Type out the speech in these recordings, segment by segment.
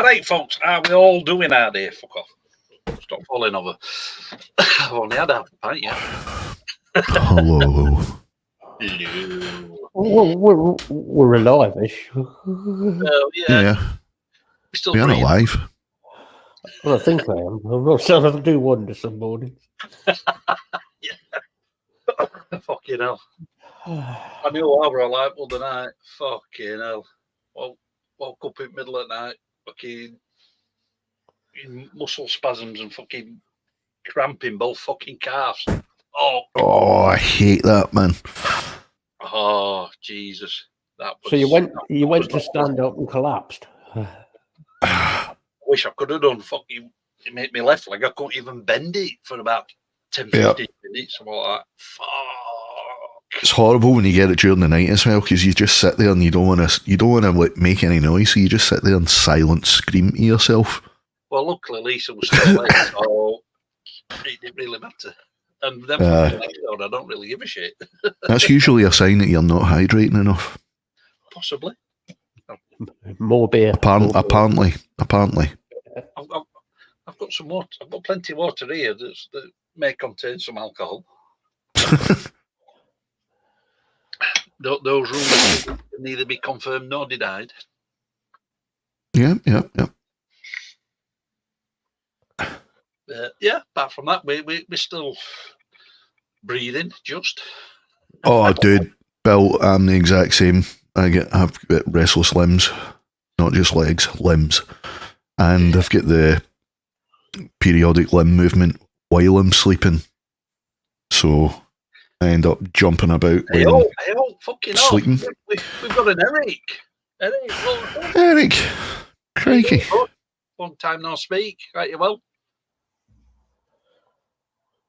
right, folks. Are we all doing our day? Fuck off. Stop falling over. I've only had half a pint yet. Hello. Hello. We're alive-ish. Well, Yeah. We're still We are breathing. alive. Well, I think I am. I'm not sure I do wonder some mornings. Fucking hell. I knew I were alive all the night. Fucking hell. Well, woke up in the middle of the night. Fucking muscle spasms and fucking cramping both fucking calves. Oh, I hate that, man. Oh, Jesus. That was, So you went to stand up and collapsed. I wish I could have done. Fucking, it made me left leg. I couldn't even bend it for about 10, 15 minutes. I'm like, fuck. It's horrible when you get it during the night as well, because you just sit there and you don't want to like make any noise, so you just sit there and silent scream to yourself. Well, luckily Lisa was still awake, so it didn't really matter. And then from the next on, I don't really give a shit. That's usually a sign that you're not hydrating enough. Possibly. More beer. Apparently. I've got some water. I've got plenty of water here that may contain some alcohol. Those rumours can neither be confirmed nor denied. Yeah. Apart from that, we're still breathing, just. Oh, dude, Bill, I'm the exact same. I've got restless limbs, not just legs, limbs. And I've got the periodic limb movement while I'm sleeping. So I end up jumping about when fucking sleeping. We've got an Eric. Eric, crikey. Long time no speak. Right, you well?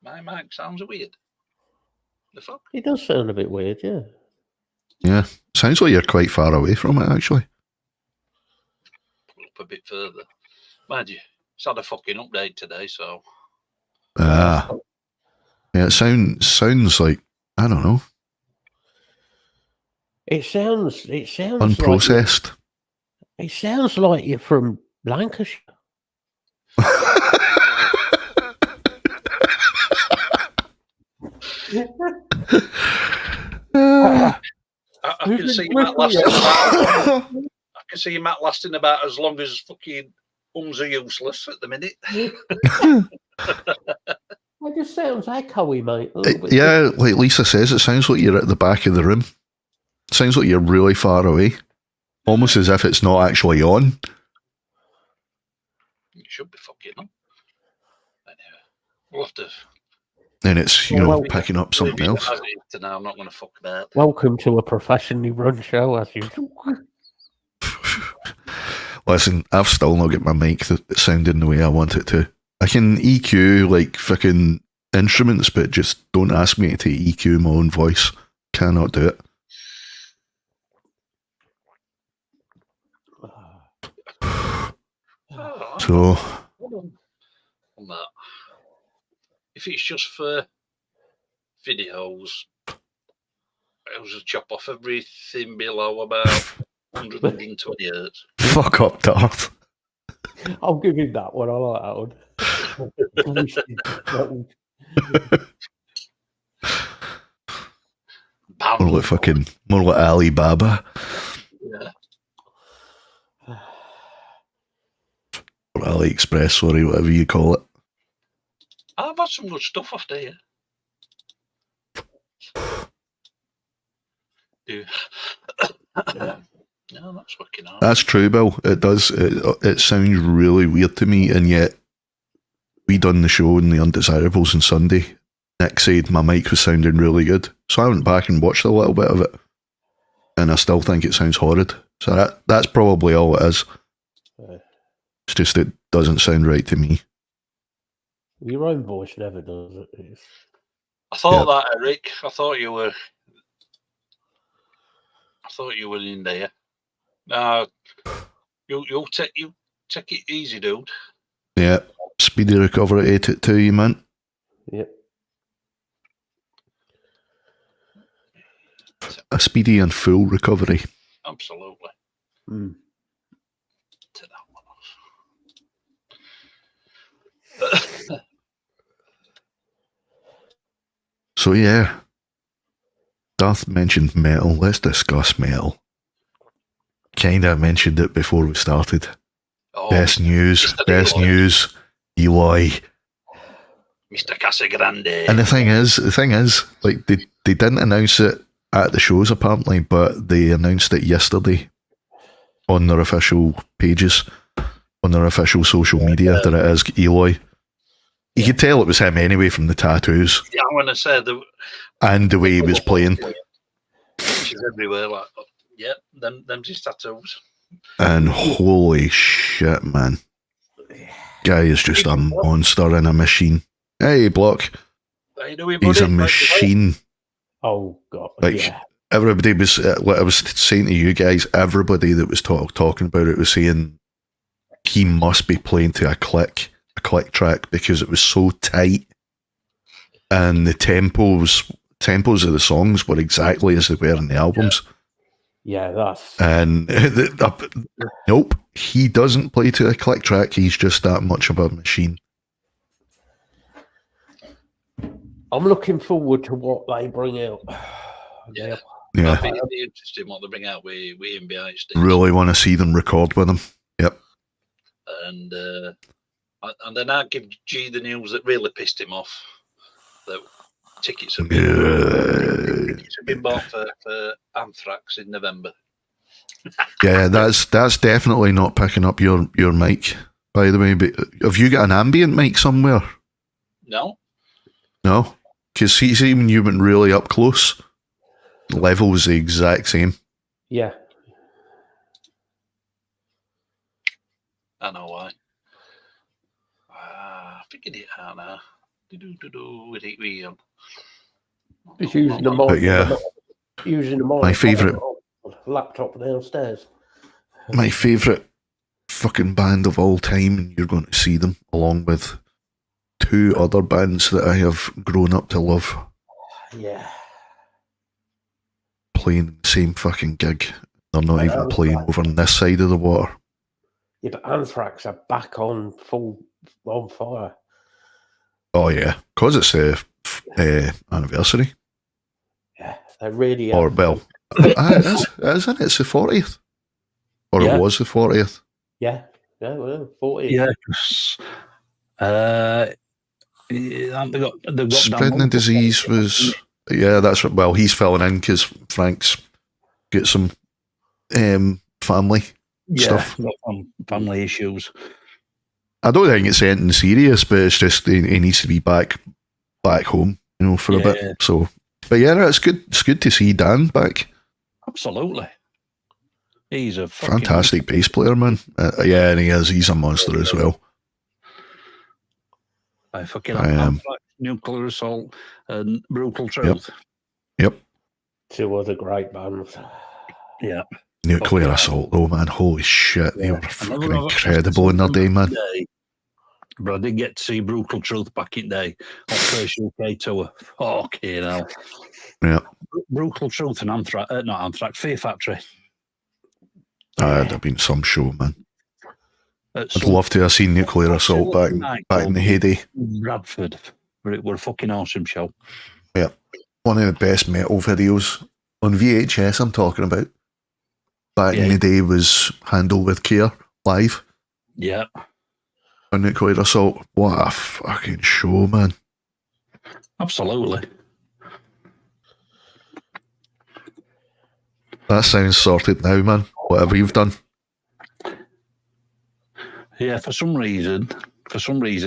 My mic sounds weird. The fuck? It does sound a bit weird, yeah. Yeah, sounds like you're quite far away from it, actually. Pull up a bit further. Mind you, it's had a fucking update today, so. Yeah, it sounds like, I don't know. It sounds unprocessed. It sounds like you're from Lancashire. I can see Matt lasting about. I can see Matt lasting about as long as fucking ums are useless at the minute. It just sounds echoey, mate. Yeah, like Lisa says, it sounds like you're at the back of the room. It sounds like you're really far away, almost as if it's not actually on. It should be fucking on. Anyway, we'll have to. Then it's picking up something else. Now I'm not going to fuck about. Welcome to a professionally run show, as usual. Listen, I've still not got my mic sounding the way I want it to. I can EQ like fucking instruments, but just don't ask me to EQ my own voice. Cannot do it. So, on that. If it's just for videos, I was just chop off everything below about 120 hertz. Fuck up, Darth. I'll give him that one. I like that one. More like Alibaba. Yeah. Or AliExpress, sorry, whatever you call it. I've had some good stuff off there. Yeah, that's fucking hard. That's true, Bill. It does. It sounds really weird to me, and yet we done the show in the Undesirables on Sunday. Nick said my mic was sounding really good, so I went back and watched a little bit of it, and I still think it sounds horrid. So that's probably all it is. It's just it doesn't sound right to me. Your own voice never does it. I thought that, Eric. I thought you were in there. You'll take it easy, dude. Yeah, speedy recovery ate it to you, man. Yep. A speedy and full recovery. Absolutely. Mm. To that one off. So yeah, Darth mentioned metal. Let's discuss metal. Kinda mentioned it before we started. Oh, Best news. Best Eloy. news. Eloy. Mr. Casagrande. And the thing is, like they didn't announce it at the shows apparently, but they announced it yesterday on their official pages, on their official social media that it is Eloy. You could tell it was him anyway from the tattoos. Yeah, I want to say and the way he was playing. She's everywhere, like, yeah, them just tattoos. And holy shit, man. Guy is just a monster in a machine. Hey, Block. How you doing, He's a buddy? machine. Oh, God. Like, yeah. everybody was, what I was saying to you guys, everybody that was talking about it was saying he must be playing to a click track because it was so tight. And the tempos of the songs were exactly as they were in the albums. Yeah, that's... And nope, he doesn't play to a click track. He's just that much of a machine. I'm looking forward to what they bring out. Yeah. Yeah. It'll be interesting what they bring out with him behind stage. Really want to see them record with him. Yep. And then I give G the news that really pissed him off. That tickets have been bought for Anthrax in November. Yeah, that's definitely not picking up your mic, by the way. But have you got an ambient mic somewhere? No. No? Because see, when you went really up close, the level was the exact same. Yeah. I know why. I figured it out now. With it real. Just using the mic. But yeah. Using the mic. My favourite laptop downstairs. My favourite fucking band of all time, and you're going to see them along with two other bands that I have grown up to love. Yeah. Playing the same fucking gig. They're not even playing over on this side of the water. Yeah, but Anthrax are back on fire. Oh yeah, because it's the anniversary. Yeah, they really are. Or well, isn't it? It's the 40th, or it was the 40th. Yeah, well, 40th. Yeah, they got spreading the disease was. Yeah, that's what. Well, he's filling in because Frank's got some family stuff. Got family issues. I don't think it's anything serious, but it's just he needs to be back home, for a bit. So, but yeah, no, it's good. It's good to see Dan back. Absolutely, he's a fantastic bass player, man. Yeah, and he is. He's a monster as well. I am. Nuclear Assault and Brutal Truth. Yep. Two other great bands. Yeah. Nuclear Assault, though, man. Holy shit. They were fucking incredible in their day, man. But I did get to see Brutal Truth back in the day on first UK tour. Okay, now. Yeah. Brutal Truth and Anthrax, not Anthrax, Fear Factory. That'd have been some show, man. I'd love to have seen Nuclear Assault back in the heyday. Bradford, but it were a fucking awesome show. Yeah. One of the best metal videos on VHS I'm talking about. Back in the day was Handle with Care live. Yeah. On Nuclear Assault. What a fucking show, man. Absolutely. That sounds sorted now, man. Whatever you've done. Yeah, for some reason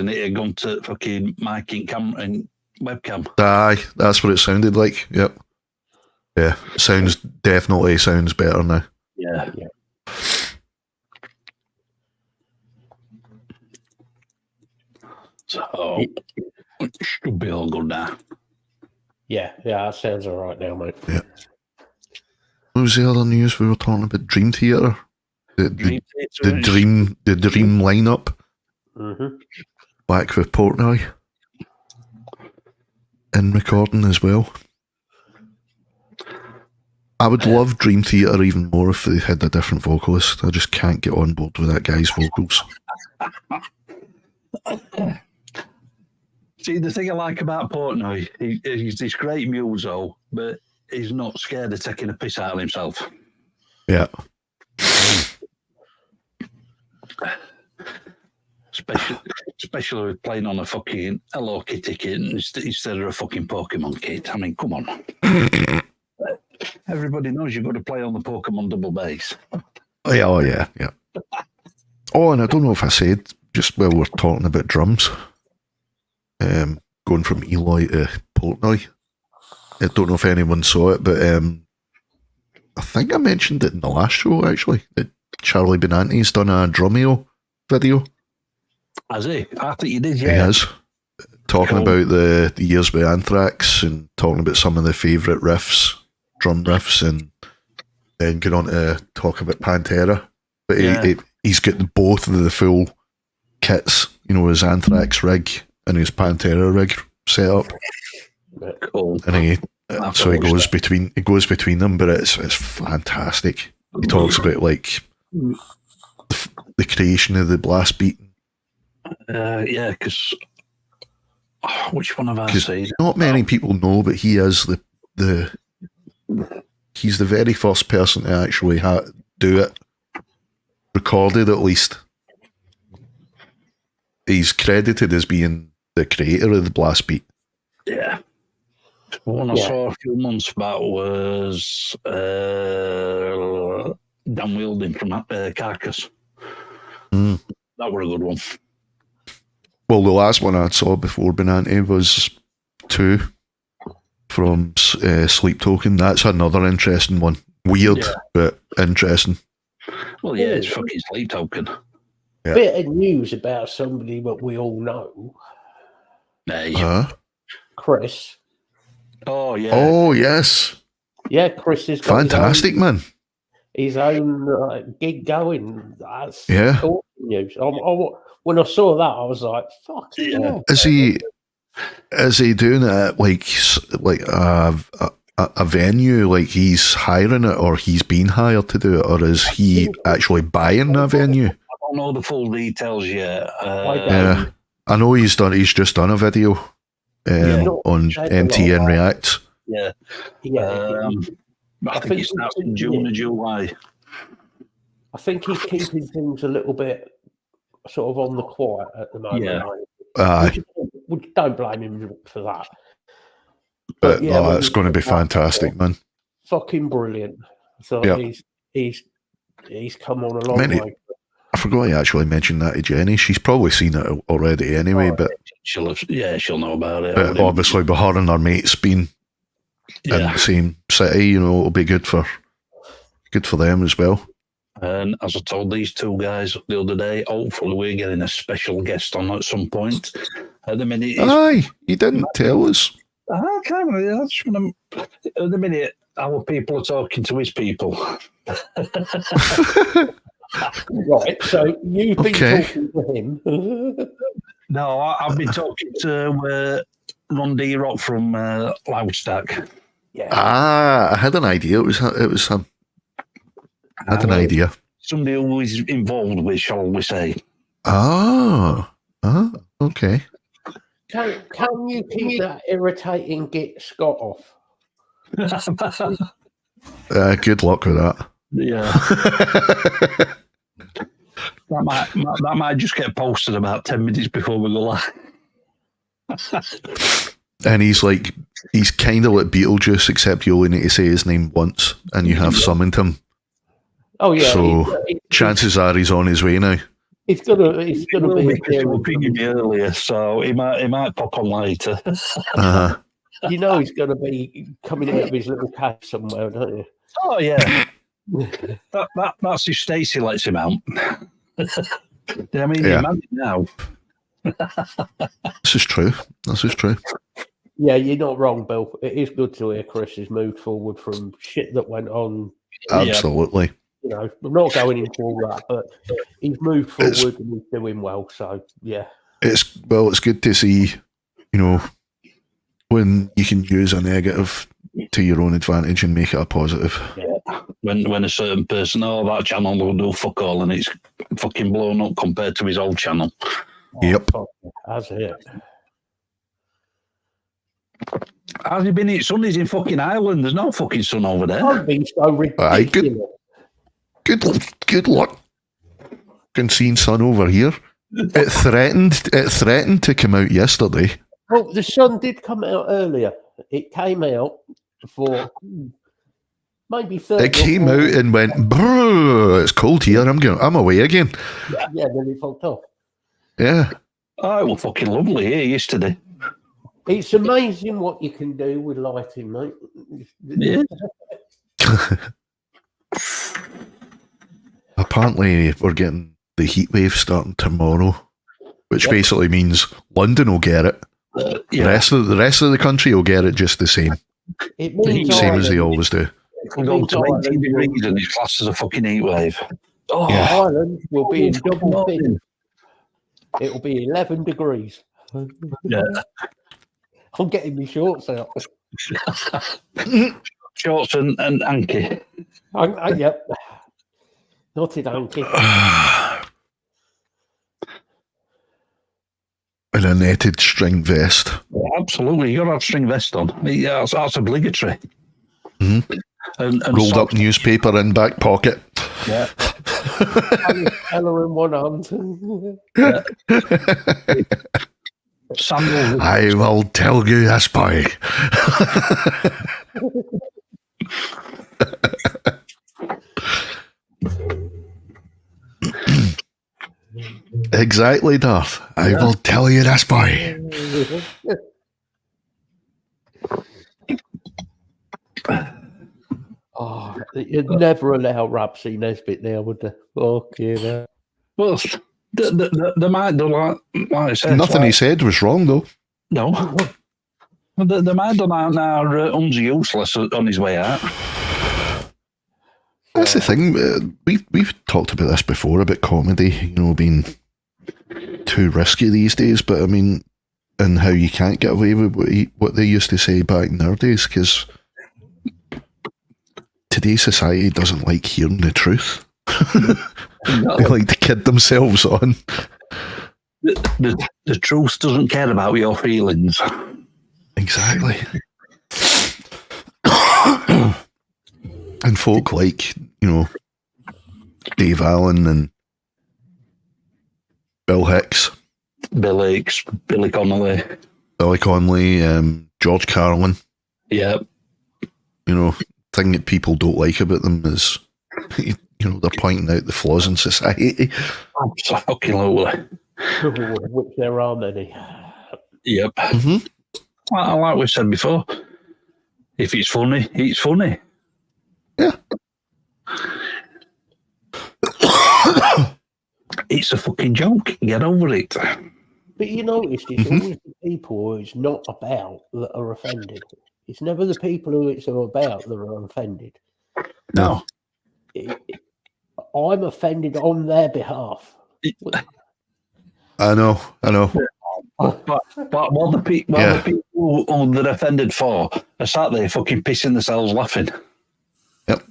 it had gone to fucking mic and camera and webcam. Aye, that's what it sounded like. Yep. Yeah, definitely sounds better now. Yeah. So it should be all good now. Yeah, that sounds all right now, mate. Yeah. What was the other news we were talking about? Dream Theater? The dream lineup. Mm-hmm. Back with Portnoy. In recording as well. I would love Dream Theater even more if they had a different vocalist. I just can't get on board with that guy's vocals. See, the thing I like about Portnoy, he's this great muso, but he's not scared of taking a piss out of himself. Yeah. Especially with playing on a fucking Hello Kitty kit instead of a fucking Pokemon kit. I mean, come on. Everybody knows you've got to play on the Pokemon double bass. Oh, yeah. Oh, and I don't know if I said, just while we're talking about drums, going from Eloy to Portnoy, I don't know if anyone saw it, but I think I mentioned it in the last show, actually, that Charlie Benante's done a Drumeo video. Has he? I think you did, yeah. He has. Talking about the years with Anthrax and talking about some of the favourite riffs, drum riffs, and then going on to talk about Pantera. But he's got both of the full kits, his Anthrax rig and his Pantera rig set up. Cool. And he goes between them, but it's fantastic. He talks about like the creation of the blast beat. Yeah, because which one have I seen? Not many people know, but he is he's the very first person to actually do it, recorded at least. He's credited as being the creator of the blast beat. Yeah. The one I saw a few months back was Dan Wielding from Carcass. Mm. That were a good one. Well, the last one I saw before Benante was 2 from Sleep Token. That's another interesting one. Weird, but interesting. Well, yeah, it's fucking Sleep Token. Yeah. Bit of news about somebody that we all know. Hey. Chris. Oh, yeah. Oh, yes. Yeah, Chris is fantastic, man. His own gig going. That's cool news. When I saw that, I was like, "Fuck yeah!" Is he doing it at like a venue? Like he's hiring it, or he's been hired to do it, or is he actually buying a venue? I don't know the full details yet. I know he's just done a video on MTN React. Yeah. I think it starts in June or July. I think he's keeping things a little bit sort of on the quiet at the moment. Yeah. We don't blame him for that. But it's going to be fantastic, man. Fucking brilliant. So he's come on a long way. I forgot I actually mentioned that to Jenny. She's probably seen it already anyway, but she'll know about it. But obviously, with her and her mates being in the same city, it'll be good for them as well. And as I told these two guys the other day, hopefully we're getting a special guest on at some point. At the minute, you didn't tell us. I can't really. At the minute, our people are talking to his people. Right, so you've been talking to him. No, I've been talking to Ron D. Rock from Loudstack. Yeah. I had an idea. It was him. I had an idea. Somebody who is involved with, shall we say? Okay. Can you keep that irritating Git Scott off? Good luck with that. Yeah. that might just get posted about 10 minutes before we go live. And he's kind of like Beetlejuice, except you only need to say his name once and you have summoned him. Oh yeah. So chances are he's on his way now. He's gonna be pinging me earlier, so he might pop on later. You know he's gonna be coming out of his little cave somewhere, don't you? Oh yeah. That's if Stacey lets him out. I mean, imagine now. This is true. Yeah, you're not wrong, Bill. It is good to hear Chris has moved forward from shit that went on. Absolutely. I'm not going into all that, but he's moved forward and he's doing well. So yeah, it's good to see, when you can use a negative to your own advantage and make it a positive. Yeah. When a certain person, that channel will do fuck all, and it's fucking blown up compared to his old channel. Yep. That's it. Has he been in sun? He's in fucking Ireland. There's no fucking sun over there. Don't be so Aye, ridiculous. good luck. Can see sun over here. It threatened to come out yesterday. Well, the sun did come out earlier. It came out for maybe 30. It came out and went, brrr, it's cold here. I'm away again. Yeah, then it fucked off. Yeah. Oh, it was fucking lovely here yesterday. It's amazing what you can do with lighting, mate. Yeah. Apparently, we're getting the heat wave starting tomorrow, which basically means London will get it. Yeah. The rest of the country will get it just the same. It means Same as they Ireland- always do. It can go to 18 degrees and it's classed as a fucking heat wave. Oh, Yeah. Ireland will be in double fucking figures. It'll be 11 degrees. Yeah. I'm getting my shorts out. Shorts and hanky. Yep. Knotted hanky. And a netted string vest. Yeah, absolutely. You got to have string vest on. Yeah, that's obligatory. Mm-hmm. And Rolled up socks. newspaper in back pocket. Yeah. Ella in one hand. Sandals. I will tell you this, boy. Exactly, Darth. I will tell you this, boy. Oh, you'd never allow Rapsy Nesbitt now, would they? Okay, Well, the man, like I said, Nothing he said was wrong, though. No. The man done out now useless on his way out. That's the thing. We've talked about this before, about comedy, being too risky these days. But I mean, and how you can't get away with what they used to say back in their days, because today's society doesn't like hearing the truth. They like to kid themselves on. The truth doesn't care about your feelings. Exactly. And folk like, Dave Allen and Bill Hicks, Bill Hicks, Billy Connolly. Billy Connolly, George Carlin. Yeah. Thing that people don't like about them is, they're pointing out the flaws in society. Absolutely. which there are many. Yep. Mm-hmm. Like we said before, if it's funny, it's funny. Yeah. It's a fucking joke. Get over it. But you notice it's always the people who it's not about that are offended. It's never the people who it's about that are offended. No. I'm offended on their behalf. I know. But what the people who they're offended for are sat there fucking pissing themselves laughing. Yep.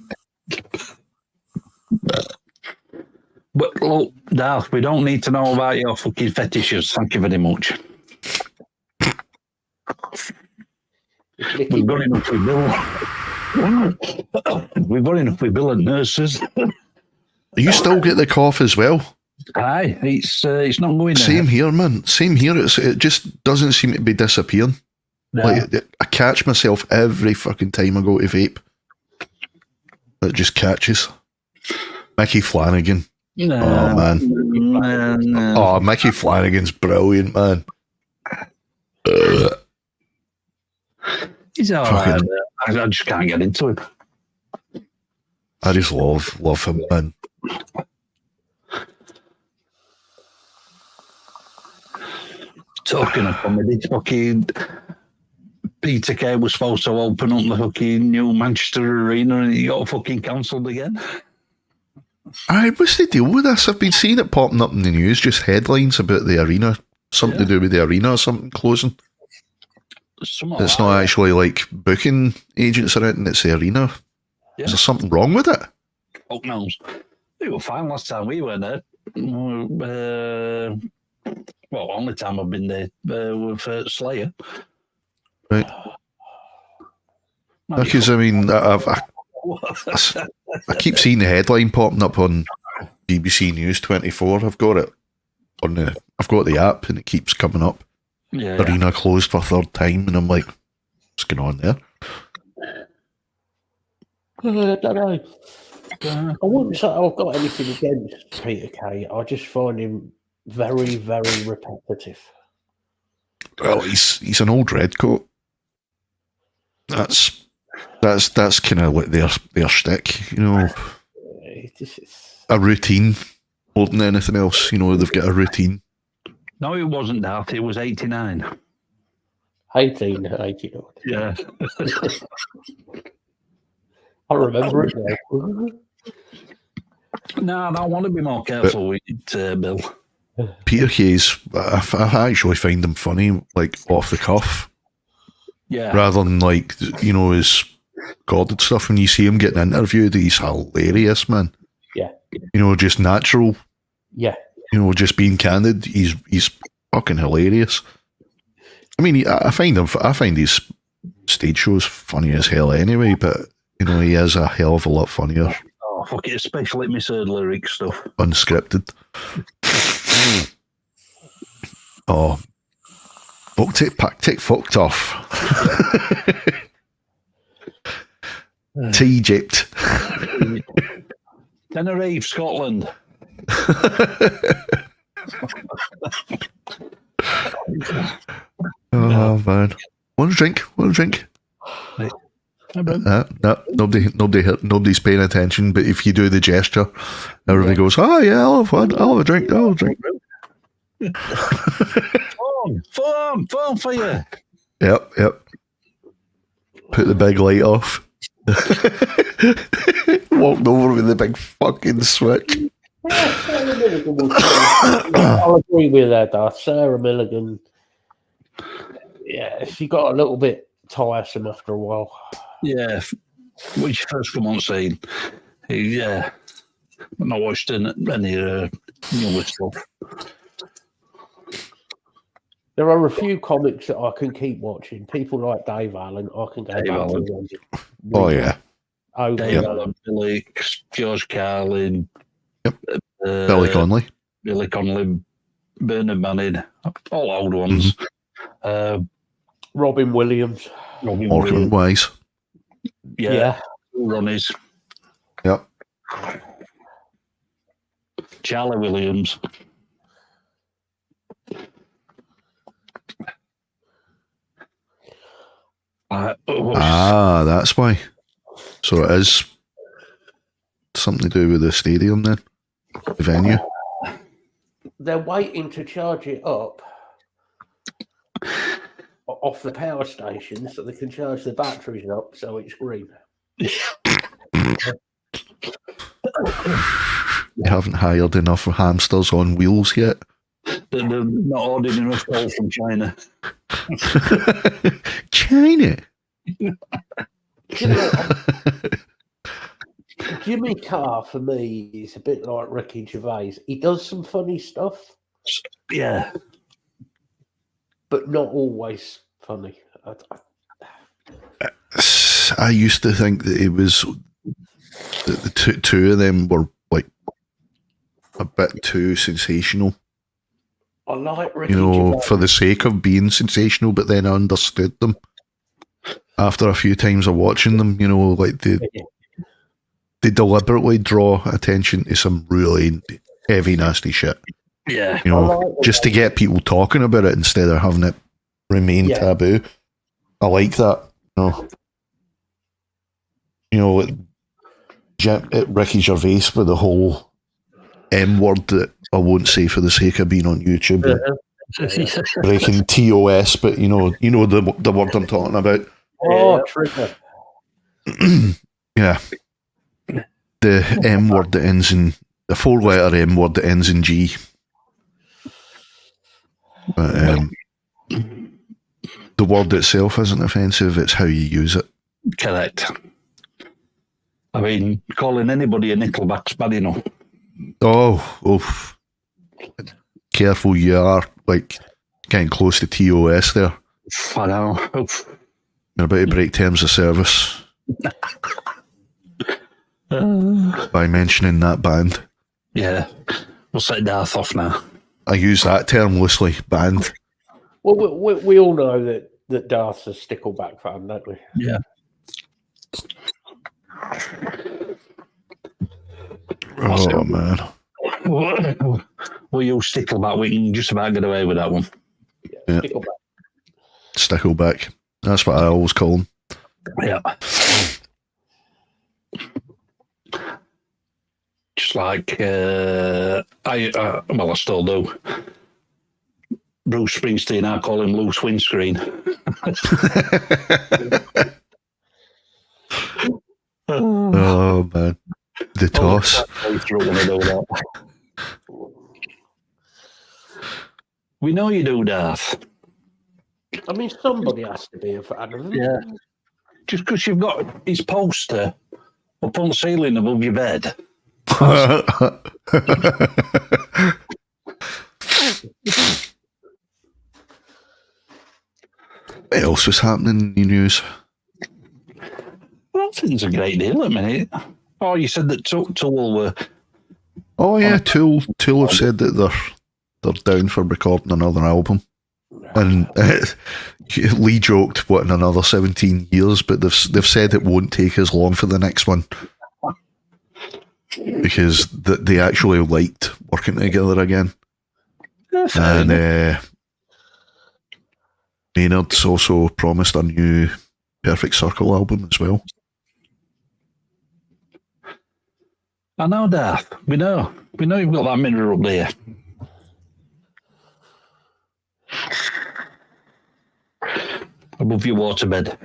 But look, Darth, we don't need to know about your fucking fetishes. Thank you very much. We've got enough with Bill. We've got enough with Bill and nurses. You still get the cough as well? Aye, it's not going there. Same here, man. Same here. It just doesn't seem to be disappearing. No. Like, I catch myself every fucking time I go to vape. It just catches. Mickey Flanagan. No. Oh, man. No. Oh, Mickey Flanagan's brilliant, man. He's all right. I just can't get into him. I just love him, man. Talking of comedy, fucking Peter Kay was supposed to open up the fucking new Manchester Arena and he got fucking cancelled again. What's the deal with this? I've been seeing it popping up in the news, just headlines about the arena. Something to do with the arena or something closing. It's not actually like booking agents around, it's the arena. Yeah. Is there something wrong with it? Fuck knows. We were fine last time we were there. Only time I've been there with Slayer. Right. Because I mean, I keep seeing the headline popping up on BBC News 24. I've got it on I've got the app, and it keeps coming up. Yeah. Arena closed for a third time, and I'm like, what's going on there? I don't know. I wouldn't say I've got anything against Peter Kay. I just find him very, very repetitive. Well, he's an old redcoat. That's kind of like their shtick, you know. It's A routine more than anything else. You know, they've got a routine. No, it wasn't that. It was 89. 1889. Yeah. I remember it now. No, I don't want to be more careful with it, Bill. Peter Kay's, I actually find him funny, like off the cuff, Yeah. rather than like, you know, his recorded stuff. When you see him getting interviewed, he's hilarious, man. Yeah. You know, just natural. Yeah. You know, just being candid. He's fucking hilarious. I mean, I find his stage shows funny as hell anyway, but you know, he is a hell of a lot funnier Oh, fuck it, especially misheard lyric stuff. unscripted. Oh, tick fucked off. To Egypt. Tenerife, Scotland. Oh man, want a drink? No, nobody's paying attention. But if you do the gesture, everybody goes, "Oh yeah, I'll have one. I'll have a drink. I'll have a drink." Phone for you. Yep. Put the big light off. Walked over with the big fucking switch. I'll agree with that, though. Sarah Milligan. Yeah, she got a little bit tiresome after a while. Yeah. When she first come on scene, yeah. When I watched any newer stuff. There are a few comics that I can keep watching. People like Dave Allen, I can go Dave back Allen. to them. Oh yeah. Over Dave and Allen, Billy, George Carlin. Yep. Billy Connolly. Billy Connolly, Bernard Manning, all old ones. Robin Williams. Robin Morecambe and Williams. Wise. Yeah. Ronnie's. Yep. Charlie Williams. That's why. So it is something to do with the stadium then, the venue. They're waiting to charge it up off the power station so they can charge the batteries up so it's green. They haven't hired enough hamsters on wheels yet. They're not ordering enough coal from China. China. You know, Jimmy Carr for me is a bit like Ricky Gervais. He does some funny stuff, Yeah. but not always funny. I used to think that it was the two of them were like a bit too sensational. I like Ricky You know, Gervais. for the sake of being sensational, but then I understood them after a few times of watching them. You know, like they deliberately draw attention to some really heavy, nasty shit. Yeah. You know, like just to get people talking about it instead of having it remain taboo. I like that. Like Ricky Gervais with the whole M word that I won't say for the sake of being on YouTube. Breaking TOS, but you know the word I'm talking about. Oh, trigger. Yeah. The M word that ends in the 4-letter M word that ends in G. But the word itself isn't offensive, it's how you use it. Correct. I mean, calling anybody a nickelback's bad enough. Oh, careful you are, like getting close to TOS there. I know. You're about to break terms of service by mentioning that band. Yeah. We'll set Darth off now. I use that term loosely, band. Well, we all know that Darth's a Stickleback fan, don't we? Yeah. Oh, man. Well, you Stickleback, we can just about get away with that one. Yeah. Stickleback. Stickleback. That's what I always call him. Yeah. Just like I still do. Bruce Springsteen, I call him loose windscreen. Oh, man. The toss. We know you do, Darth. I mean, somebody has to be a fan of him. Yeah. Just because you've got his poster up on the ceiling above your bed. What else was happening in the news? I don't think it's a great deal at the minute. Oh, you said that Tool were... Oh, yeah, Tool have said that they're down for recording another album. And Lee joked, what, in another 17 years, but they've said it won't take as long for the next one. Because they actually liked working together again. And Maynard's also promised a new Perfect Circle album as well. I know, Darth. We know you've got that mirror up there. Above your waterbed.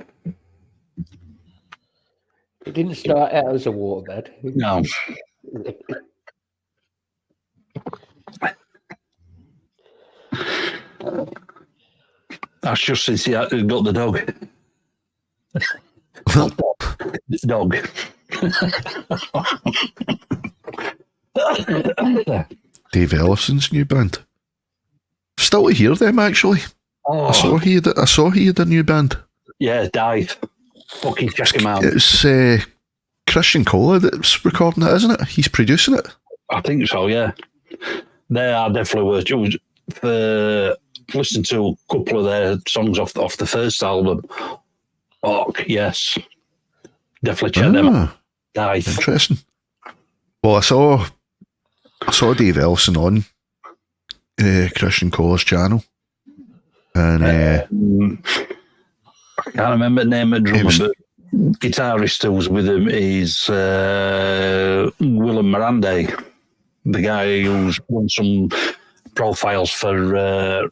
It didn't start out as a waterbed. No. That's just since he got the dog. Dog. Dave Ellison's new band. Still to hear them, actually. Oh. I saw he had a new band. Yeah, Dive. Fucking check him out. It's Christian Cola that's recording it, isn't it? He's producing it. I think so, yeah. They are definitely worth it. Listen to a couple of their songs off the first album. Oh, yes. Definitely check them out. Dive. Interesting. Well, I saw Dave Ellison on Christian Cola's channel. And I can't remember the name of the drummer, but guitarist who's with him is Willem Miranda, the guy who's won some profiles for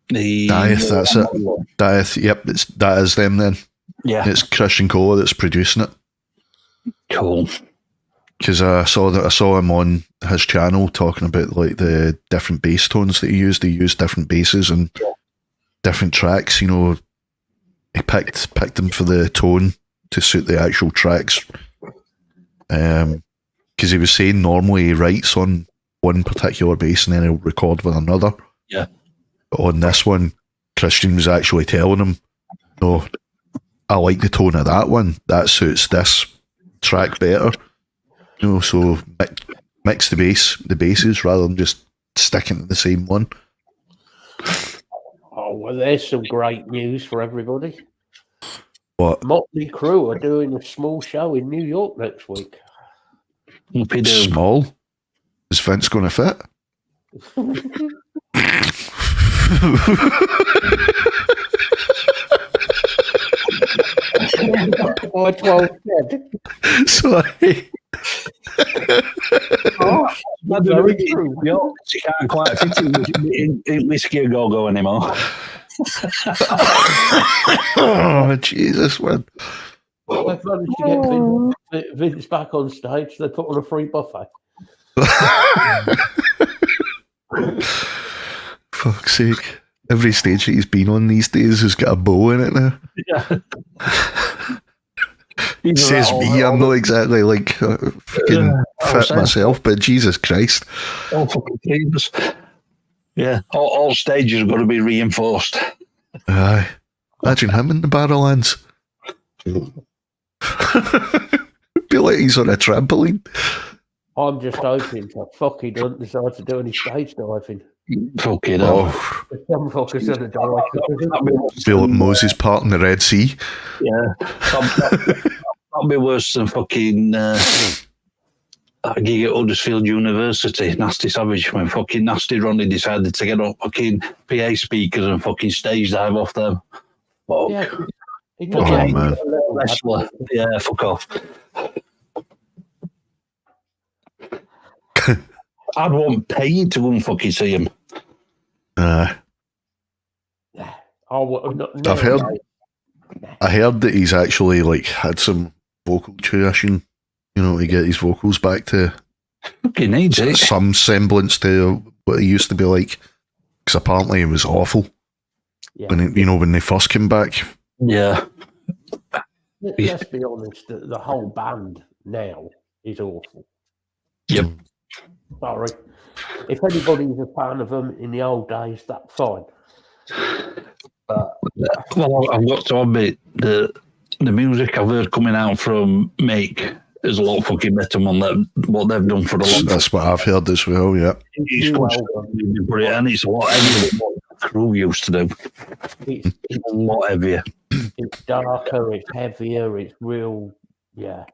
the Dieth, that's it. Dieth, yep, that is them then. Yeah. It's Christian Cola that's producing it. Cool. Because I saw him on his channel talking about like the different bass tones that he used. He used different basses and different tracks. You know, he picked them for the tone to suit the actual tracks. Because he was saying normally he writes on one particular bass and then he'll record with another. Yeah. But on this one, Christian was actually telling him, "No, I like the tone of that one. That suits this track better." You know, so mix the basses rather than just sticking to the same one. Oh, well, there's some great news for everybody. What? Motley Crue are doing a small show in New York next week. Small? Is Vince going to fit? Sorry. Very true. She can't quite fit in whiskey a go-go anymore. Oh, Jesus, man. They've managed to get Vince back on stage. They put on a free buffet. Fuck's sake. Every stage that he's been on these days has got a bow in it now. Yeah. Says me, I'm not exactly like fucking fit myself, but Jesus Christ. All fucking teams. Yeah, all stages are going to be reinforced. Aye. Imagine him in the Barrowlands. Be like he's on a trampoline. I'm just hoping to fucking don't decide to do any stage diving. Fucking hell. Oh, Some fuckers on the die. feel like Moses part in the Red Sea. Yeah. That'll be worse than fucking that gig at Huddersfield University, Nasty Savage, when fucking Nasty Ronnie decided to get up fucking PA speakers and fucking stage dive off them. Fuck. Yeah, he Oh, just man. Wrestler. Yeah, fuck off. I'd want paid to go and fucking see him. Not, I've heard. I heard that he's actually like had some vocal tuition, to get his vocals back to He needs it. some semblance to what he used to be like. Because apparently it was awful when they first came back. Yeah. Let's be honest, the whole band now is awful. Yep. Sorry. If anybody's a fan of them in the old days, that's fine. But Well, I've got to admit the music I've heard coming out from Make is a lot fucking better than what they've done for a long time. That's what I've heard as well. Yeah. It's good, and it's a lot heavier than what the crew used to do. It's a lot heavier. It's darker, it's heavier, it's real. Yeah.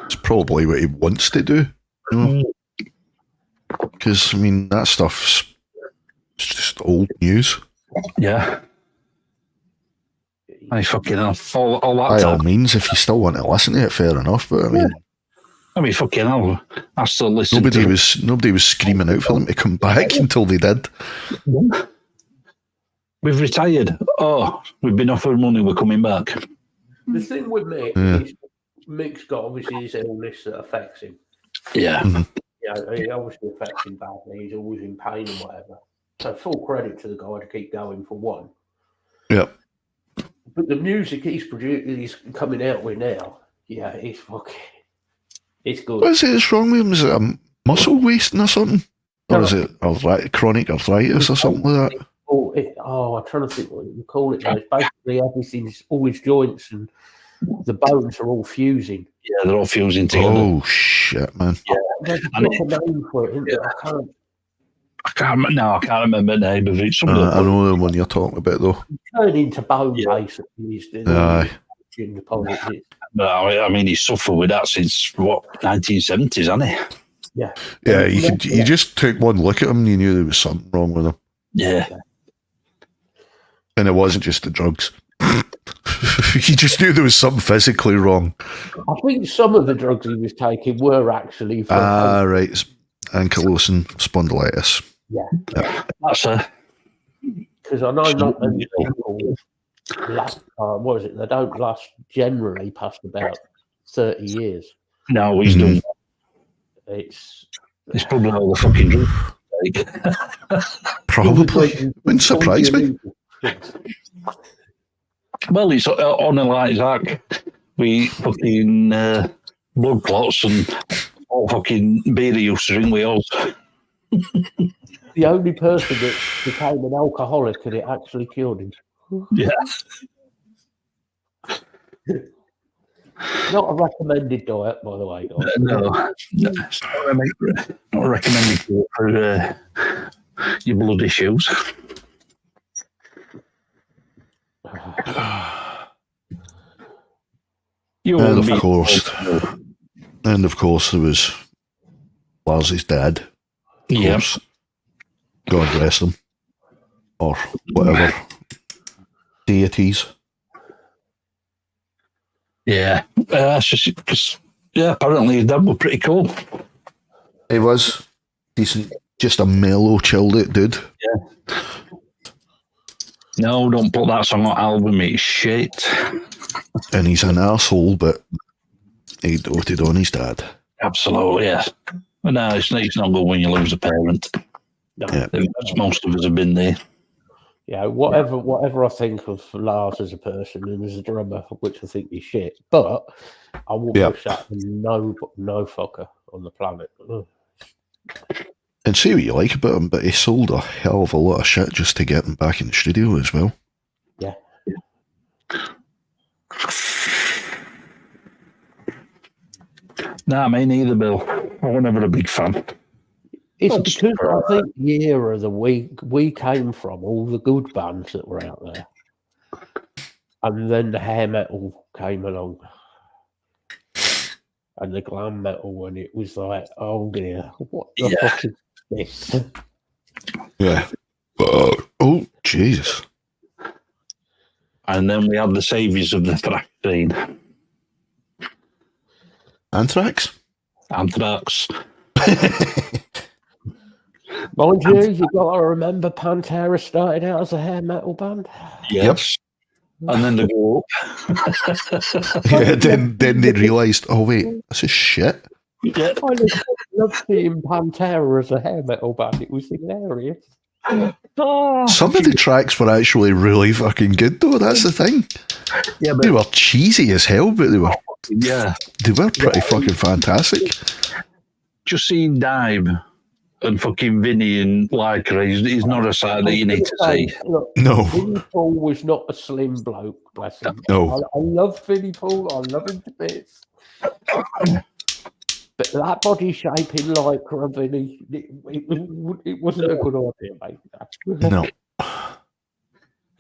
It's probably what he wants to do. Because that stuff's it's just old news. Yeah. I fucking hell. All that By time. all means, if you still want to listen to it, fair enough. But I mean, fucking hell. I still listen nobody to was screaming out for them to come back until they did. We've retired. Oh, we've been offered money, we're coming back. The thing with Mick is Mick's got obviously this illness that affects him. Yeah. It obviously affects him badly. He's always in pain and whatever. So full credit to the guy to keep going for one. Yep. But the music he's coming out with now, it's fucking, it's good. What is it that's wrong with him? Is it a muscle wasting or something? Or is it chronic arthritis or something like that? I'm trying to think what you call it now. It's basically everything's, all his joints and the bones are all fusing. Yeah, they're all fusing together. Oh, shit, man. Yeah. There's a proper name for it, isn't there? I can't I can't remember the name of it. I know the one you're talking about, though. turn into bone, basically. Aye. In the politics. But I mean, he's suffered with that since, 1970s, hasn't he? Yeah. Yeah, you just took one look at him and you knew there was something wrong with him. Yeah. And it wasn't just the drugs. You just knew there was something physically wrong. I think some of the drugs he was taking were actually for Right. Ankylosing spondylitis. Yeah. That's Because I know not many people last, they don't last generally past about 30 years. no, he's done. It's Probably all the fucking drugs. Probably. Wouldn't surprise me. Well, it's on a like that. We fucking blood clots and all fucking beer he used to drink with us. The only person that became an alcoholic and it actually cured him. Yeah. Not a recommended diet, by the way, guys. No, it's not recommended for your blood issues. And of course, there was Lars's dad. Yeah. God rest him. Or whatever. Deities. Yeah. That's just because, apparently his dad was pretty cool. He was decent, just a mellow, chilled out dude. Yeah. No, don't put that song on album, it's shit. And he's an asshole, but he doted on his dad. Absolutely, yes. But no, it's not good when you lose a parent. No. Yeah. Most of us have been there. Yeah, whatever I think of Lars as a person and as a drummer, which I think is shit, but I won't push that no fucker on the planet. Ugh. And see what you like about him, but he sold a hell of a lot of shit just to get him back in the studio as well. Yeah. Nah, me neither, Bill. I was never a big fan. It's because I think the era that we came from, all the good bands that were out there, and then the hair metal came along, and the glam metal, and it was like, oh dear, what the fuck is this? Yeah. Oh, Jesus. And then we had the saviours of the thrash scene. Anthrax? Anthrax. Mind you, you've got to remember Pantera started out as a hair metal band. Yes. And then they go up. Yeah, then they realised, oh wait, this is shit. Yeah. I love seeing Pantera as a hair metal band. It was hilarious. Some of the tracks were actually really fucking good though, that's the thing. Yeah, They but were cheesy as hell, but they were pretty fucking fantastic. just seeing Dive and fucking Vinny and Lycra is not a sight that you need to see. Look, No. Vinnie Paul was not a slim bloke, bless him. No. I love Vinnie Paul. I love him to bits. But that body shape in Lycra, Vinny, it wasn't a good idea, mate. No.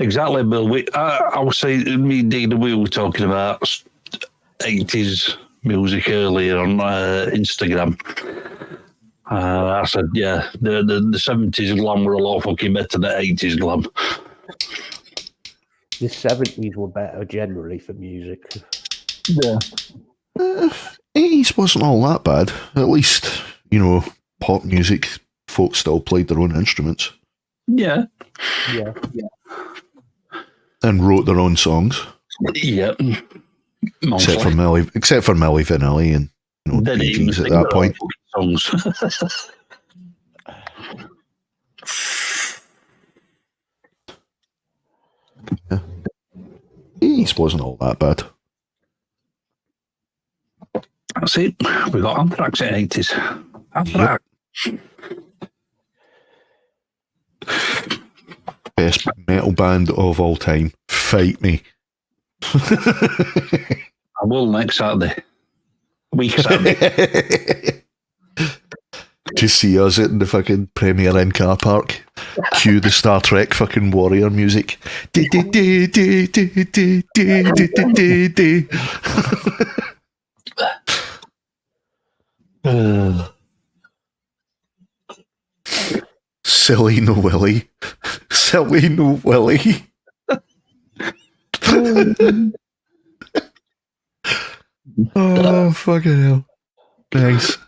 Exactly, Bill. I was saying, me and Dina, we were talking about 80s music earlier on Instagram. I said, yeah, the 70s glam were a lot fucking better than the 80s glam. The 70s were better generally for music. Yeah. 80s wasn't all that bad. At least, pop music, folks still played their own instruments. Yeah. Yeah. And wrote their own songs. Yeah. Mostly. Except for Milli Vanilli and Bee Gees at that point. Songs. Yeah. 80s wasn't all that bad. That's it. We got Anthrax in 80s. Anthrax. Best metal band of all time. Fight me. I will next Saturday. Week Saturday. Just see us in the fucking Premier Inn car park. Cue the Star Trek fucking warrior music. Silly no Willy. Silly no Willy. Oh, fucking hell. Nice.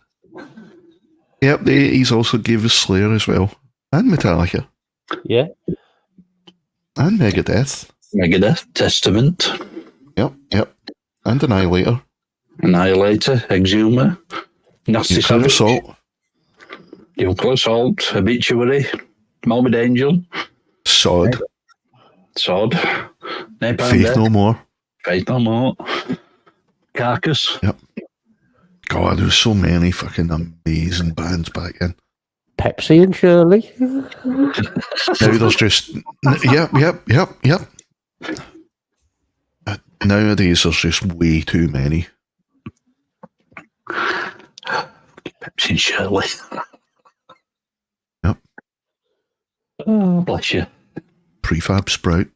Yep, the 80s also gave us Slayer as well. And Metallica. Yeah. And Megadeth. Testament. Yep. And Annihilator. Exhumer. Nasty Nuclear Savage. Assault. Nuclear Assault. Obituary. Morbid Angel. Sod. Faith No More. Faith No More. Carcass. Yep. God, there was so many fucking amazing bands back then. Pepsi and Shirley. Now there's just... Yep. Nowadays there's just way too many. Pepsi and Shirley. Yep. Oh, bless you. Prefab Sprout.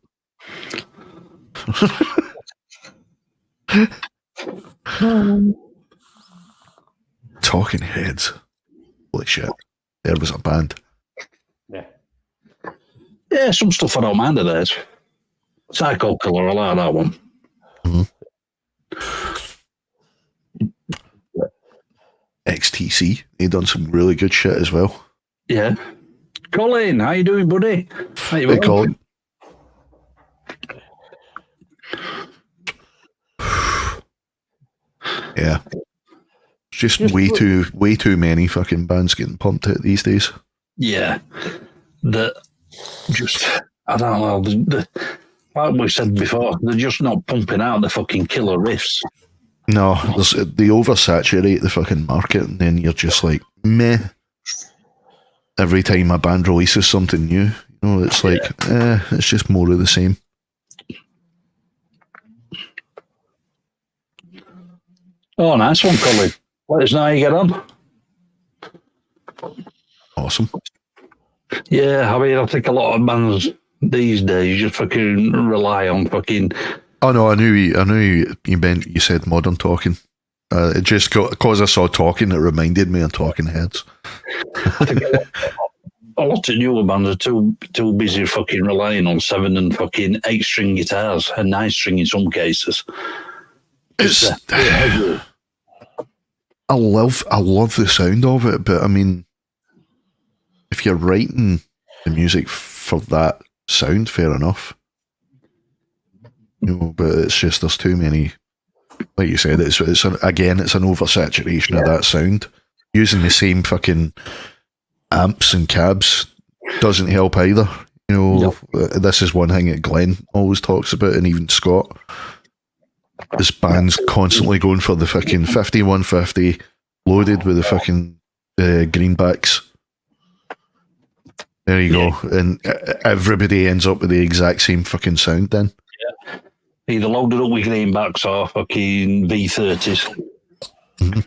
Talking Heads. Holy shit. There was a band. Yeah, some stuff I don't mind of theirs. Psycho Killer, I like that one. XTC. They done some really good shit as well. Yeah. Colin, how you doing, buddy? How you Hey, Colin. Yeah. It's just way too many fucking bands getting pumped out these days. Yeah. I don't know. Like we said before, they're just not pumping out the fucking killer riffs. No, they oversaturate the fucking market, and then you're just like, meh. Every time a band releases something new, it's like, it's just more of the same. Oh, nice one, Colin. Let us know how you get on. Awesome. Yeah, I mean, I think a lot of bands these days just fucking rely on fucking. Oh no, I knew you said Modern Talking. It just got because I saw Talking, it reminded me of Talking Heads. I think a lot of newer bands are too busy fucking relying on 7 and fucking 8-string guitars and 9-string in some cases. It's I love the sound of it, but I mean, if you're writing the music for that sound, fair enough. You know, but it's just there's too many. Like you said, it's an oversaturation of that sound. Using the same fucking amps and cabs doesn't help either. You know, This is one thing that Glenn always talks about, and even Scott. This band's constantly going for the fucking 5150 loaded with the fucking greenbacks. There you go. And everybody ends up with the exact same fucking sound then. Yeah. Either loaded up with greenbacks or fucking V30s. Mm-hmm.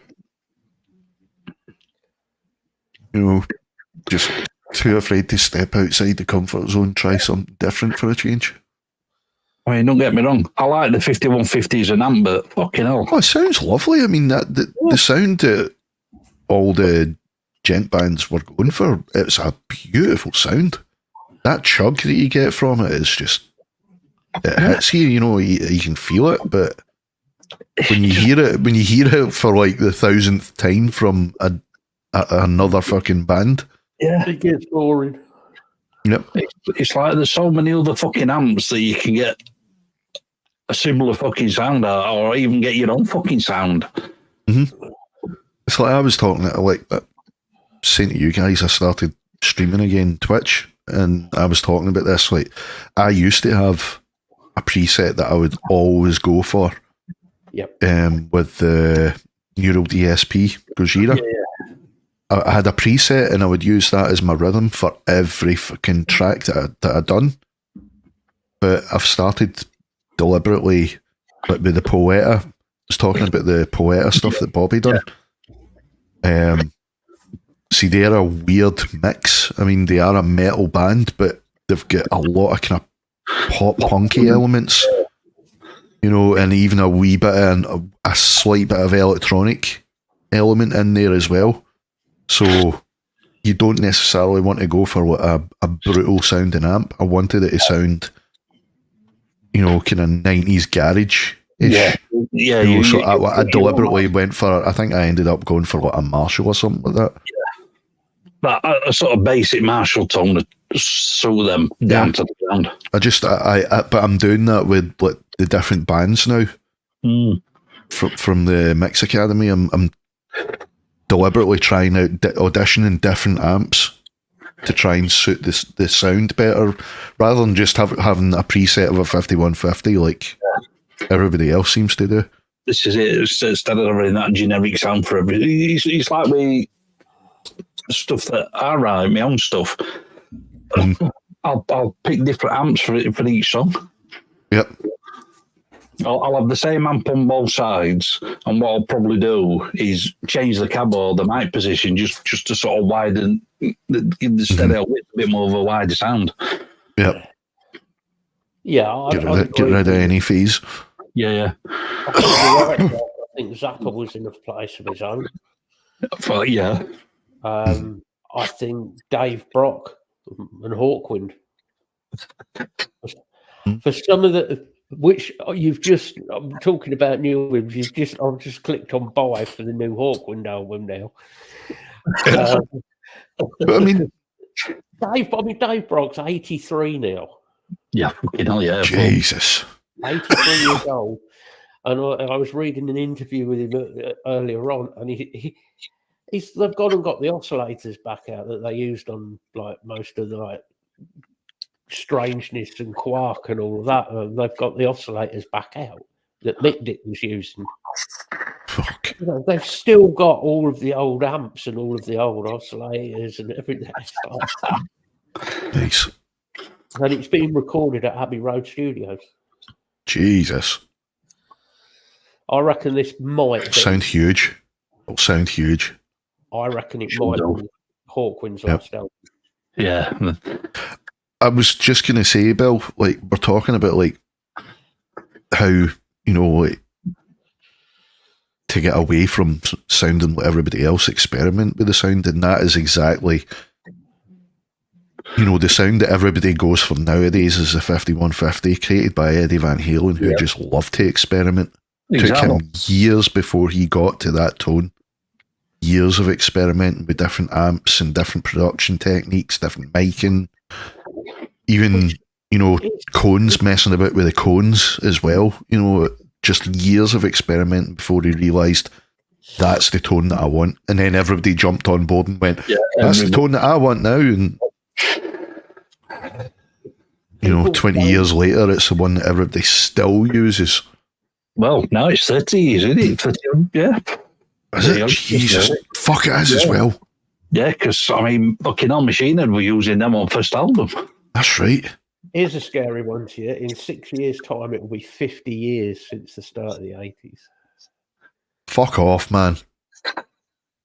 You know, just too afraid to step outside the comfort zone, try something different for a change. I mean, don't get me wrong. I like the 5150 as an amp, but fucking hell. Oh, it sounds lovely. I mean, the sound that all the gent bands were going for, it's a beautiful sound. That chug that you get from it is just, it hits you, you know, you can feel it, but when you hear it for like the 1000th time from another fucking band, it gets boring. Yep. It's like there's so many other fucking amps that you can get a similar fucking sound out, or even get your own fucking sound. Mm-hmm. It's like I was talking, saying to you guys, I started streaming again Twitch, and I was talking about this. Like, I used to have a preset that I would always go for. Yep. With the Neural DSP Gojira. Yeah. I had a preset, and I would use that as my rhythm for every fucking track that I'd done. But I've started deliberately, like with the Poeta. I was talking about the Poeta stuff that Bobby done. See, they're a weird mix. I mean, they are a metal band, but they've got a lot of kind of pop punky elements, you know, and even a wee bit of a slight bit of electronic element in there as well. So you don't necessarily want to go for a brutal sounding amp. I wanted it to sound, you know, kind of 90s garage. Yeah. You know, so I deliberately went for, I think I ended up going for like a Marshall or something like that. But a sort of basic Marshall tone to suit them down to the ground. But I'm doing that with like the different bands now. From the Mix Academy. I'm deliberately trying out auditioning different amps to try and suit the sound better, rather than just having a preset of a 5150 like everybody else seems to do. This is it. Instead of having that generic sound for everything, it's like me stuff that I write, my own stuff. I'll pick different amps for each song. Yep. I'll have the same amp on both sides, and what I'll probably do is change the cab or the mic position just to sort of widen, give the stereo width a bit more of a wider sound. Yep. Yeah, get rid of any fees. Yeah. I think Zappa was in a place of his own. Yeah. I think Dave Brock and Hawkwind. For some of the, which you've just, I'm talking about new albums, I've just clicked on buy for the new Hawkwind album now. I mean, Dave Brock's 83 now. Yeah, yeah. Jesus. 83 years old. And I was reading an interview with him earlier on, and they've gone and got the oscillators back out that they used on like most of the like Strangeness and Quark and all of that. They've got the oscillators back out that Mick Dick was using. Fuck. You know, they've still got all of the old amps and all of the old oscillators and everything. Nice. And it's being recorded at Abbey Road Studios. Jesus. I reckon this might be. Sound huge. It'll sound huge. I reckon it Should might do. be Hawkwind's Yep. last album. Yeah. I was just gonna say, Bill, like we're talking about like how, like, to get away from sounding like everybody else, experiment with the sound, and that is exactly, the sound that everybody goes for nowadays is the 5150 created by Eddie Van Halen, who just loved to experiment. Exactly. Took him years before he got to that tone. Years of experimenting with different amps and different production techniques, different miking, even cones, messing about with the cones as well. Just years of experimenting before he realised that's the tone that I want. And then everybody jumped on board and went, that's the tone that I want now. And, 20 years later, it's the one that everybody still uses. Well, now it's 30, isn't it? 30, yeah. Is it? Jesus. Fuck, it is as well. Yeah, because, fucking All Machine Head were using them on first album. That's right. Here's a scary one to you. In 6 years' time, it will be 50 years since the start of the 80s. Fuck off, man.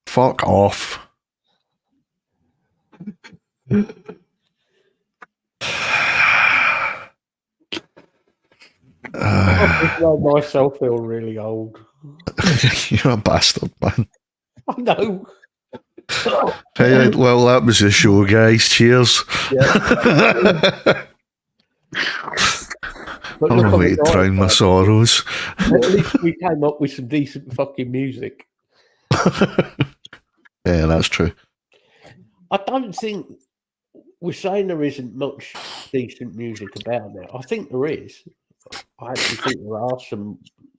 Fuck off. I made myself feel really old. You're a bastard, man. I know. Hey, well, that was the show, guys. Cheers. Yeah. But I'm look on way the to drown my sorrows. At least we came up with some decent fucking music. Yeah, that's true. I don't think we're saying there isn't much decent music about now. I think there is. I actually think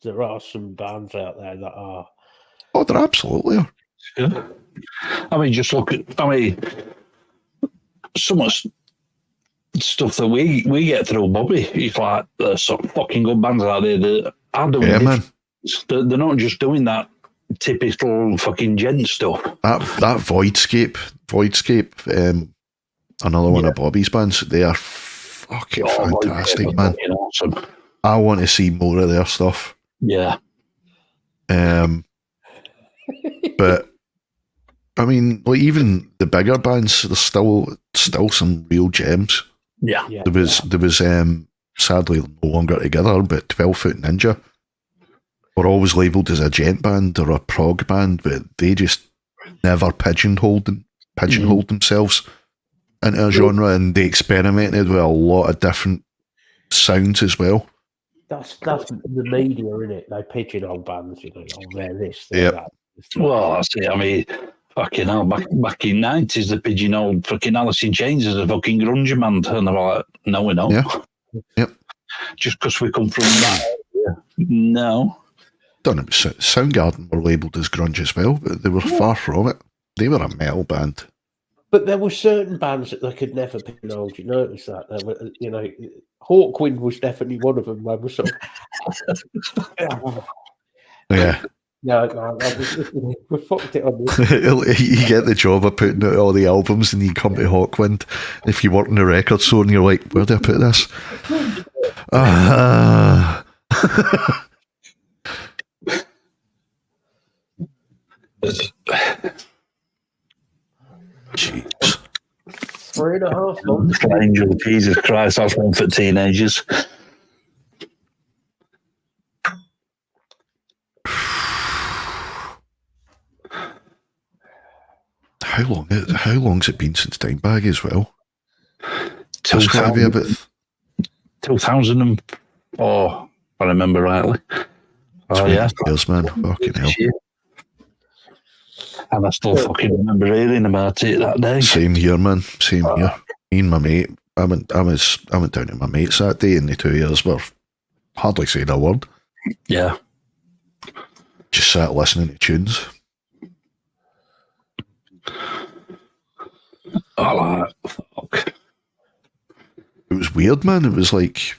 there are some bands out there that are. Oh, there absolutely are. Yeah. Just look at so much stuff that we get through, Bobby. It's like there's some fucking good bands out there that are doing man. They're not just doing that typical fucking gent stuff. That Voidscape, another one of Bobby's bands, they are fucking fantastic, man. Awesome. I want to see more of their stuff. Yeah. But like even the bigger bands, there's still some real gems. Yeah. There was sadly no longer together, but 12 Foot Ninja were always labelled as a gent band or a prog band, but they just never pigeonholed themselves into a genre, and they experimented with a lot of different sounds as well. That's the media, isn't it? They pigeonhole bands, they're this, they're that. Well, that's it. Fucking hell, back in the 90s, the pigeonholed fucking Alice in Chains as a fucking grunge band. And they're like, no, we're not. Yeah. Yep. Just because we come from that area. No. Soundgarden were labelled as grunge as well, but they were far from it. They were a metal band. But there were certain bands that they could never pigeonhole. Do you notice that? There were, Hawkwind was definitely one of them. They were sort of, Yeah. No, we fucked it on this. You get the job of putting out all the albums, and you come to Hawkwind. If you work in the record store and you're like, where do I put this? Jeez. 3.5 months. Angel, Jesus Christ, that's one for teenagers. How long's it been since Dimebag as well? 2004, if I remember rightly. Oh, yeah. Years, man. Fucking hell. And I still fucking remember hearing about it that day. Same here, man. Same here. Me and my mate, I went down to my mate's that day, and the 2 years were hardly saying a word. Yeah. Just sat listening to tunes. Oh, fuck. It was weird, man. It was like,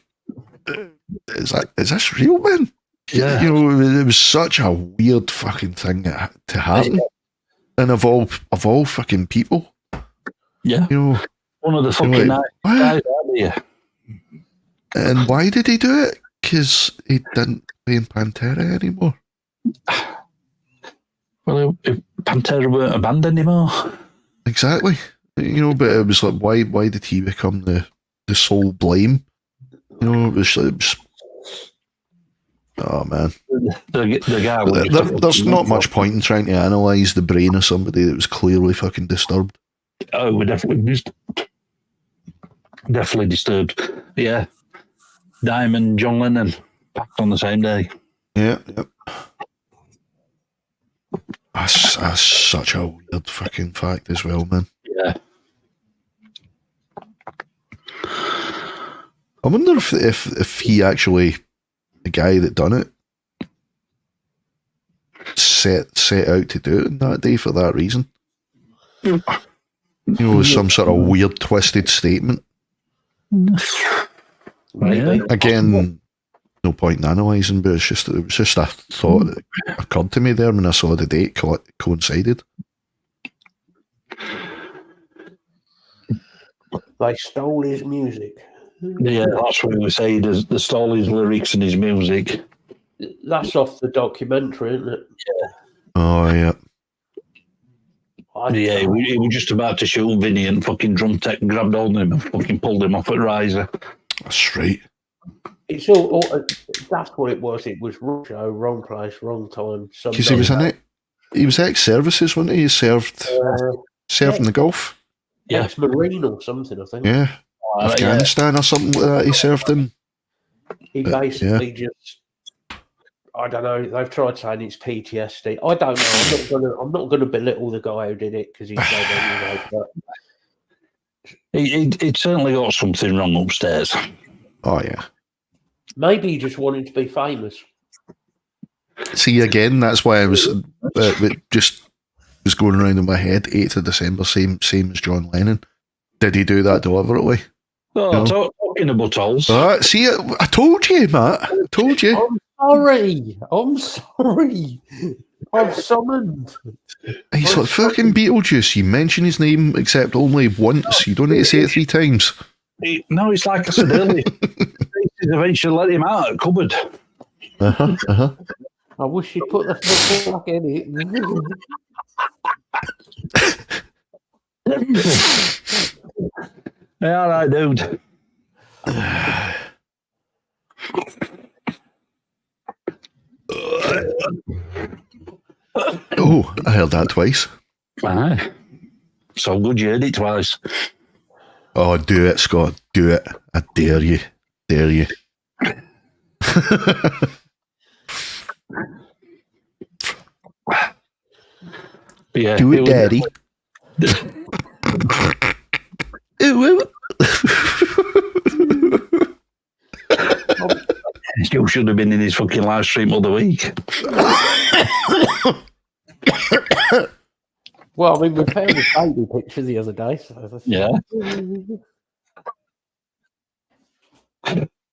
is this real, man? Yeah. It was such a weird fucking thing to happen. And of all fucking people. Yeah. One of the fucking like, guys out there. And why did he do it? because he didn't play in Pantera anymore? Well, if Pantera weren't a band anymore. Exactly. You know, but it was like, why did he become the sole blame? You know, it was oh man. The guy was There's not much point in trying to analyse the brain of somebody that was clearly fucking disturbed. Oh, we're definitely disturbed. Yeah. Diamond, John Lennon, packed on the same day. Yeah. That's such a weird fucking fact as well, man. Yeah. I wonder if he actually, the guy that done it, set out to do it on that day for that reason. You know, some sort of weird twisted statement. Maybe. Again, no point in analysing, but it was just a thought that occurred to me there when I saw the date coincided. They stole his music. Yeah, that's what we say. They stole his lyrics and his music. That's off the documentary, isn't it? Oh, yeah. He was just about to shoot Vinny and fucking drum tech grabbed hold of him and fucking pulled him off at Riser. That's right. It's all that's what it was. It was wrong show, wrong place, wrong time. Because he was in it. He was ex-services, wasn't he? He served in the Gulf. Yeah. Ex-Marine or something, I think. Yeah. Afghanistan or something like that he served in. He basically just, I don't know, they've tried saying it's PTSD. I don't know. I'm not gonna belittle the guy who did it because he's dead anyway, but He'd certainly got something wrong upstairs. Oh, yeah. maybe he just wanted to be famous. See, again, that's why I was it just was going around in my head. 8th of December, same as John Lennon. Did he do that deliberately? Oh, No. talking about buttholes. See, I told you, Matt. I told you. I'm sorry. I'm summoned. He's like fucking Beetlejuice. You mention his name except only once. You don't need to say it 3 times. No, it's like I said earlier. He's eventually let him out of the cupboard. I wish you'd put the football back in it. Yeah, all right, dude. Oh, I heard that twice. Aye. So good you heard it twice. Oh, do it, Scott. Do it. I dare you. Dare you. Yeah, Do it, Daddy. You should have been in his fucking live stream all the week. Well, I mean, we found his baby picture the other day. So Yeah.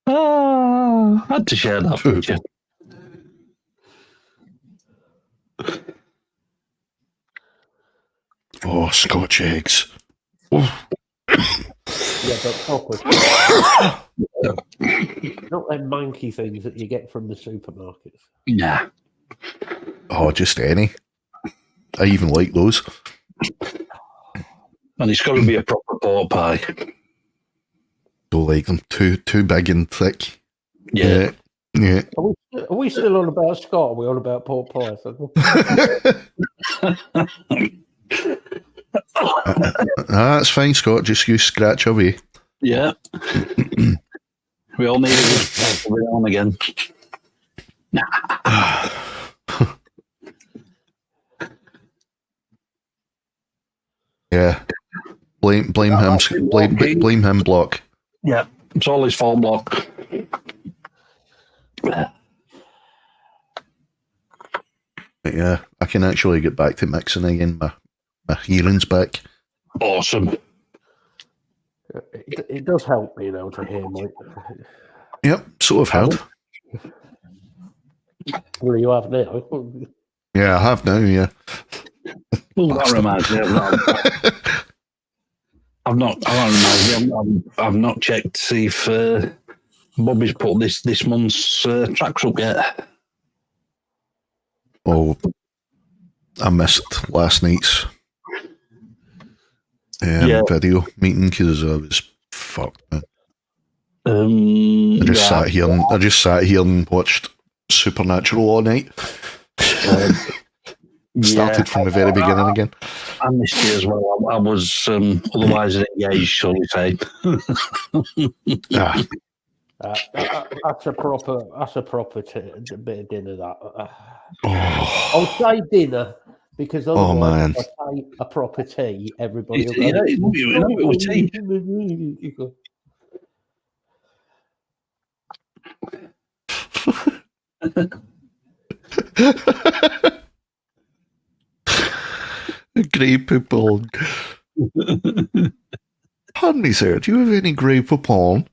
Oh, I had to share that picture. Oh, Scotch eggs. Oh. Yeah, but proper. Not them manky things that you get from the supermarkets. Yeah. Oh, just any. I even like those. And it's got to be a proper pork pie. Don't like them. Too big and thick. Yeah. Yeah. Are we still on about Scott? Are we on about pork pie? That's fine, Scott. Just you scratch away. Yeah. We all need it every now and again. Yeah. Blame him. Blame him. Block. Yeah. It's all his fault, Block. Yeah, I can actually get back to mixing again. My hearing's back. Awesome. It does help being able to hear, Mike. Yep, sort of heard. Well, you have now. Yeah, I have now, yeah. Well, that reminds me. I've not checked to see if Bobby's put this month's tracks up yet. Oh, I missed last night's video meeting because I was fucked, man. I just sat here and watched Supernatural all night. Started from the very beginning again. I missed it as well. I was otherwise engaged, shall we say? That's a proper bit of dinner. That I'll say dinner because otherwise, if I say a proper tea, everybody will go. Tea. Grey poupon. Pardon me, sir, do you have any grey poupon?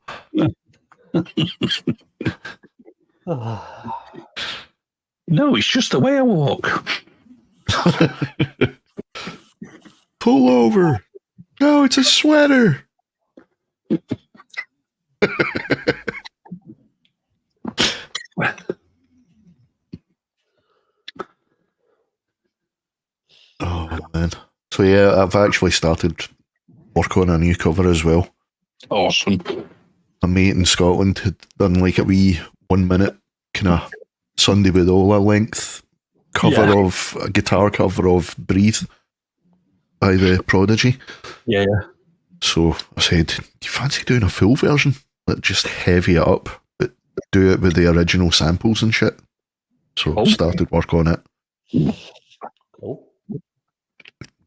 No, it's just the way I walk. Pull over. No, it's a sweater. Oh, man. So, yeah, I've actually started work on a new cover as well. Awesome. A mate in Scotland had done like a wee 1 minute kind of Sunday with Ola length cover of a guitar cover of Breathe by the Prodigy. Yeah. So I said, do you fancy doing a full version? Like just heavy it up, but do it with the original samples and shit. So started work on it. Cool.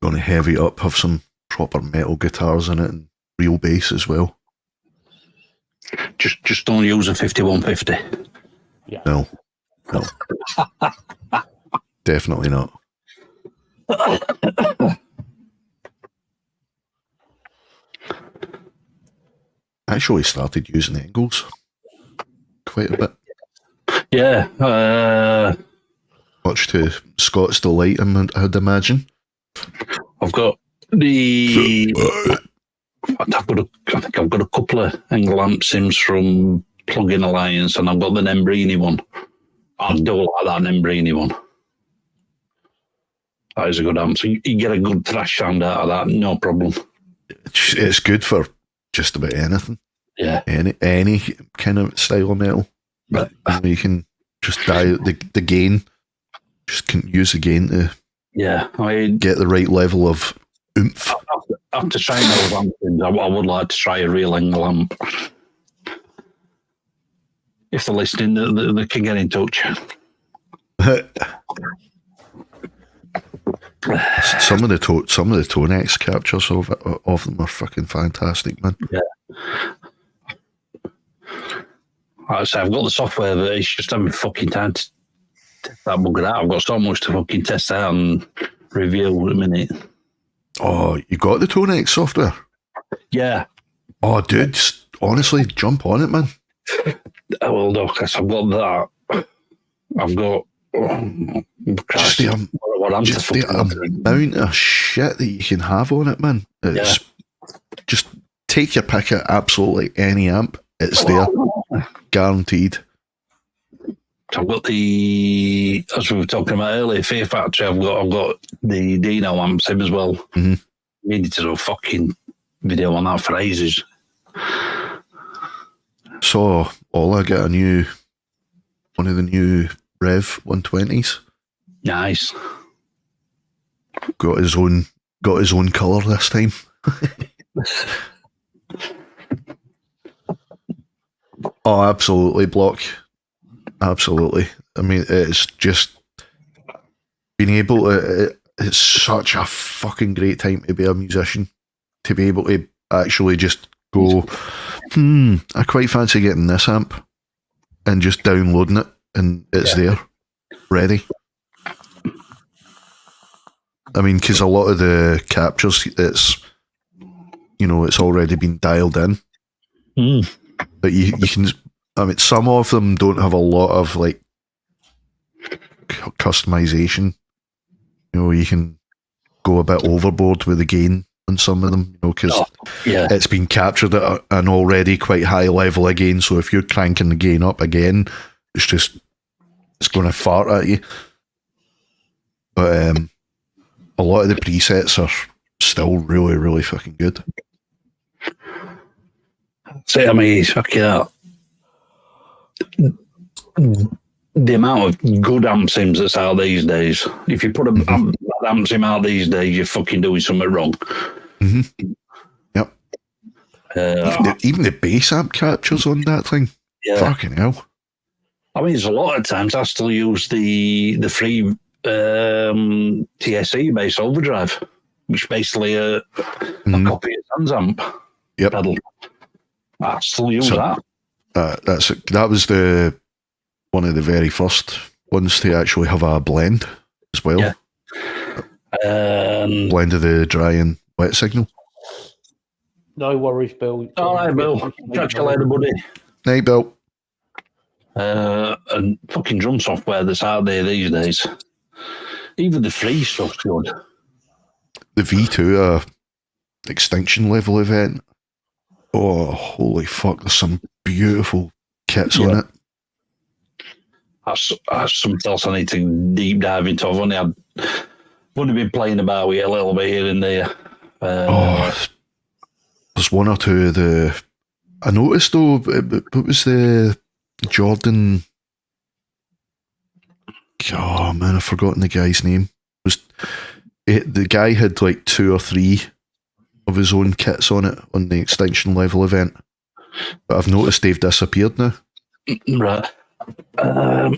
Gonna heavy it up, have some proper metal guitars in it and real bass as well. Just don't use a 5150. Yeah. No. Definitely not. Actually started using Engels quite a bit. Yeah. Much to Scott's delight, I'd imagine. I've got the... I think I've got a couple of Engel amp sims from Plug-in Alliance, and I've got the Nembrini one. I do like that Nembrini one. That is a good amp. So you get a good thrash sound out of that, no problem. It's good for just about anything. Yeah. Any kind of style of metal. But you can just dial the gain. Just can use the gain to get the right level of oomph. After trying those amp sims, I would like to try a real Engel amp. If they're listening, they can get in touch. Some of the Tonex captures of them are fucking fantastic, man. Yeah. Like I say, I've got the software, but it's just having fucking time to test that bugger out. I've got so much to fucking test out and review at a minute. Oh, you got the Tonex software? Yeah. Oh, dude, honestly, jump on it, man. Well, no, because I've got that. I've got... Just the amount of shit that you can have on it, man. It's just take your pick at absolutely any amp. It's there, guaranteed. I've got the, as we were talking about earlier, Fear Factory. I've got the Dino amp sim as well. Mm-hmm. Needed to do a fucking video on that for ages. Saw Ola get one of the new Rev 120s. Nice. Got his own colour this time. Oh, absolutely, Block. Absolutely. I mean, it's just being able to. It's such a fucking great time to be a musician. To be able to actually just go, I quite fancy getting this amp, and just downloading it, and it's there, ready. I mean, because a lot of the captures, it's already been dialed in. But you can, I mean, some of them don't have a lot of like customization. You can go a bit overboard with the gain on some of them, because Yeah. it's been captured at an already quite high level again. So if you're cranking the gain up again, it's going to fart at you. But a lot of the presets are still really, really fucking good. See, I mean, fucking hell. The amount of good amp sims that's out these days. If you put a bad amp sim out these days, you're fucking doing something wrong. Mm-hmm. Yep. Even the bass amp captures on that thing. Yeah. Fucking hell. I mean, there's a lot of times I still use the free TSE bass overdrive, which basically a copy of Sans amp pedal. I still use that. That was one of the very first ones to actually have a blend as well. Yeah. Blend of the dry and wet signal. No worries, Bill. All right, Bill. Catch you later, buddy. Night, Bill. And fucking drum software that's out there these days. Even the free stuff's good. The V2 extinction level event. Oh, holy fuck! There's some beautiful kits on it. That's something else I need to deep dive into. I've only been playing about with it a little bit here and there. There's one or two of the. I noticed though, what was the Jordan? Oh man, I've forgotten the guy's name. The guy had like 2 or 3 of his own kits on it on the extinction level event, but I've noticed they've disappeared now. Right. I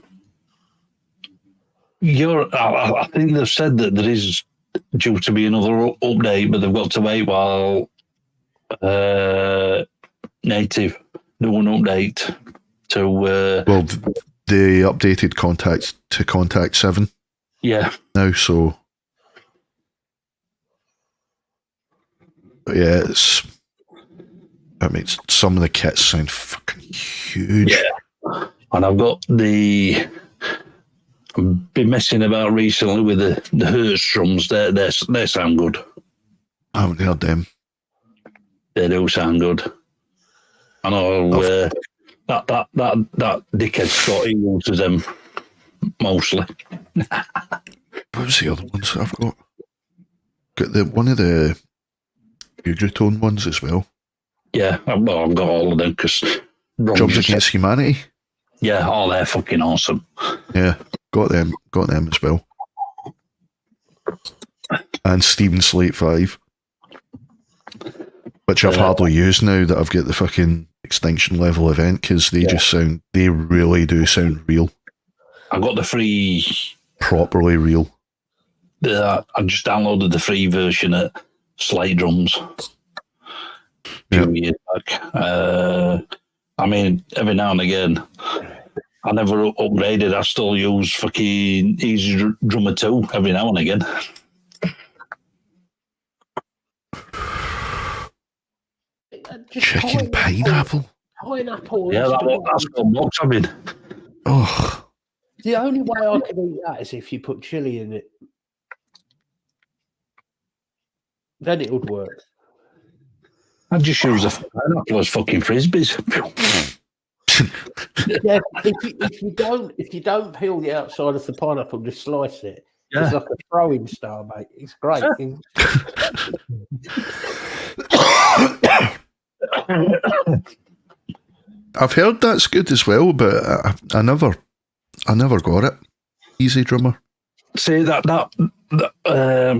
think they've said that there is due to be another update, but they've got to wait while Native do an update to. Well, they updated Contact to Contact 7. Yeah. Now, so. But yeah, some of the kits sound fucking huge. Yeah. And I've got I've been messing about recently with the Hertz drums. They sound good. I haven't heard them. They do sound good. I know that dickhead Scott, he uses them mostly. What was the other ones that I've got? Got one of the Bugratone ones as well. Yeah, I've got all of them because Drums Against Humanity. Yeah, they're fucking awesome. Yeah, got them as well. And Steven Slate 5, which I've hardly used now that I've got the fucking extinction level event, because they really do sound real. I got the free, properly real. I just downloaded the free version at Slate Drums a few years back. I mean, every now and again, I never upgraded. I still use fucking Easy Drummer 2 every now and again. Chicken pineapple. Pineapple. Yeah, that's what box I'm in. Oh. The only way I can eat that is if you put chili in it. Then it would work. I just use a pineapple as fucking frisbees. Yeah, if you don't peel the outside of the pineapple, just slice it. Yeah. It's like a throwing star, mate. It's great. I've heard that's good as well, but I never got it. Easy Drummer. See that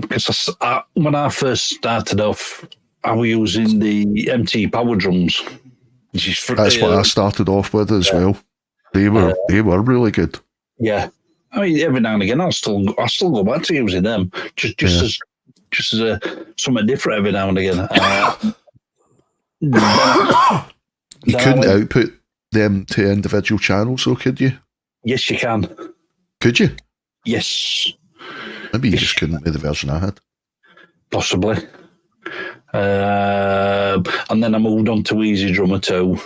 because when I first started off, I was using the MT Power Drums. That's what I started off with as well. They were really good. Yeah, I mean, every now and again, I still go back to using them, just as something different every now and again. You couldn't output them to individual channels, though, could you? Yes, you can. Could you? Yes. Maybe you just couldn't with the version I had. Possibly. And then I moved on to Easy Drummer 2.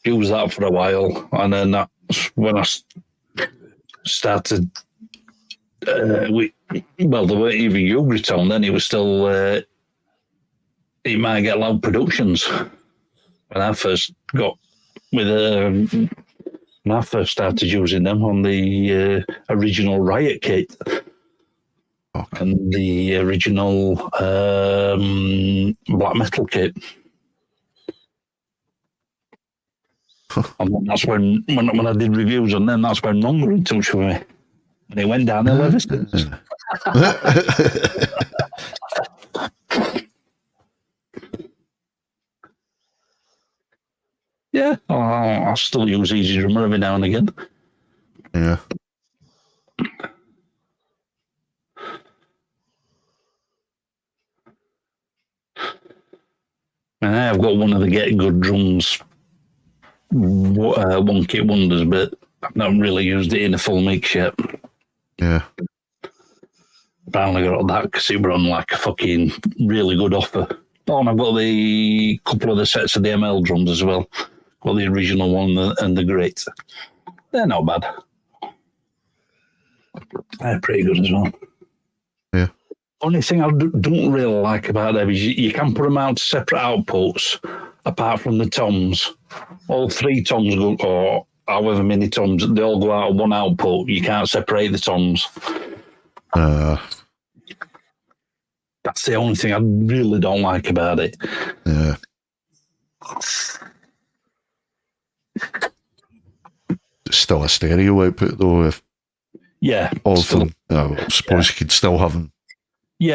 Used that for a while, and then that's when I started well, they weren't even Ugritone then. It was still, it might get loud productions. When I first got with, when I first started using them on the original Riot kit and the original black metal kit. And then that's when I did reviews on them, that's when Ron got in touch with me. And it went downhill ever since. Yeah, I still use Easy Drummer every now and again. Yeah. And I've got one of the Get Good drums, one kit wonders, but I've not really used it in a full mix yet. Yeah. I only got that because it were on like a fucking really good offer. Oh, and I've got the couple of the sets of the ML drums as well. Got the original one and the great. They're not bad. They're pretty good as well. Yeah. Only thing I don't really like about them is you can put them out to separate outputs apart from the toms. All 3 toms go, or however many toms, they all go out of one output. You can't separate the toms. That's the only thing I really don't like about it. Yeah. It's still a stereo output though. If Yeah. all of them, I suppose you could still have them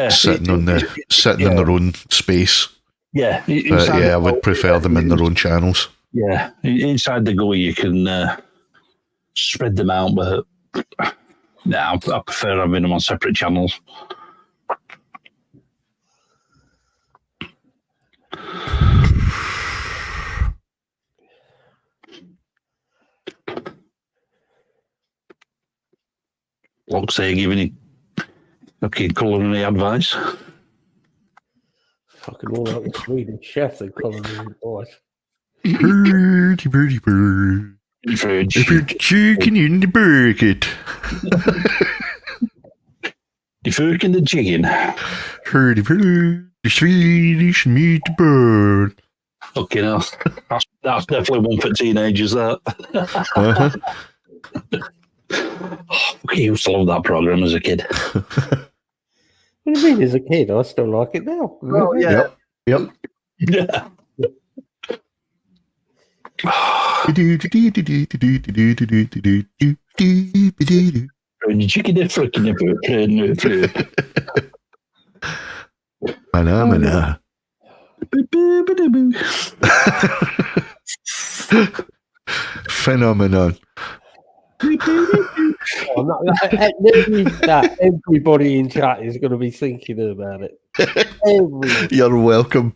sitting in their own space. Yeah. But yeah, I would prefer them in their own channels. Yeah. Inside the GUI, you can spread them out, but I prefer having them on separate channels. Like say, giving you culinary advice. Fucking all like the Swedish chef they call them boys. Birdie, birdie, bird. If it's chicken in the bucket. The fuck in the chicken. Hurdy, hurdy, the Swedish meat bird. Okay, now that's definitely one for teenagers. That. Uh-huh. I used to love that program as a kid. What do you mean as a kid? I still like it now. Oh, yeah. Yep. Yeah. Chicken the freaking Mana. Phenomenon. Everybody in chat is going to be thinking about it. You're welcome.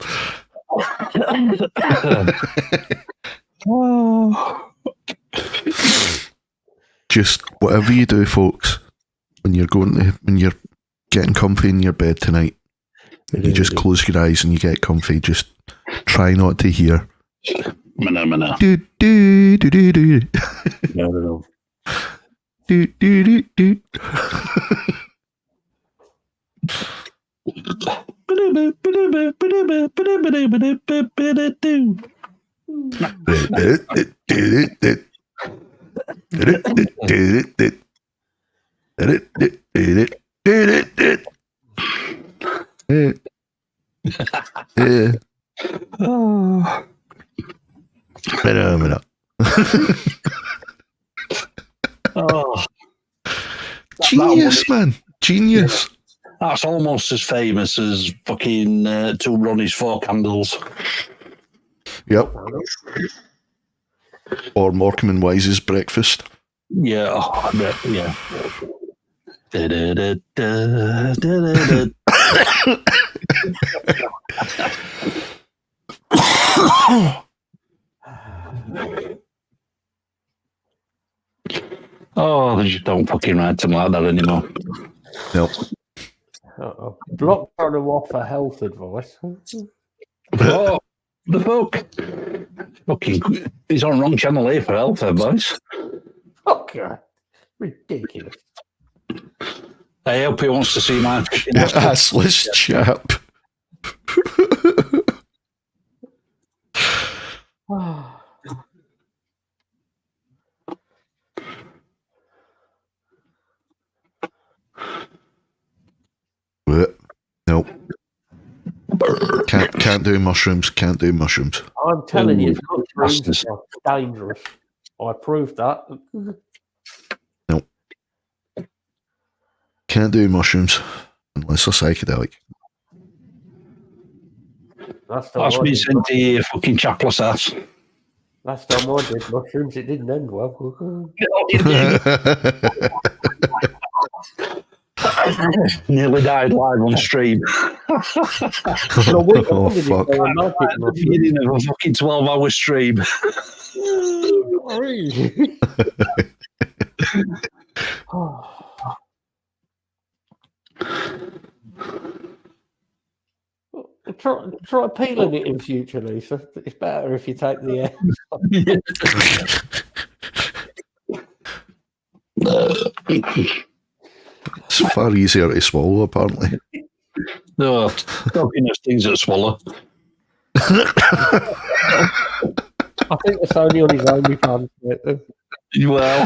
Just whatever you do, folks, when you're getting comfy in your bed tonight, you just close your eyes and you get comfy. Just try not to hear. Mana. Do, do, do, do, do. No. Do, do, do, do. Phenomenal. Oh, Genius, man. Genius. that's almost as famous as fucking Two Ronnie's Four Candles. Yep. Or Morecambe and Wise's Breakfast. Yeah, I bet, yeah. Oh, they just don't fucking write them like that anymore. Nope. Block trying to offer health advice. Oh, the fuck? Fucking, he's on wrong channel here for health advice. Okay. Ridiculous. I hope he wants to see my assless chap. Nope. Can't do mushrooms. Can't do mushrooms. I'm telling you, mushrooms bastards. are dangerous. I proved that. Nope. Can't do mushrooms unless they're psychedelic. That's me sent to you, fucking chapless ass. Last time I did mushrooms, it didn't end well. Nearly died live on stream. Oh, fuck. Beginning of a fucking 12-hour stream. Try peeling it in future, Lisa. It's better if you take the air. It's far easier to swallow, apparently. No, talking of things that swallow. I think it's only on his OnlyFans. Well,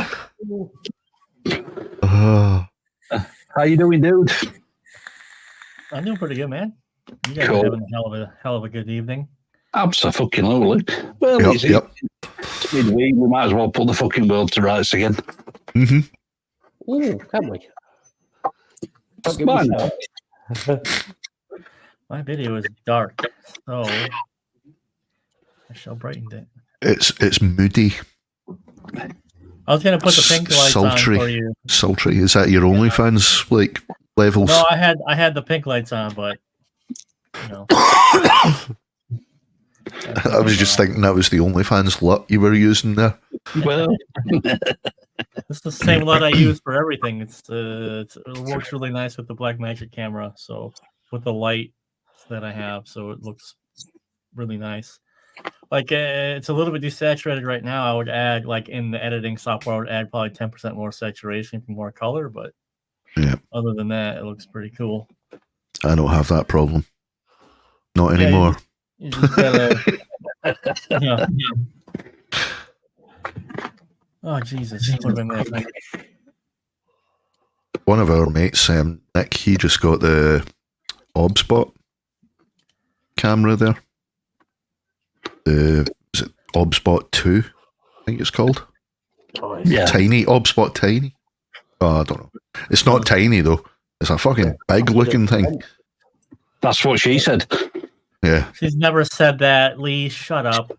how you doing, dude? I'm doing pretty good, man. You guys Cool. are having a hell of a good evening. Absolutely. Well, Yep. midweek, we might as well put the fucking world to rights again. Mm-hmm. Ooh, can we? Why not? My video is dark, so I shall brighten it. It's moody, I was gonna put the pink lights sultry. on for you. sultry. Is that your OnlyFans like levels? No, I had the pink lights on, but you know. I was just thinking that was the OnlyFans LUT you were using there. Well, It's the same LUT I use for everything. It works really nice with the Blackmagic camera. So with the light that I have, so it looks really nice. Like it's a little bit desaturated right now. I would add, like in the editing software, I would add probably 10% more saturation for more color. But Yeah. other than that, it looks pretty cool. I don't have that problem. Not anymore. You just gotta. Yeah. Oh Jesus! What have I missed? One of our mates, Nick, he just got the ObSpot camera there. Is it ObSpot 2? I think it's called. yeah. Tiny. ObSpot Tiny. Oh, I don't know. It's not tiny, though. It's a fucking big looking thing. That's what she said. Yeah. She's never said that. Lee, shut up.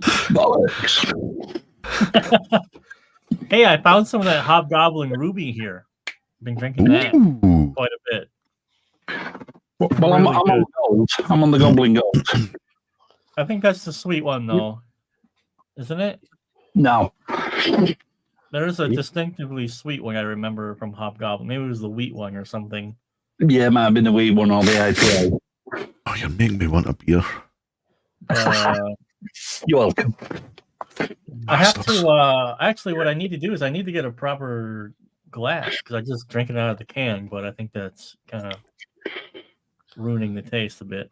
Bollocks. Hey, I found some of that Hobgoblin Ruby here. Been drinking that Ooh. quite a bit. Well, I'm on gold. I'm on the Goblin Gold. I think that's the sweet one, though, isn't it? No. There's a distinctively sweet one I remember from Hobgoblin. Maybe it was the wheat one or something. Yeah, it might have been the wee one or the IPA. Oh, you're making me want a beer. You're welcome. I have Bastards. to actually what I need to do is I need to get a proper glass because I just drink it out of the can, but I think that's kind of ruining the taste a bit.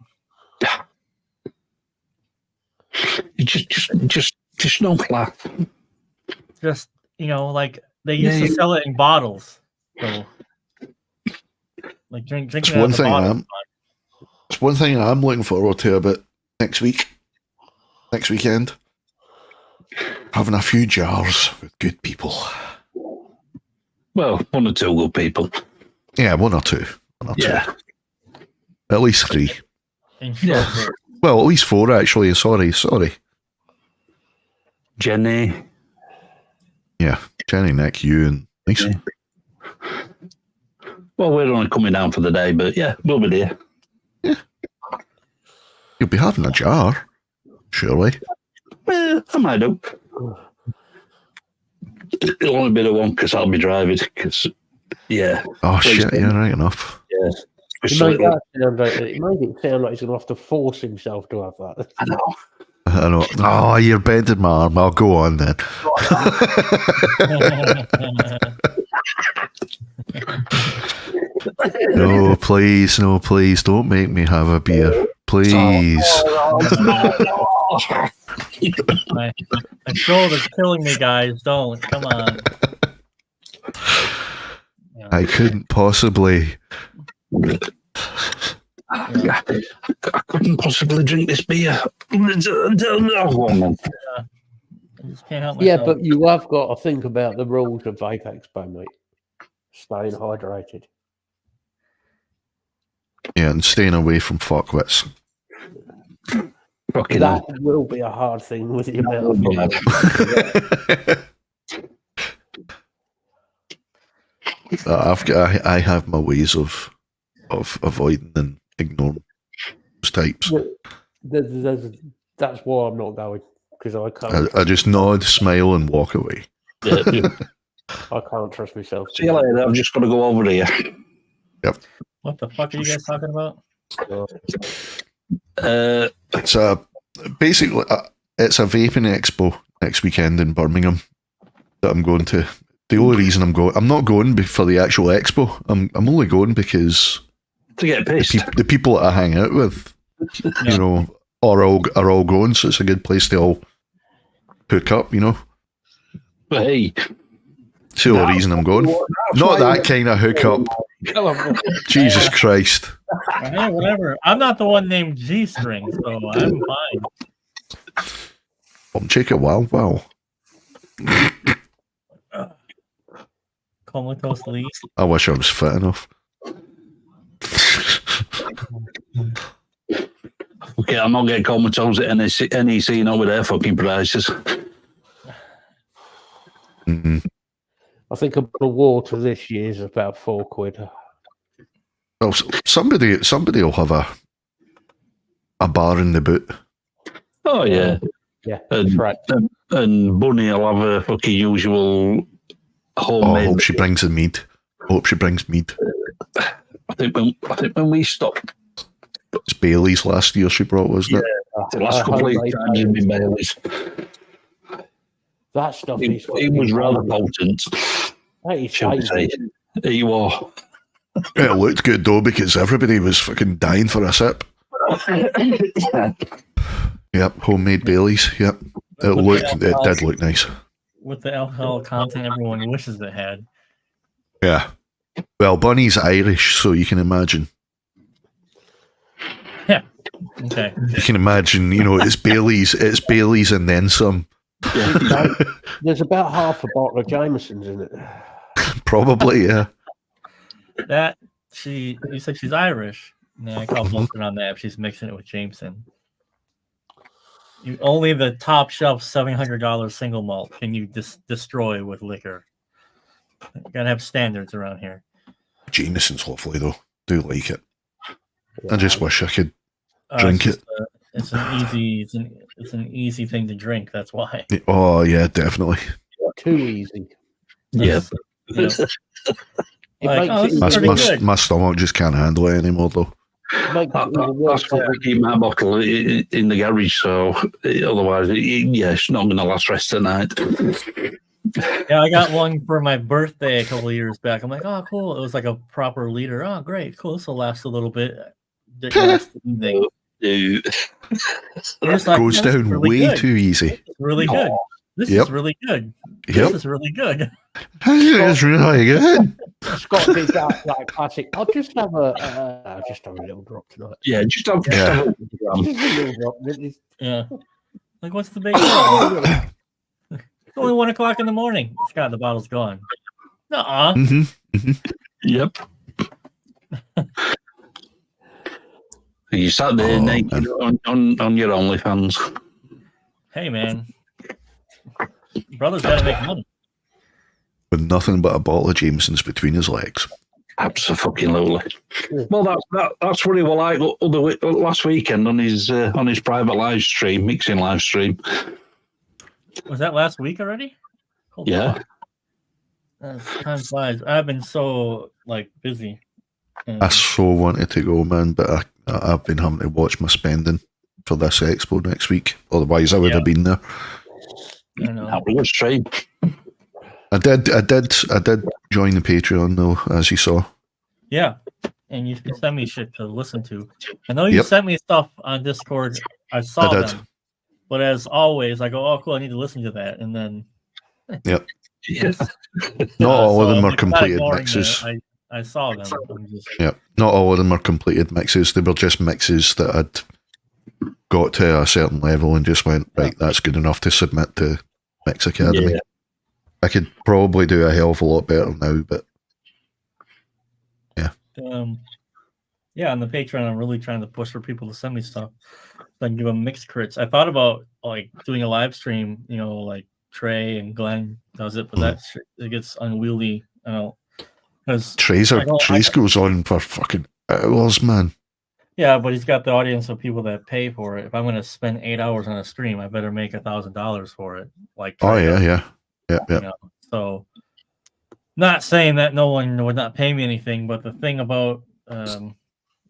Just no class. Just like they used to sell it in bottles. So like drinking It's out one of the thing bottle. It's one thing I'm looking forward to about next weekend. Having a few jars with good people. Well, one or two good people. Yeah, one or two. Yeah. At least 3. Yeah. Well, at least 4, actually. Sorry. Jenny. Yeah, Jenny, Nick, you, and Lisa. Yeah. Well, we're only coming down for the day, but yeah, we'll be there. You'll be having a jar, surely. Well, I might do. It'll only be the one because I'll be driving. Yeah. Oh, shit, yeah, right enough. Yeah. It made it sound like he's going to have to force himself to have that. I know. I know. Oh, you're bending my arm. I'll go on then. No, please, don't make me have a beer, please. My shoulder's killing me, guys. Don't. Come on. Yeah. I couldn't possibly. I couldn't possibly drink this beer. I just can't help myself. Yeah, but you have got to think about the rules of Vape Expo, mate. Staying hydrated. Yeah, and staying away from fuckwits. Fucking That hell. will be a hard thing with the amount of I have my ways of avoiding and ignoring those types. That's why I'm not going, because I can't. I just nod, smile, and walk away. I can't trust myself. See you later. I'm just going to go over here. What the fuck are you guys talking about? It's basically it's a vaping expo next weekend in Birmingham that I'm going to. The only reason I'm not going for the actual expo. I'm only going because To get pissed. the people that I hang out with, you know, are all going, so it's a good place to all hook up, you know. But hey, It's the only reason I'm going. Not that kind of hookup. Jesus Christ. Hey, whatever. I'm not the one named G String, so I'm fine. Check it. Wow. Comatose Lee. I wish I was fit enough. okay, I'm not getting comatose at NEC, not with their fucking prices. Mm-hmm. I think a bottle of water this year is about £4. Well, somebody will have a bar in the boot. Oh, yeah. Yeah, that's right. And Bunny will have a fucking usual I homemade. hope she brings the mead. I think when we stopped, It's Bailey's last year she brought, wasn't it? the last couple of times have been Bailey's. That stuff It was rather potent, That is shall we say. amazing. It was. It looked good though because everybody was fucking dying for a sip. Yep, homemade Bailey's. Yep, it did look nice. With the alcohol content everyone wishes it had. Yeah. Well, Bunny's Irish, so you can imagine. Yeah. Okay. You can imagine, you know, it's Bailey's and then some. There's about half a bottle of Jameson's in it. Probably, yeah. You said she's Irish. Yeah, I call bullshit on that if she's mixing it with Jameson. Only the top shelf $700 single malt can you destroy with liquor. You gotta have standards around here. Jameson's lovely though. Do like it. I just wish I could It's drink it. It's an easy thing to drink. That's why. Oh yeah, definitely. Too easy. Yeah. You know, It like, makes this it is pretty good. My stomach just can't handle it anymore though. makes it even worse. That's why I keep my bottle in the garage, so otherwise, it's not going to last rest of the night. Yeah, I got one for my birthday a couple of years back. I'm like, oh, cool. It was like a proper liter. Oh, great. Cool. This will last a little bit. Last evening. Dude. Just like, Goes "Yeah, this is down really way good. too easy. This is really good. This Yep. is really good. Yep. This is really good. It's really good. Scott did that classic. I'll just have a little drop tonight. Yeah, just have Yeah. a Just a little drop. Yeah. Like, what's the big deal? It's only 1 o'clock in the morning. Scott, the bottle's gone. Nuh-uh. Yep. You sat there naked on your OnlyFans. Hey, man. Brother's got to make money. With nothing but a bottle of Jameson's between his legs. Absolutely. Well, that's what he was like last weekend on his private live stream, mixing live stream. Was that last week already? Holy Yeah. fuck. Time flies. I've been so busy. I so wanted to go, man, but I've been having to watch my spending for this expo next week. Otherwise, I would have been there. I know. That was a stream. I did join the Patreon though, as you saw. Yeah, and you can send me shit to listen to. I know you Yep. sent me stuff on Discord. I saw I did. them, but as always, I go, "Oh, cool! I need to listen to that," and then Yep. Yeah. Not all of them I'm are not completed ignoring mixes. that. I saw them. I'm just, Yeah, not all of them are completed mixes. They were just mixes that had got to a certain level and just went, right, that's good enough to submit to Mix Academy. Yeah. I could probably do a hell of a lot better now, but yeah, on the Patreon, I'm really trying to push for people to send me stuff. So I can give them mixed crits. I thought about like doing a live stream, like Trey and Glenn does it, but that shit, it gets unwieldy. I don't, because Trace goes on for fucking hours, man. yeah, but he's got the audience of people that pay for it. If I'm going to spend 8 hours on a stream, I better make $1,000 for it. Like Trey does, Yeah. So, not saying that no one would not pay me anything, but the thing about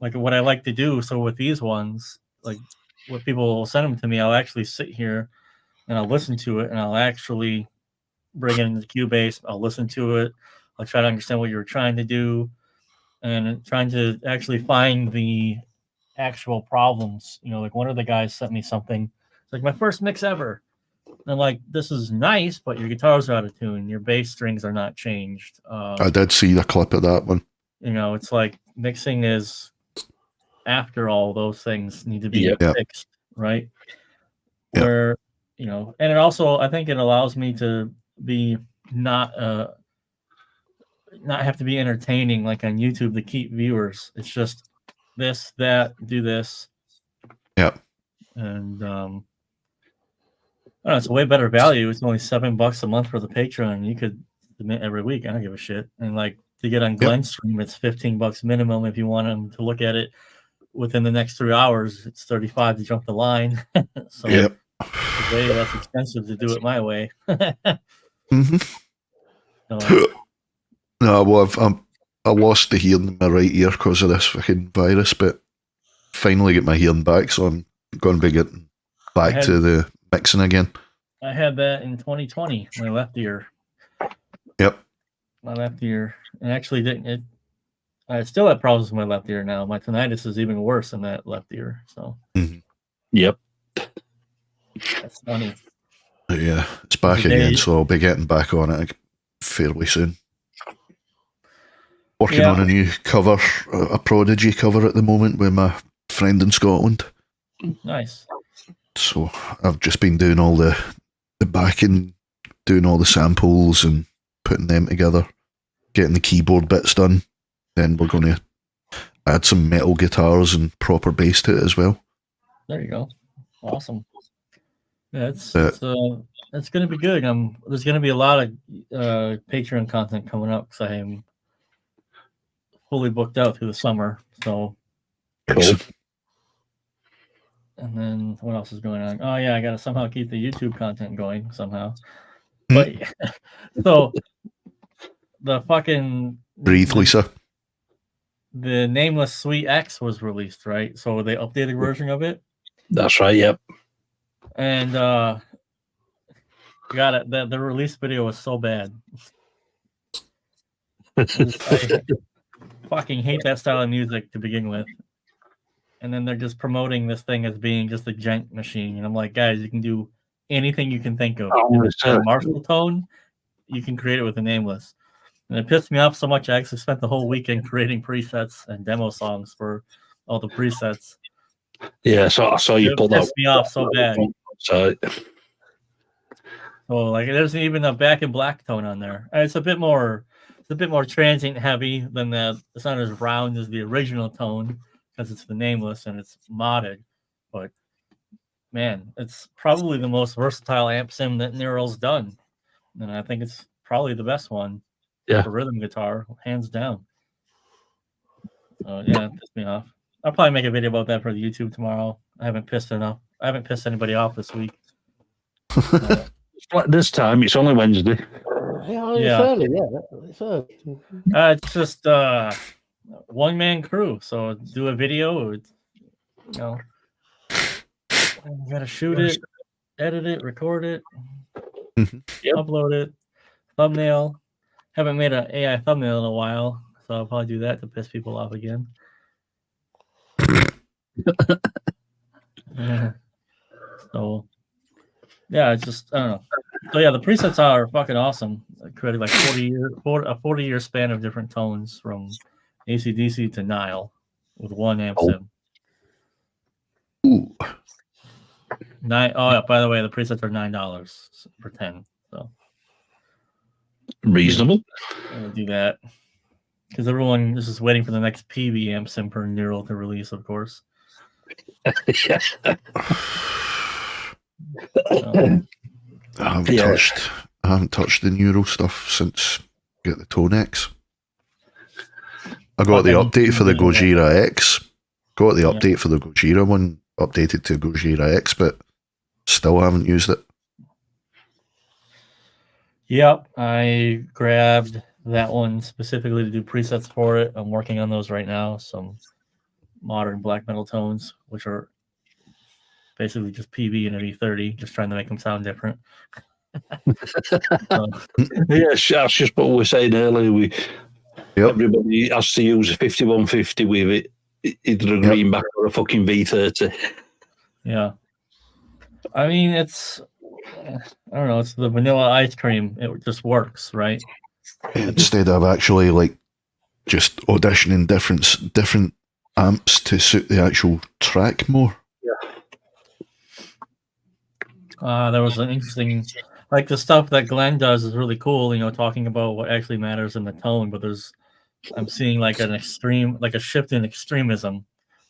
like what I like to do. So with these ones, like what people will send them to me, I'll actually sit here and I'll listen to it, and I'll actually bring it into Cubase. I'll listen to it. I'll try to understand what you're trying to do, and trying to actually find the actual problems. Like one of the guys sent me something. It's like my first mix ever. And like, this is nice, but your guitars are out of tune. Your bass strings are not changed. I did see the clip of that one. It's like mixing is after all those things need to be fixed, right? Yep. Where, and it also, I think it allows me to be not have to be entertaining like on YouTube to keep viewers. It's just this, that, do this. Yeah. And I don't know, it's a way better value. It's only $7 a month for the Patreon. You could submit every week. I don't give a shit. And like to get on Glenn's stream, it's $15 minimum if you want him to look at it within the next 3 hours. It's $35 to jump the line. So it's way less expensive to do it my way. No, well, I lost the hearing in my right ear because of this fucking virus, but finally get my hearing back, so I'm going to be getting back to the mixing again. I had that in 2020, my left ear. Yep. My left ear. And actually didn't. I still have problems with my left ear now. My tinnitus is even worse than that left ear. So. Yep. That's funny. Yeah, it's back again, so I'll be getting back on it fairly soon. Working on a new cover, a Prodigy cover at the moment with my friend in Scotland. Nice. So I've just been doing all the backing, doing all the samples and putting them together, getting the keyboard bits done. Then we're going to add some metal guitars and proper bass to it as well. There you go. Awesome. Yeah, it's going to be good. There's going to be a lot of Patreon content coming up because I am fully booked out through the summer. So cool. And then what else is going on? Oh yeah, I got to somehow keep the YouTube content going somehow. But so the fucking breathe, Lisa. The Nameless Sweet X was released, right? So they updated version of it. That's right. Yep. And got it. The release video was so bad. I fucking hate that style of music to begin with. And then they're just promoting this thing as being just a gent machine. And I'm like, guys, you can do anything you can think of. If it's a Marshall tone, you can create it with a Nameless. And it pissed me off so much, I actually spent the whole weekend creating presets and demo songs for all the presets. Yeah, so I saw you pull that. It pissed me off so bad. So like, there's even a Back in Black tone on there. And it's a bit more transient heavy than it's not as round as the original tone because it's the Nameless and it's modded. But man, it's probably the most versatile amp sim that Neural's done. And I think it's probably the best one. Yeah. For rhythm guitar, hands down. So yeah, it pissed me off. I'll probably make a video about that for the YouTube tomorrow. I haven't pissed anybody off this week. This time it's only Wednesday. Yeah, it's early. It's early. It's just one man crew. So do a video. You gotta shoot it, edit it, record it, Mhm. upload it, thumbnail. Haven't made an AI thumbnail in a while, so I'll probably do that to piss people off again. So, yeah, it's just I don't know. So yeah, the presets are fucking awesome. I created like 40-year span of different tones from AC/DC to Nile with one amp sim. Ooh. Oh yeah, by the way, the presets are $9 for 10. So Reasonable. I'm gonna do that because everyone is just waiting for the next PV amp sim per neural to release, of course. Yeah. So, I haven't touched the neural stuff since get the Tonex. I got the update for the Gojira X. Got the update for the Gojira one updated to Gojira X, but still haven't used it. Yep, I grabbed that one specifically to do presets for it. I'm working on those right now. Some modern black metal tones, which are basically just PV and a V30, just trying to make them sound different. Yes, that's just what we were saying earlier. Everybody has to use a 5150 with it. Either a greenback or a fucking V30. Yeah. I mean, it's, I don't know, it's the vanilla ice cream. It just works, right? Instead of actually like just auditioning different amps to suit the actual track more. There was an interesting, like the stuff that Glenn does is really cool, you know, talking about what actually matters in the tone, but I'm seeing like a shift in extremism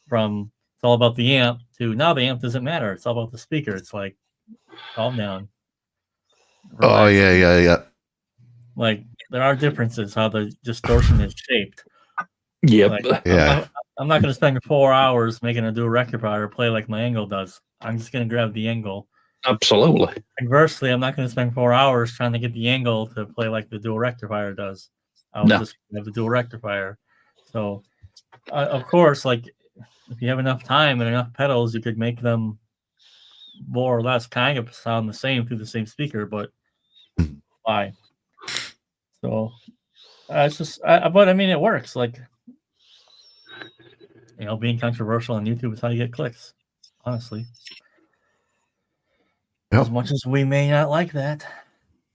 from it's all about the amp to now the amp doesn't matter. It's all about the speaker. It's like, calm down. Relax. Oh, yeah. Like there are differences how the distortion is shaped. Yep. Like, Yeah. I'm not going to spend 4 hours making a dual rectifier play like my angle does. I'm just going to grab the angle. Absolutely. Conversely, I'm not going to spend 4 hours trying to get the angle to play like the dual rectifier does. I'll just have the dual rectifier. So, of course, like if you have enough time and enough pedals, you could make them more or less kind of sound the same through the same speaker, but why? So, it's just, but I mean, it works. Like, you know, being controversial on YouTube is how you get clicks, honestly. Yep. As much as we may not like that.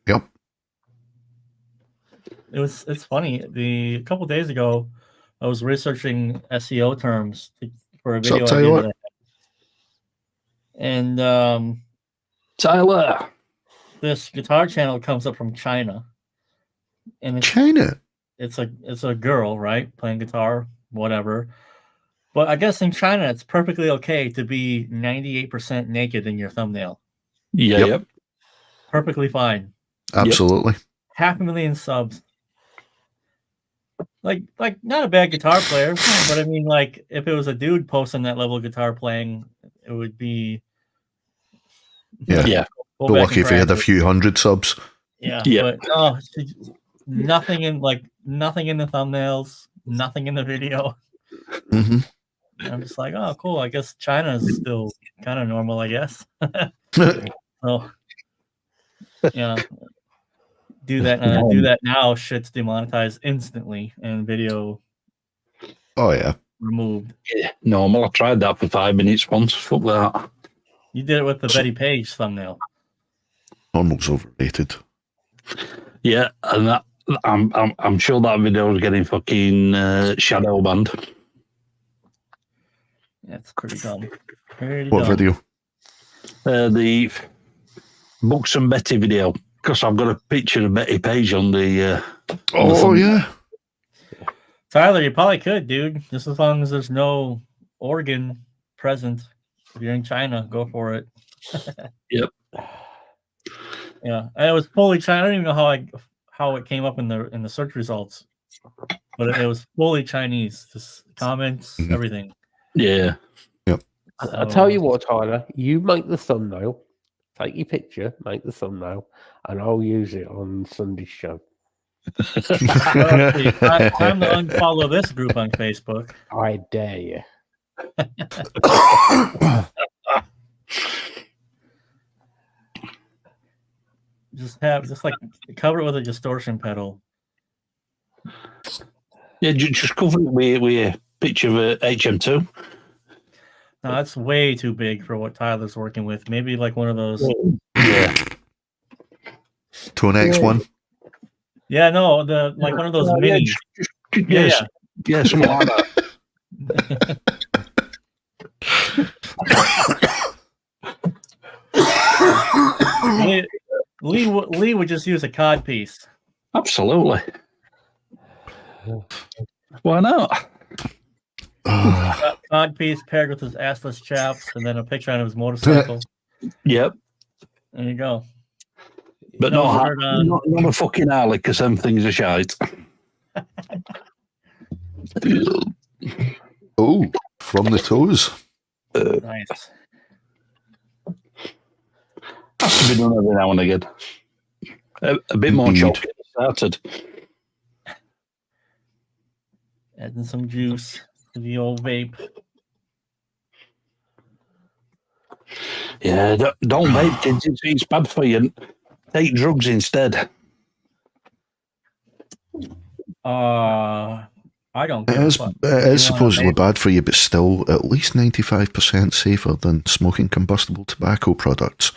Yep. It's funny. A couple days ago, I was researching SEO terms for a video I did. And Tyler, this guitar channel comes up from China. And it's a girl, right? Playing guitar, whatever. But I guess in China, it's perfectly okay to be 98% naked in your thumbnail. Yeah, yep. Perfectly fine. Absolutely. 500,000 subs. Like not a bad guitar player, but I mean, like if it was a dude posting that level of guitar playing, it would be Be lucky if he had a few hundred subs. Yeah. But nothing in the thumbnails, nothing in the video. Mm-hmm. I'm just like, oh, cool. I guess China is still kind of normal, I guess. So, yeah, do that now. Shit's demonetized instantly, and video. Oh yeah, removed. Yeah, normal. I tried that for 5 minutes once. Fuck that. You did it with the Betty Page thumbnail. Normal's overrated. Yeah, and that I'm sure that video is getting fucking shadow banned. That's pretty dumb. What video? The Books and Betty video, because I've got a picture of Betty Page on the. Yeah. Tyler, you probably could, dude. Just as long as there's no organ present. If you're in China, go for it. Yep. Yeah, and it was fully China. I don't even know how it came up in the search results, but it was fully Chinese. Just comments, everything. Yeah. Yep. I'll tell you what, Tyler. You make the thumbnail. Take your picture, make the thumbnail, and I'll use it on Sunday's show. Time to unfollow this group on Facebook. I dare you. just like cover it with a distortion pedal. Yeah, just cover it with a picture of a HM2. No, that's way too big for what Tyler's working with. Maybe like one of those. Yeah. Tone X1. Yeah, no, like one of those minis. Yeah, something like that. Lee would just use a cod piece. Absolutely. Why not? Cod piece paired with his assless chaps, and then a picture on his motorcycle. Yep. There you go. But No not shirt on. a fucking Harley, because them things are shite. Oh, from the toes. Nice. Has to be done every now and again. A bit more Indeed. chalk getting started. Adding some juice to the old vape. Yeah, don't vape, kids. It's bad for you. Take drugs instead. I don't It give a is, fuck. it is You wanna supposedly vape? bad for you, but still at least 95% safer than smoking combustible tobacco products.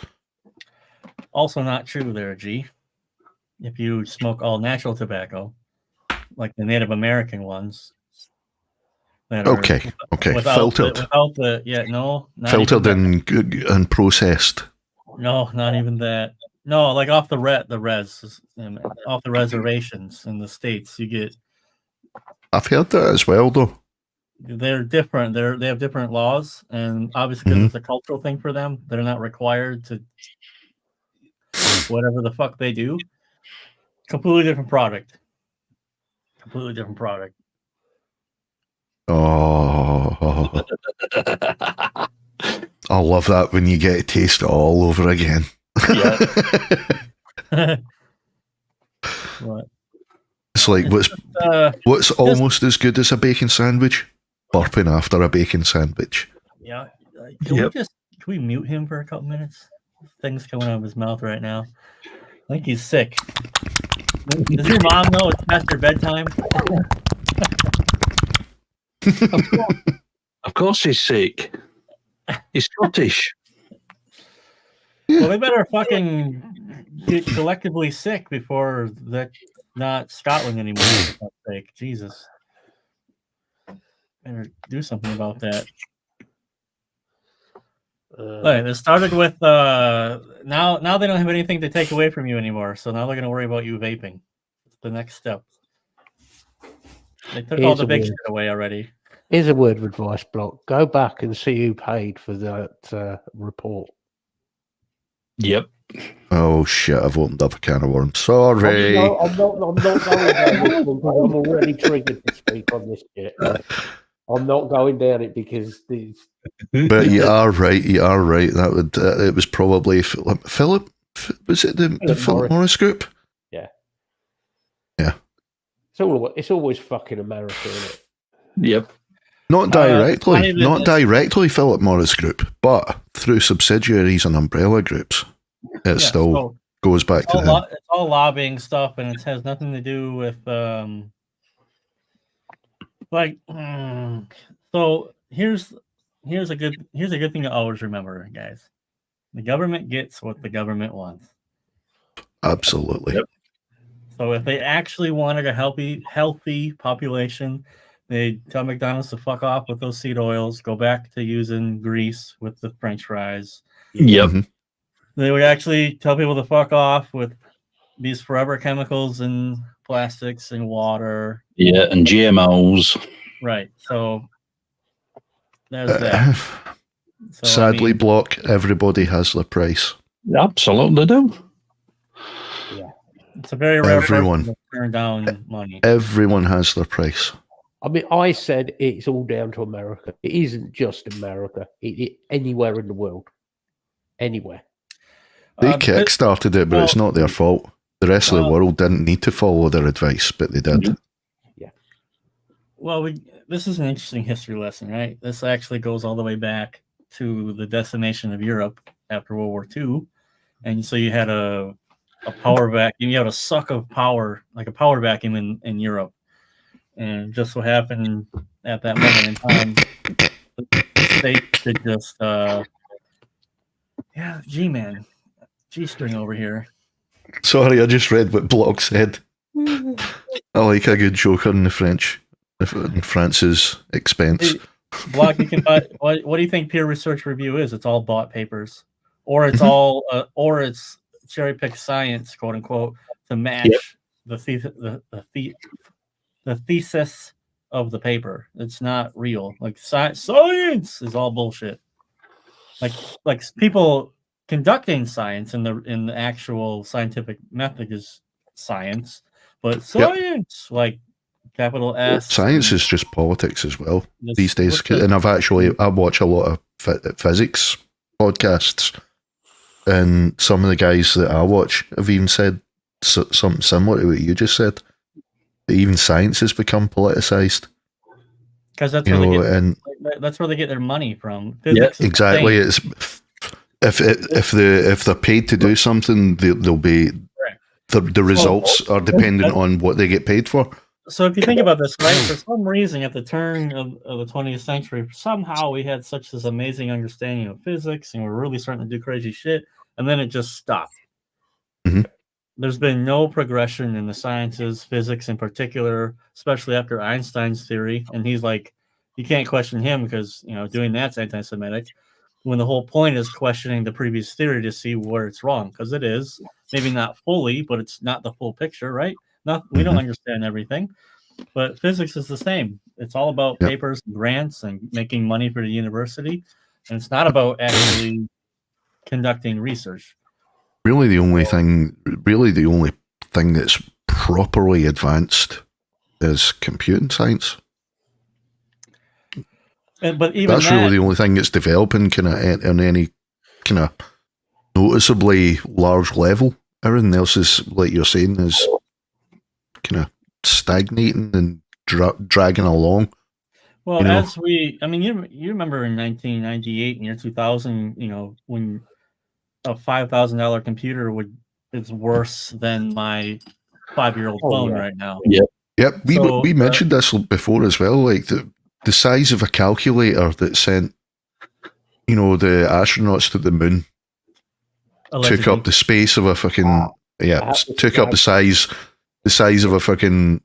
Also not true there, G. If you smoke all natural tobacco, like the Native American ones, that are Okay, without filtered. not Filtered even that. and processed. No, not even that. No, like off the off the reservations in the States, you get. I've heard that as well, though. They're different. They have different laws, and obviously because it's a cultural thing for them, they're not required to whatever the fuck they do. Completely different product. Completely different product. Oh, I love that when you get to taste it all over again. What? It's like what's almost as good as a bacon sandwich? Burping after a bacon sandwich. Yeah. Can we mute him for a couple minutes? Things coming out of his mouth right now. I think he's sick. Does your mom know it's past your bedtime? Of course he's sick. He's Scottish. Well, they better fucking get collectively sick before they're not Scotland anymore, for fuck's sake. Jesus. Better do something about that. It started with now they don't have anything to take away from you anymore, so now they're gonna worry about you vaping. It's the next step. They took all the big shit away already. Here's a word of advice, Block. Go back and see who paid for that report. Yep. Oh shit! I've opened up a can of worms. Sorry. I'm not going down this one because I'm already triggered to speak on this shit. I'm not going down it because these. But you are right. You are right. That would it was probably Philip. Was it the Philip Morris Group? Yeah. Yeah. It's always fucking America, isn't it? Yep. Not directly Philip Morris Group, but through subsidiaries and umbrella groups. It still goes back to them. It's all lobbying stuff, and it has nothing to do with So here's a good thing to always remember, guys. The government gets what the government wants. Absolutely. Yep. So if they actually wanted a healthy population, they tell McDonald's to fuck off with those seed oils, go back to using grease with the French fries. Yep. Mm-hmm. They would actually tell people to fuck off with these forever chemicals and plastics and water. Yeah, and GMOs. Right. So there's that. So, Sadly, Block, everybody has their price. Absolutely do. Yeah. It's a very rare Everyone. person to turn down money. Everyone has their price. I mean, I said it's all down to America. It isn't just America. Anywhere in the world. Anywhere. They kickstarted it, but it's not their fault. The rest of the world didn't need to follow their advice, but they did. Yeah. Well, this is an interesting history lesson, right? This actually goes all the way back to the decimation of Europe after World War II. And so you had a a power vacuum. You had a suck of power, like a power vacuum in Europe. And just so happened at that moment in time, the state could just, yeah, G-man, G-string over here. Sorry, I just read what Block said. I like a good joke on the French, in France's expense. Block, you can buy. What do you think peer research review is? It's all bought papers, or it's all, or it's cherry picked science, quote unquote, to match the thesis of the paper. It's not real. Like science is all bullshit. Like people conducting science in the actual scientific method is science, but science, like capital S. Science is just politics as well these days. what's the- And I watch a lot of physics podcasts, and some of the guys that I watch have even said something similar to what you just said. That even science has become politicized. Because that's You where know, they get and that's where they get their money from. Physics is exactly. the same. It's if they're paid to do something, they'll be the results are dependent on what they get paid for. So if you think about this, right, for some reason at the turn of the 20th century, somehow we had such this amazing understanding of physics, and we're really starting to do crazy shit, and then it just stopped. Mhm. There's been no progression in the sciences, physics in particular, especially after Einstein's theory. And he's like, you can't question him because, doing that's anti-Semitic. When the whole point is questioning the previous theory to see where it's wrong, because it is maybe not fully, but it's not the full picture, right? We don't understand everything, but physics is the same. It's all about papers and grants and making money for the university, and it's not about actually conducting research. Really, the only thing that's properly advanced is computing science. But even that's really the only thing that's developing on any kind of noticeably large level. Everything else is, like you're saying, is kind of stagnating and dragging along. Well, you remember in 1998 and year 2000, when a $5,000 computer is worse than my 5-year-old phone right now. Yep. We mentioned this before as well. Like the size of a calculator that sent, the astronauts to the moon, allegedly. took up the space of a fucking took up the size of a fucking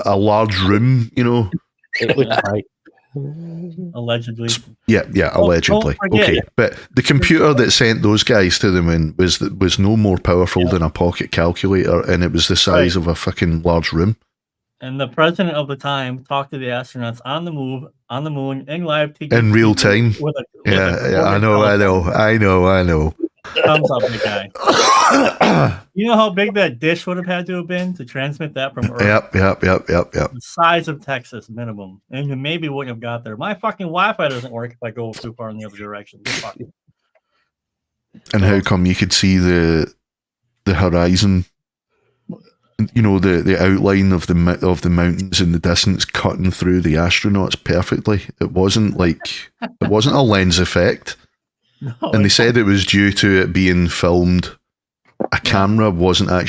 a large room. It would take. Allegedly. Yeah, allegedly. Okay, but the computer that sent those guys to the moon was no more powerful than a pocket calculator, and it was the size of a fucking large room. And the president of the time talked to the astronauts on the moon in live TV in real time. I know. Thumbs up, big guy. You know how big that dish would have had to have been to transmit that from Earth? Yep. The size of Texas, minimum. And you maybe wouldn't have got there. My fucking Wi-Fi doesn't work if I go too far in the other direction. And how come you could see the horizon? The outline of the mountains in the distance cutting through the astronauts perfectly. It wasn't a lens effect. No, and they said it was due to it being filmed. A camera wasn't a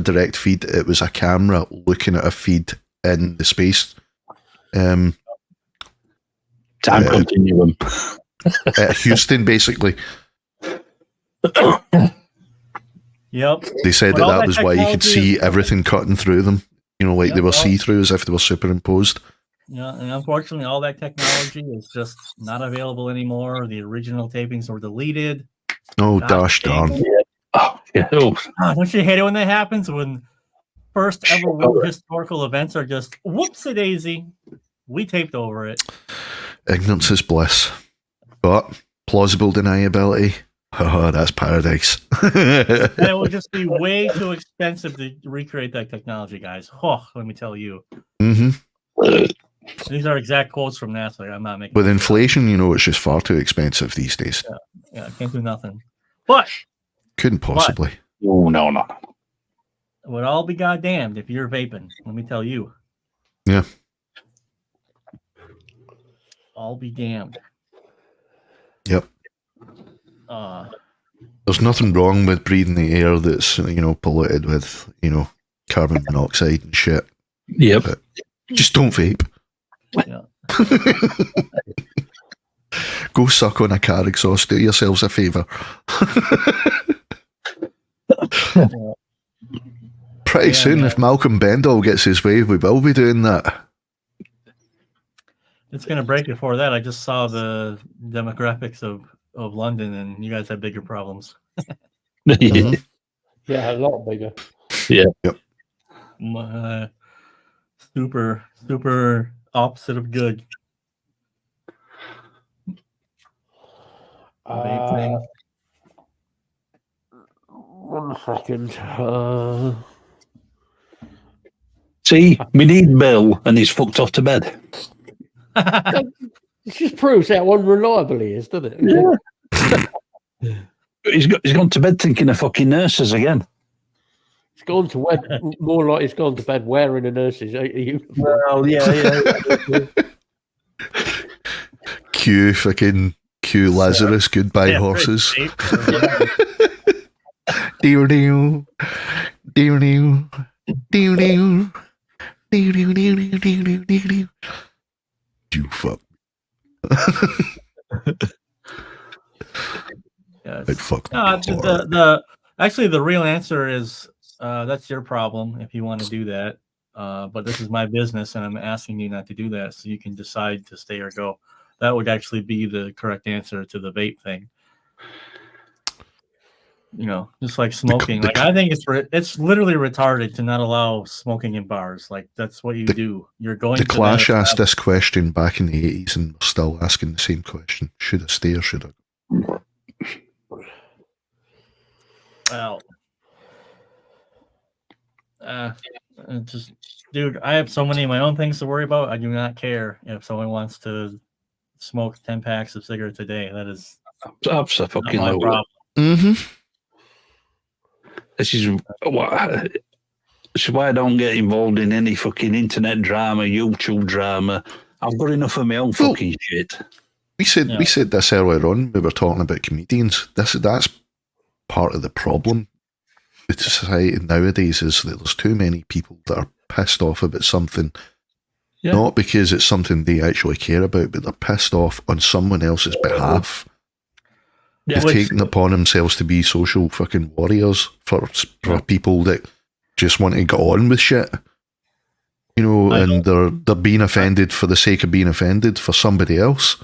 direct feed. It was a camera looking at a feed in the space. Time continuum. At Houston, basically. Yep. They said that was why you could see everything cutting through them. They were see-through as if they were superimposed. Yeah, and unfortunately, all that technology is just not available anymore. The original tapings were deleted. Oh, gosh darn. Don't you hate it when that happens? When first ever world historical events are just whoopsie-daisy. We taped over it. Ignorance is bliss. But plausible deniability, oh, that's paradise. And it would just be way too expensive to recreate that technology, guys. Oh, let me tell you. Mm-hmm. These are exact quotes from NASA. I'm not making. With inflation, it's just far too expensive these days. Yeah, can't do nothing. But couldn't possibly. Oh no. It would all be goddamned if you're vaping. Let me tell you. Yeah. All be damned. Yep. There's nothing wrong with breathing the air that's, polluted with, carbon monoxide and shit. Yep. But just don't vape. Yeah. Go suck on a car exhaust. Do yourselves a favour. Pretty soon, if Malcolm Bendall gets his way, we will be doing that. It's going to break before that. I just saw the demographics of London, and you guys have bigger problems. Mhm. Yeah, a lot bigger. Yeah. Yep. Super opposite of good. Vape thing. 1 second. See, we need Bill, and he's fucked off to bed. It just proves how unreliable he is, doesn't it? Yeah. He's gone to bed thinking of fucking nurses again. He's gone to bed more like he's gone to bed wearing a nurse's uniform. Well, yeah. Cue Lazarus, goodbye horses. Dear dear, dear dear, dear dear, dear dear, dear dear. You fuck. Yes. I'd fuck. Actually, the real answer is that's your problem if you want to do that. But this is my business, and I'm asking you not to do that, so you can decide to stay or go. That would actually be the correct answer to the vape thing. Just like smoking. Like I think it's literally retarded to not allow smoking in bars. Like that's what you do. You're going. The Clash asked this question back in the 80s, and we're still asking the same question: should I stay or should I go? Well, just dude, I have so many of my own things to worry about. I do not care if someone wants to smoke 10 packs of cigarettes a day. That is absolutely not my problem. Mm-hmm. This is why I don't get involved in any fucking internet drama, YouTube drama. I've got enough of my own fucking shit. We said this earlier on. We were talking about comedians. That's part of the problem with society nowadays is that there's too many people that are pissed off about something, not because it's something they actually care about, but they're pissed off on someone else's behalf. Yeah, They've taken upon themselves to be social fucking warriors for people that just want to get on with shit. And they're being offended for the sake of being offended for somebody else.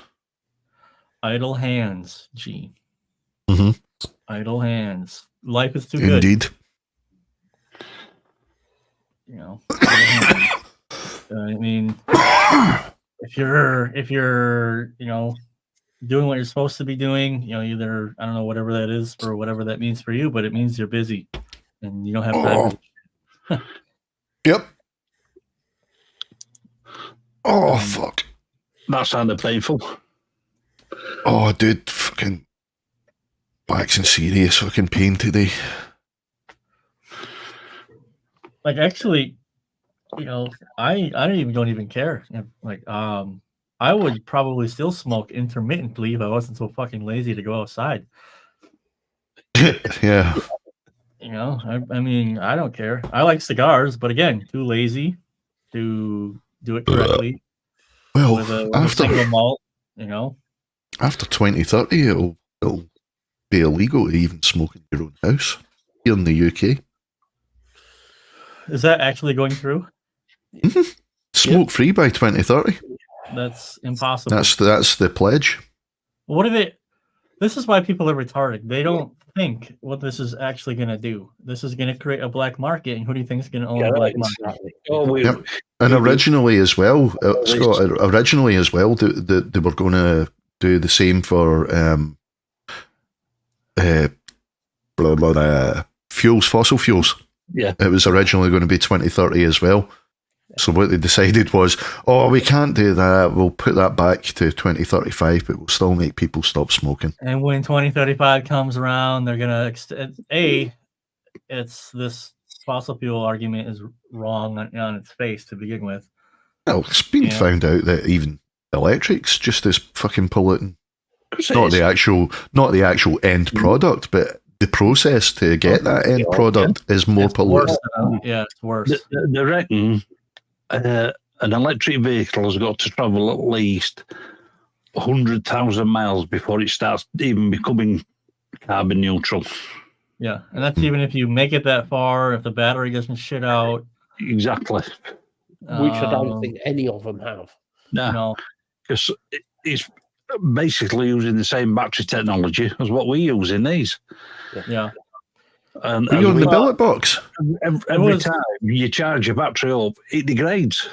Idle hands, Gene. Mm-hmm. Idle hands. Life is too good. Indeed. I mean, if you're doing what you're supposed to be doing, either I don't know whatever that is or whatever that means for you, but it means you're busy and you don't have time. Yep. Oh fuck. That sounded painful. Oh, dude, fucking back's in serious fucking pain today. Like actually, I don't even care. Like I would probably still smoke intermittently if I wasn't so fucking lazy to go outside. Yeah. I mean, I don't care. I like cigars, but again, too lazy to do it correctly. Well, with a after single malt, after 2030, it'll be illegal to even smoke in your own house here in the UK. Is that actually going through? Mm-hmm. Smoke free by 2030. That's impossible. That's the pledge. What if it? This is why people are retarded. They don't think what this is actually going to do. This is going to create a black market, and who do you think is going to own a black market? Yep. And originally as well, Scott, they were going to do the same for fossil fuels. Yeah. It was originally going to be 2030 as well. So what they decided was, we can't do that. We'll put that back to 2035, but we'll still make people stop smoking. And when 2035 comes around, they're going to extend. It's this fossil fuel argument is wrong on its face to begin with. Well, it's been found out that even electric's just as fucking polluting. Not the actual end product, but the process to get that end product is more It's polluting. worse. Yeah, it's worse. They reckon an electric vehicle has got to travel at least 100,000 miles before it starts even becoming carbon neutral. Yeah, and that's even if you make it that far, if the battery doesn't shit out. Exactly. Which I don't think any of them have. No. Because it's basically using the same battery technology as what we use in these. Yeah. And Are you on the billet box? every time you charge your battery up, it degrades.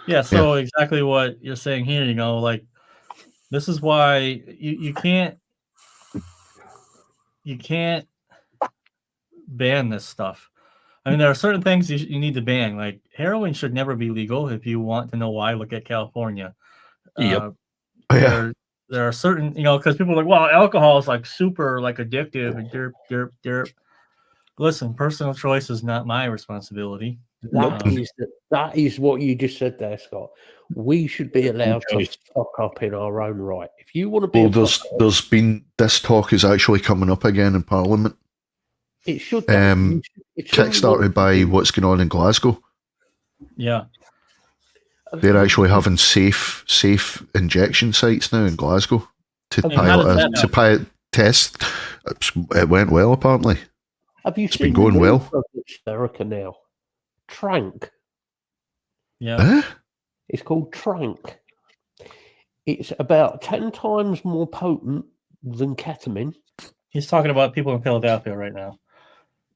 Yeah, so exactly what you're saying here, like this is why you can't ban this stuff. I mean, there are certain things you need to ban. Like heroin should never be legal. If you want to know why, look at California. Yep. There are certain, because people are like, well, alcohol is like super like addictive and derp. Listen, personal choice is not my responsibility. That is what you just said there, Scott. We should be allowed to fuck up in our own right. If you want to be, there's been this talk is actually coming up again in Parliament. It should. Kickstarted by what's going on in Glasgow. Yeah, they're actually having safe injection sites now in Glasgow to pilot test. It went well, apparently. Have you it's seen been going well. America now? Trank. Yeah. It's called Trank. It's about 10 times more potent than ketamine. He's talking about people in Philadelphia right now.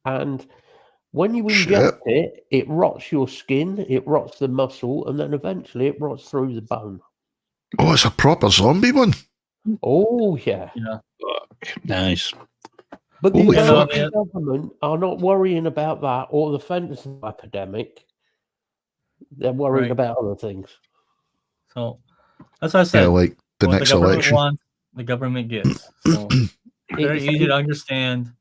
And when you inject it, it rots your skin, it rots the muscle, and then eventually it rots through the bone. Oh, it's a proper zombie one. Oh, yeah. Yeah. Nice. But the American government are not worrying about that or the fentanyl epidemic. They're worrying about other things. So that's what I said. Yeah, like the next election. Wants, the government gets. So very easy to understand.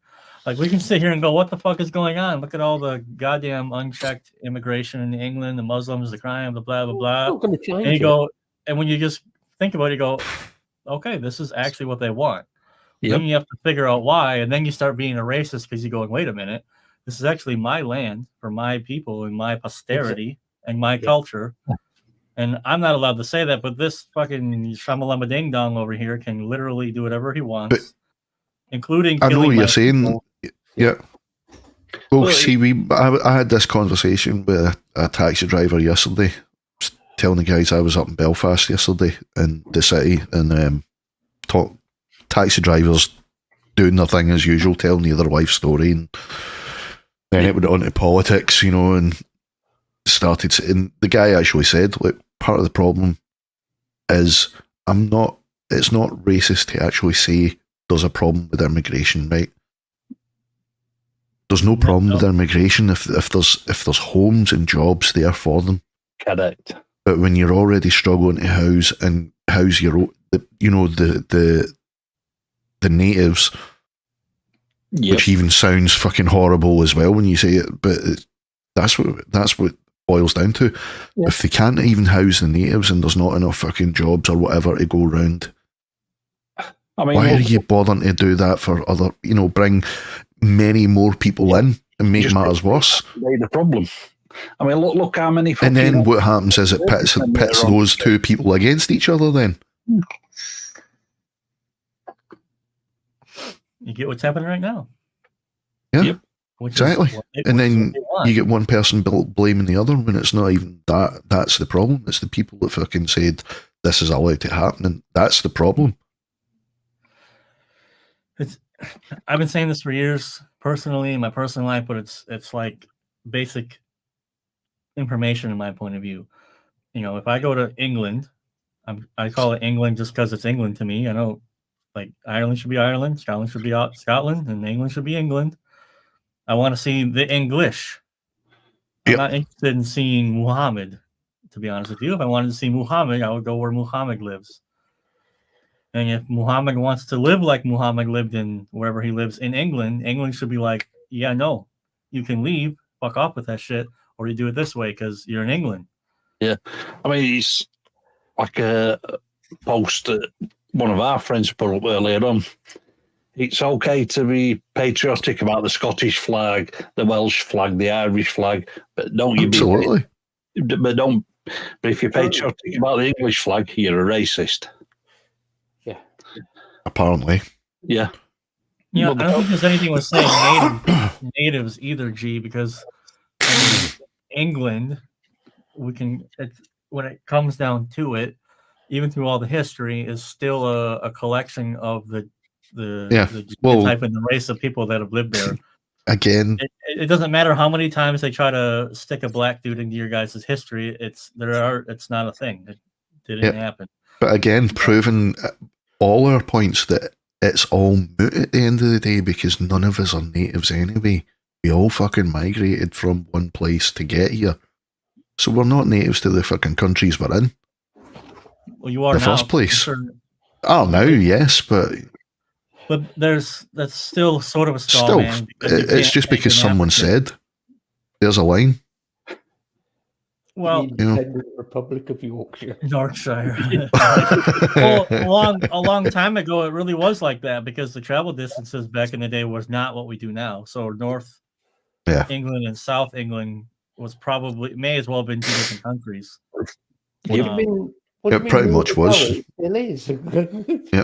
Like we can sit here and go, what the fuck is going on? Look at all the goddamn unchecked immigration in England, the Muslims, the crime, the blah, blah, blah. Not going to change and you go, and when you just think about it, you go, okay, this is actually what they want. Yep. Then you have to figure out why, and then you start being a racist because you go, wait a minute, this is actually my land for my people and my posterity and my culture. And I'm not allowed to say that, but this fucking shamalama ding dong over here can literally do whatever he wants, including I know what you're saying. People. Yeah. Well, see, I had this conversation with a taxi driver yesterday, telling the guys I was up in Belfast yesterday in the city, and taxi drivers doing their thing as usual, telling you their life story, and then it went on to politics, and started. And the guy actually said, "Look, part of the problem is it's not racist to actually say there's a problem with immigration, right? There's no problem with immigration if there's homes and jobs there for them. Correct. But when you're already struggling to house your own, the natives, which even sounds fucking horrible as well when you say it, but that's what boils down to. Yeah. If they can't even house the natives and there's not enough fucking jobs or whatever to go around, why are you bothering to do that for other? Bring many more people in and make matters worse. The problem. I mean, look how many. And then what happens is it pits those two people against each other. Then you get what's happening right now. Yeah, yep. Exactly. And then you get one person blaming the other when it's not even that. That's the problem. It's the people that fucking said this is allowed to happen, and that's the problem. I've been saying this for years, personally, in my personal life, but it's like basic information in my point of view. If I go to England, I call it England just because it's England to me. I know, like Ireland should be Ireland, Scotland should be Scotland, and England should be England. I want to see the English. I'm not interested in seeing Muhammad, to be honest with you. If I wanted to see Muhammad, I would go where Muhammad lives. And if Muhammad wants to live like Muhammad lived in wherever he lives in England, England should be like, yeah, no, you can leave, fuck off with that shit, or you do it this way because you're in England. Yeah. I mean, it's like a post one of our friends put up earlier on. it's okay to be patriotic about the Scottish flag, the Welsh flag, the Irish flag, but don't you Absolutely. But if you're patriotic about the English flag, you're a racist. Yeah. Apparently. Yeah. Yeah, Well, I don't think there's anything with saying natives either, G, because I mean, England, when it comes down to it, even through all the history, is still a collection of the type and the race of people that have lived there. Again, it doesn't matter how many times they try to stick a black dude into your guys' history. It's not a thing. It didn't happen. But again, proving all our points that it's all moot at the end of the day because none of us are natives anyway. We all fucking migrated from one place to get here. So we're not natives to the fucking countries we're in. Well, you are in the now, first place. Sure. Oh, now, yes, but that's still sort of a straw still, man. it's just because someone said there's a line. Well, Independent Republic of Yorkshire, Yorkshire. Well, a long time ago, it really was like that because the travel distances back in the day was not what we do now. So North England and South England may as well have been two different countries. It pretty much was. It is.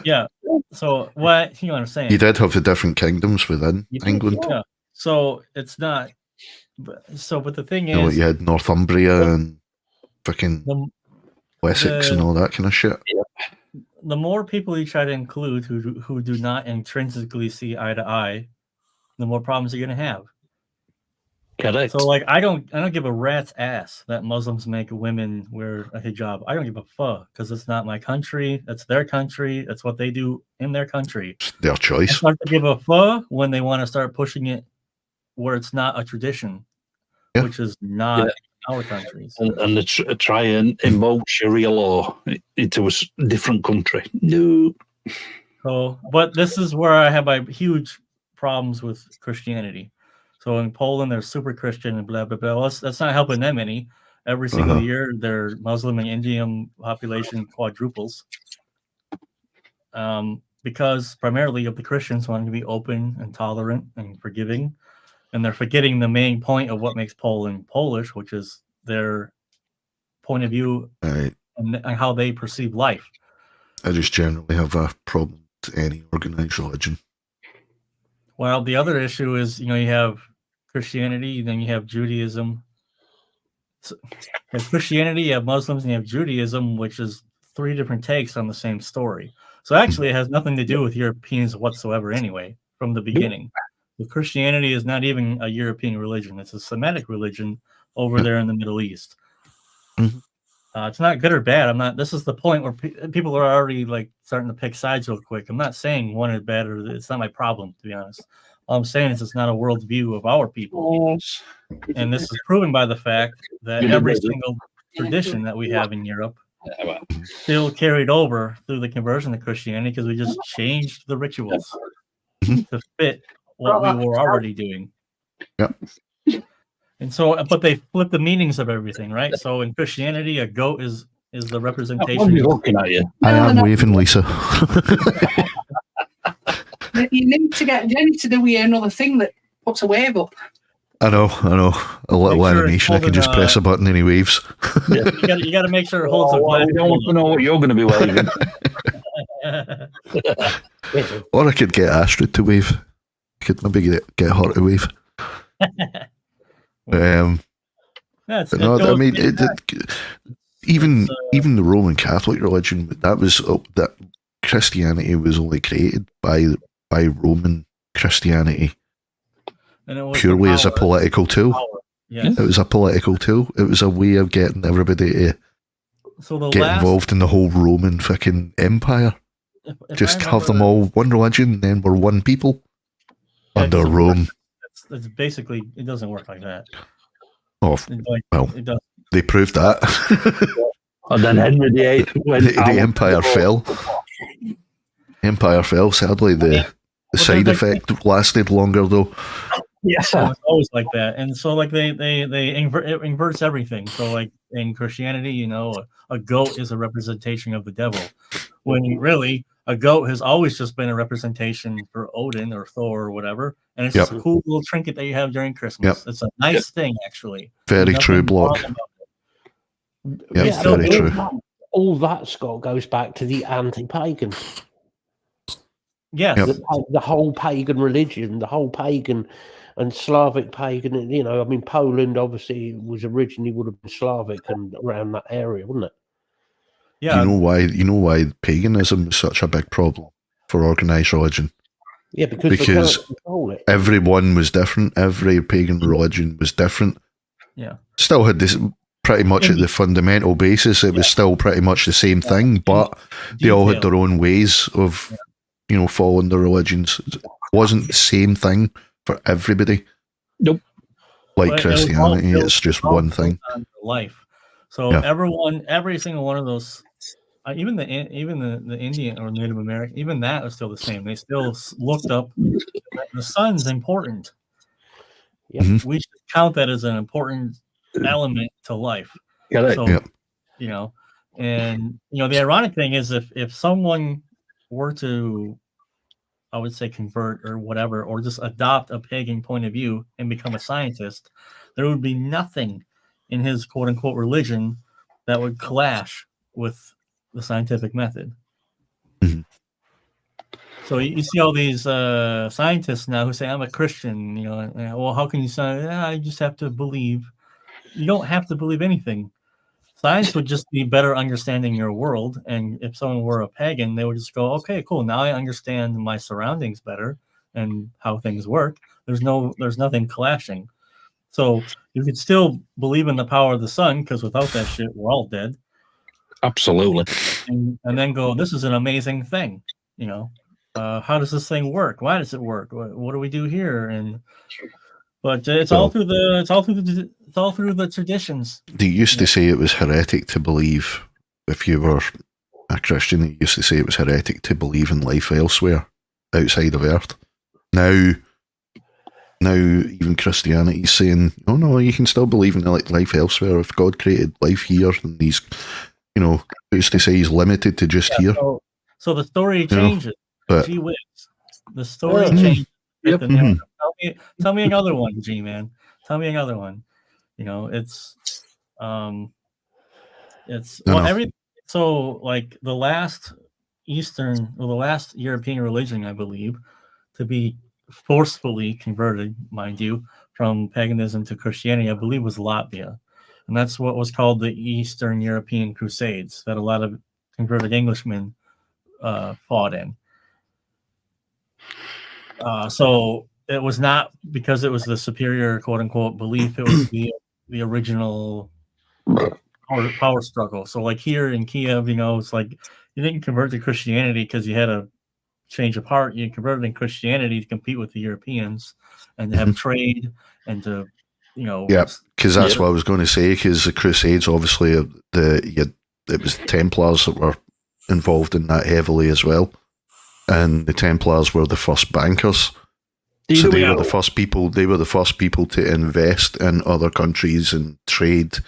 Yeah. So what you understand? You did have the different kingdoms within England. Yeah. So it's not. But the thing is, you had Northumbria and fucking Wessex and all that kind of shit. The more people you try to include who do not intrinsically see eye to eye, the more problems you're going to have. Correct. So, like, I don't give a rat's ass that Muslims make women wear a hijab. I don't give a fuck because it's not my country. That's their country. That's what they do in their country. It's their choice. I start to give a fuck when they want to start pushing it where it's not a tradition, which is not our countries. And they try and invoke Sharia law into a different country. No. So, but this is where I have my huge problems with Christianity. So in Poland, they're super Christian and blah, blah, blah. Well, that's not helping them any. Every single year, their Muslim and Indian population quadruples. Because primarily of the Christians wanting to be open and tolerant and forgiving. And they're forgetting the main point of what makes Poland Polish, which is their point of view and how they perceive life. I just generally have a problem with any organized religion. Well, the other issue is, you have Christianity, then you have Judaism. So, you have Christianity, you have Muslims, and you have Judaism, which is three different takes on the same story. So actually, it has nothing to do with Europeans whatsoever anyway, from the beginning. The Christianity is not even a European religion. It's a Semitic religion over there in the Middle East. It's not good or bad. This is the point where people are already like starting to pick sides real quick. I'm not saying one is bad or it's not my problem, to be honest. All I'm saying is it's not a worldview of our people. And this is proven by the fact that every single tradition that we have in Europe still carried over through the conversion to Christianity because we just changed the rituals to fit what we were already doing. Yep. And so, but they flip the meanings of everything, right? So in Christianity, a goat is the representation. I'm looking at you. I am waving, Lisa. You need to get Jenny to do another thing that puts a wave up. I know. A little animation. I can just press a button and he waves. Yeah. You got to make sure it holds a glass. We don't want to know what you're going to be waving. Or I could get Astrid to wave. I could maybe get her to wave. Even the Roman Catholic religion, that Christianity was only created by Roman Christianity, and it was purely as a political tool. Yes. It was a political tool. It was a way of getting everybody to get involved in the whole Roman fucking empire. Just have them all one religion, and then we're one people under Rome. It's basically, it doesn't work like that. Oh, it does. They proved that. And then Henry VIII went the empire fell. Empire fell. Sadly, the side effect lasted longer, though. Yes, so it's always like that. And so, like, it inverts everything. So, like, in Christianity, a goat is a representation of the devil, when really a goat has always just been a representation for Odin or Thor or whatever, and it's Yep. just a cool little trinket that you have during Christmas. It's a nice thing, actually. Very There's true, nothing wrong Block. about it. Yeah, It's still very good. true. All that, Scott, goes back to the anti-pagan. Yes. Yep. The whole pagan religion, the whole pagan and Slavic pagan, you know, I mean, Poland obviously was originally would have been Slavic and around that area, wouldn't it? Yeah. You know why paganism is such a big problem for organised religion? Yeah, because they can't control it. Everyone was different. Every pagan religion was different. Yeah. Still had this pretty much at the fundamental basis. It was still pretty much the same thing, but they all had their own ways of, you know, following their religions. It wasn't the same thing for everybody. Nope. Like But Christianity, it was it's just all one built thing. on life. So every single one of those, even the Indian or Native American, even that was still the same. They still looked up that the sun's important. Yep. We should count that as an important element to life. So, you know, and you know, the ironic thing is if someone were to, I would say, convert or whatever, or just adopt a pagan point of view and become a scientist, there would be nothing in his quote unquote religion that would clash with the scientific method. Mm-hmm. So you see all these scientists now who say, I'm a Christian, you know, and, well, how can you say, I just have to believe? You don't have to believe anything. Science would just be better understanding your world. And if someone were a pagan, they would just go, okay, cool. Now I understand my surroundings better and how things work. There's nothing clashing. So you could still believe in the power of the sun, because without that shit, we're all dead. Absolutely. And then go, this is an amazing thing. You know, how does this thing work? Why does it work? What do we do here? But it's all through the traditions. They used to say it was heretic to believe, if you were a Christian, they used to say it was heretic to believe in life elsewhere outside of Earth. Now even Christianity is saying, oh no, you can still believe in life elsewhere. If God created life here, then he's, you know, who's to say he's limited to just here? So the story changes. But Gee whiz. The story changes. Yep. Tell me another one, G-Man. Tell me another one. You know, it's everything. So like the last European religion, I believe, to be forcefully converted, mind you, from paganism to Christianity, I believe was Latvia. And that's what was called the Eastern European Crusades, that a lot of converted Englishmen fought in. So it was not because it was the superior, quote unquote, belief. It was the original power struggle. So like here in Kiev, you know, it's like you didn't convert to Christianity because you had a change of heart. You converted in Christianity to compete with the Europeans and to have trade and to, you know. Yeah, because that's what I was going to say. Because the Crusades, obviously, it was the Templars that were involved in that heavily as well. And the Templars were the first bankers, so they were the first people. They were the first people to invest in other countries and trade.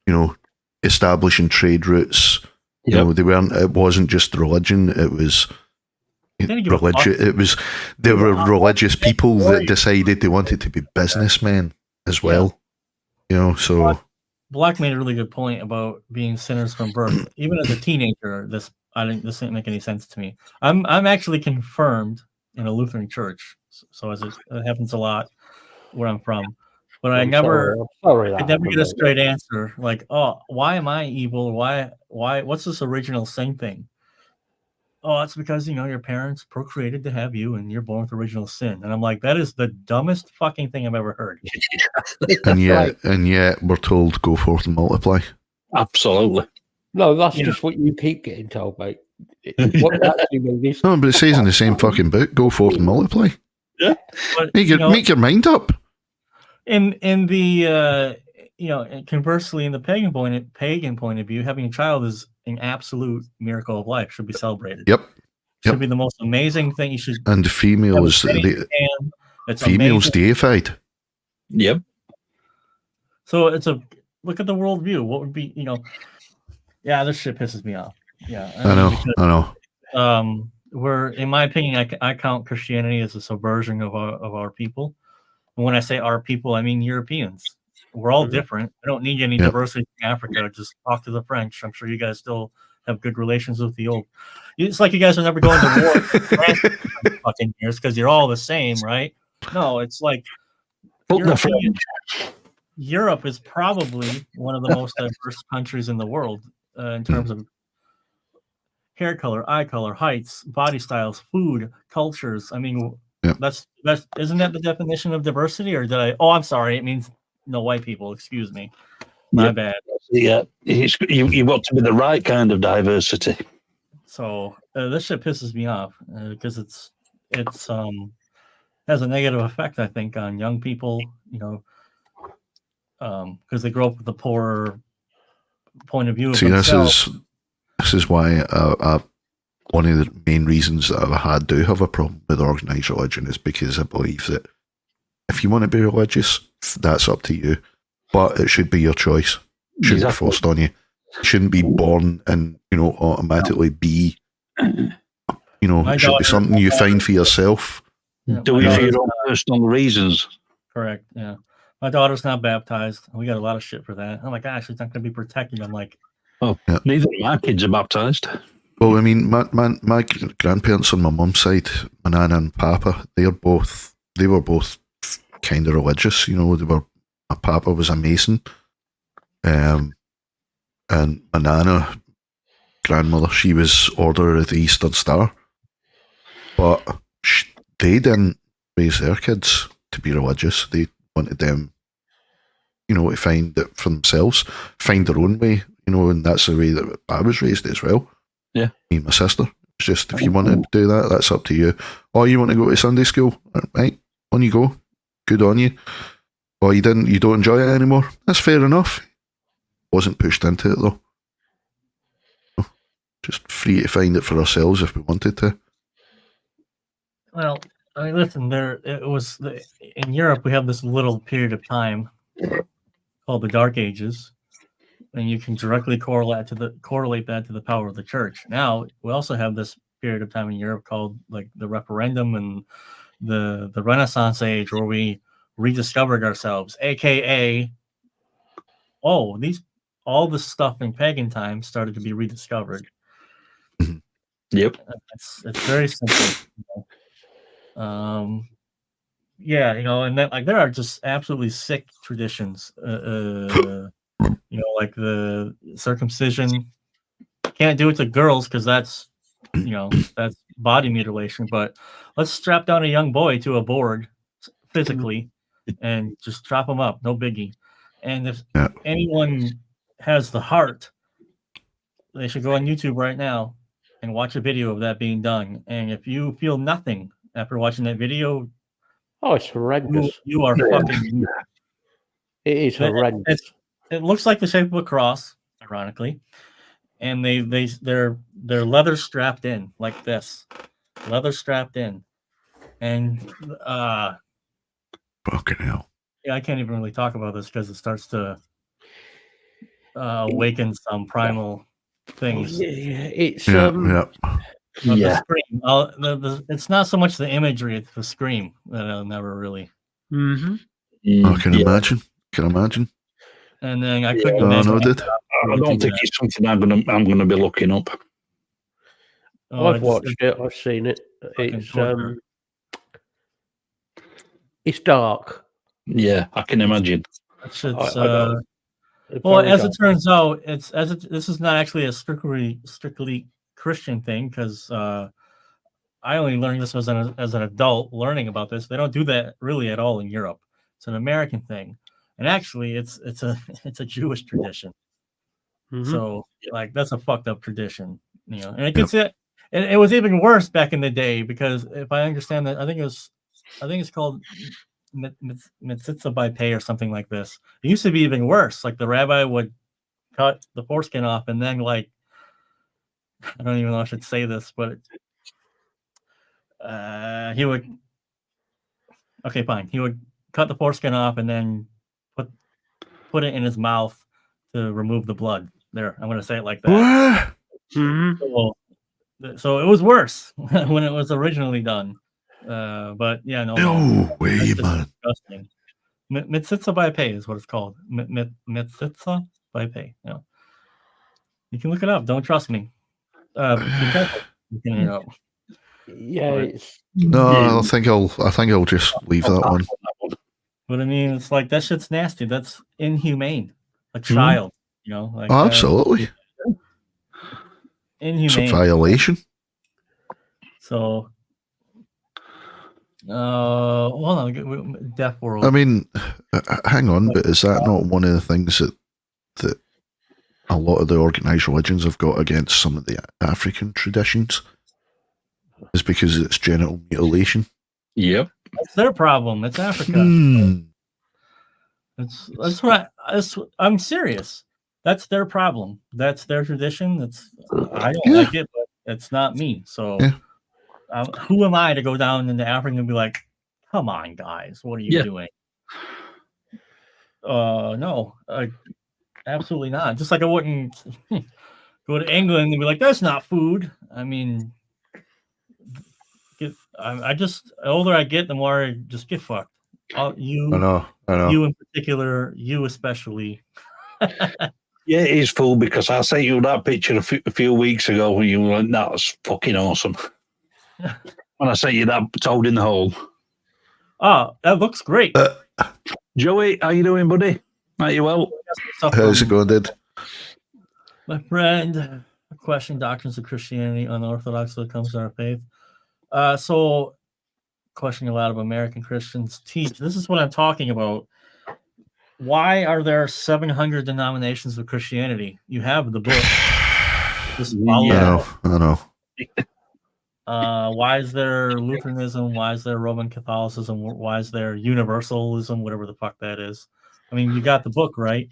You know, establishing trade routes. You know, they weren't. It wasn't just religion. It was religious. There were religious people that decided they wanted to be businessmen as well. You know, so Black made a really good point about being sinners from birth. Even as a teenager, this didn't make any sense to me. I'm actually confirmed in a Lutheran church, so as it happens a lot where I'm from. But I never get a straight answer. Like, oh, why am I evil? Why? What's this original sin thing? Oh, it's because, you know, your parents procreated to have you and you're born with original sin. And I'm like, that is the dumbest fucking thing I've ever heard. and yet we're told go forth and multiply. Absolutely. No, that's just what you keep getting told, mate. What it actually means. No, but it says in the same fucking book, go forth and multiply. Yeah. But, make your mind up. In the conversely, in the pagan point of view, having a child is an absolute miracle of life. Should be celebrated. Yep. Should be the most amazing thing. You should. And the females, females deified. Yep. So look at the worldview. What would be, you know? Yeah, this shit pisses me off. Yeah, I know. we're, in my opinion, I count Christianity as a subversion of our people. And when I say our people, I mean Europeans. We're all different. I don't need any diversity in Africa. Just talk to the French. I'm sure you guys still have good relations with the old. It's like you guys are never going to war for fucking years because you're all the same, right? No, it's like Europe is probably one of the most diverse countries in the world in terms of hair color, eye color, heights, body styles, food, cultures. I mean, that's isn't that the definition of diversity? Or did I? Oh, I'm sorry. It means no white people. Excuse me. My bad. Yeah, you want to be the right kind of diversity. So this shit pisses me off because it's has a negative effect, I think, on young people. You know, because they grow up with a poor point of view of themselves. This is why one of the main reasons that I do have a problem with organised religion is because I believe that if you want to be religious, that's up to you, but it should be your choice. It shouldn't be forced on you. It shouldn't be born and automatically be. It should be something you find for yourself. Do it for your own personal reasons. Correct. Yeah. My daughter's not baptized. We got a lot of shit for that. I'm like, she's not going to be protected. I'm like, neither of my kids are baptized. Well, I mean, my grandparents on my mum's side, my nana and papa, they were both kind of religious. My papa was a Mason, and my nana, grandmother, she was Order of the Eastern Star, but they didn't raise their kids to be religious. They wanted them, to find it for themselves, find their own way, and that's the way that I was raised as well. Yeah. Me and my sister. It's just, if you want to do that, that's up to you. Or you want to go to Sunday school, right? On you go. Good on you. Or you don't enjoy it anymore. That's fair enough. Wasn't pushed into it though. Just free to find it for ourselves if we wanted to. Well, I mean, listen, in Europe, we have this little period of time called the Dark Ages, and you can directly correlate that to the power of the church. Now, we also have this period of time in Europe called like the referendum and the Renaissance age, where we rediscovered ourselves, aka all the stuff in pagan times started to be rediscovered. Yep. It's very simple. And then like there are just absolutely sick traditions. Like the circumcision. Can't do it to girls because that's body mutilation. But let's strap down a young boy to a board physically and just chop him up. No biggie. And if anyone has the heart, they should go on YouTube right now and watch a video of that being done. And if you feel nothing after watching that video, it's horrendous. You are fucking. It is horrendous. It looks like the shape of a cross, ironically, and they're leather strapped in like this, leather strapped in, and fucking hell. Yeah, I can't even really talk about this because it starts to awaken some primal things. It's The scream. It's not so much the imagery; it's the scream that I'll never really. I can imagine. And then I couldn't imagine. I don't think it's something I'm gonna be looking up. I've watched it. I've seen it. It's dark. Yeah, I can imagine. Well, as it turns out, this is not actually a strictly Christian thing, because I only learned this as an adult learning about this. They don't do that really at all in Europe. It's an American thing, and actually, it's a Jewish tradition. So, like, that's a fucked up tradition, And it was even worse back in the day, because if I understand that, I think it's called Mitzvah by pay or something like this. It used to be even worse. Like the rabbi would cut the foreskin off, and then I don't even know if I should say this, but he would. Okay, fine. He would cut the foreskin off and then put it in his mouth to remove the blood. There, I'm going to say it like that. So So it was worse when it was originally done. But yeah, no, man. No way, That's just man. disgusting. Mitsitsa by pay is what it's called. Mitsitsa by pay. You know, you can look it up. Don't trust me. Be careful. You can, you know, Yeah, Right. it's No, I think I'll just leave that one. but I mean, it's like that shit's nasty. That's inhumane. A child, you know, like Oh, absolutely. It's a inhumane. violation. So, hold on, Death World. I mean, hang on, but is that not one of the things that a lot of the organized religions have got against some of the African traditions? Is because it's genital mutilation. Yep. That's their problem. It's Africa. That's what I'm serious. That's their problem. That's their tradition. I don't like it, but it's not me. So, who am I to go down into Africa and be like, "Come on, guys, what are you doing?" No, absolutely not. Just like I wouldn't go to England and be like, "That's not food." I mean, I just the older I get, the more I just get fucked. I know. You in particular, you especially. Yeah, it is full because I sent you that picture a few weeks ago when you were like, "That's fucking awesome." When I sent you that toad in the hole. Oh, that looks great. Joey, how you doing, buddy? Are you well? How's it going, Dad? My friend, question doctrines of Christianity unorthodox when it comes to our faith. So questioning a lot of American Christians teach. This is what I'm talking about. Why are there 700 denominations of Christianity? You have the book. Just follow I know. Why is there Lutheranism? Why is there Roman Catholicism? Why is there Universalism? Whatever the fuck that is. I mean, you got the book, right?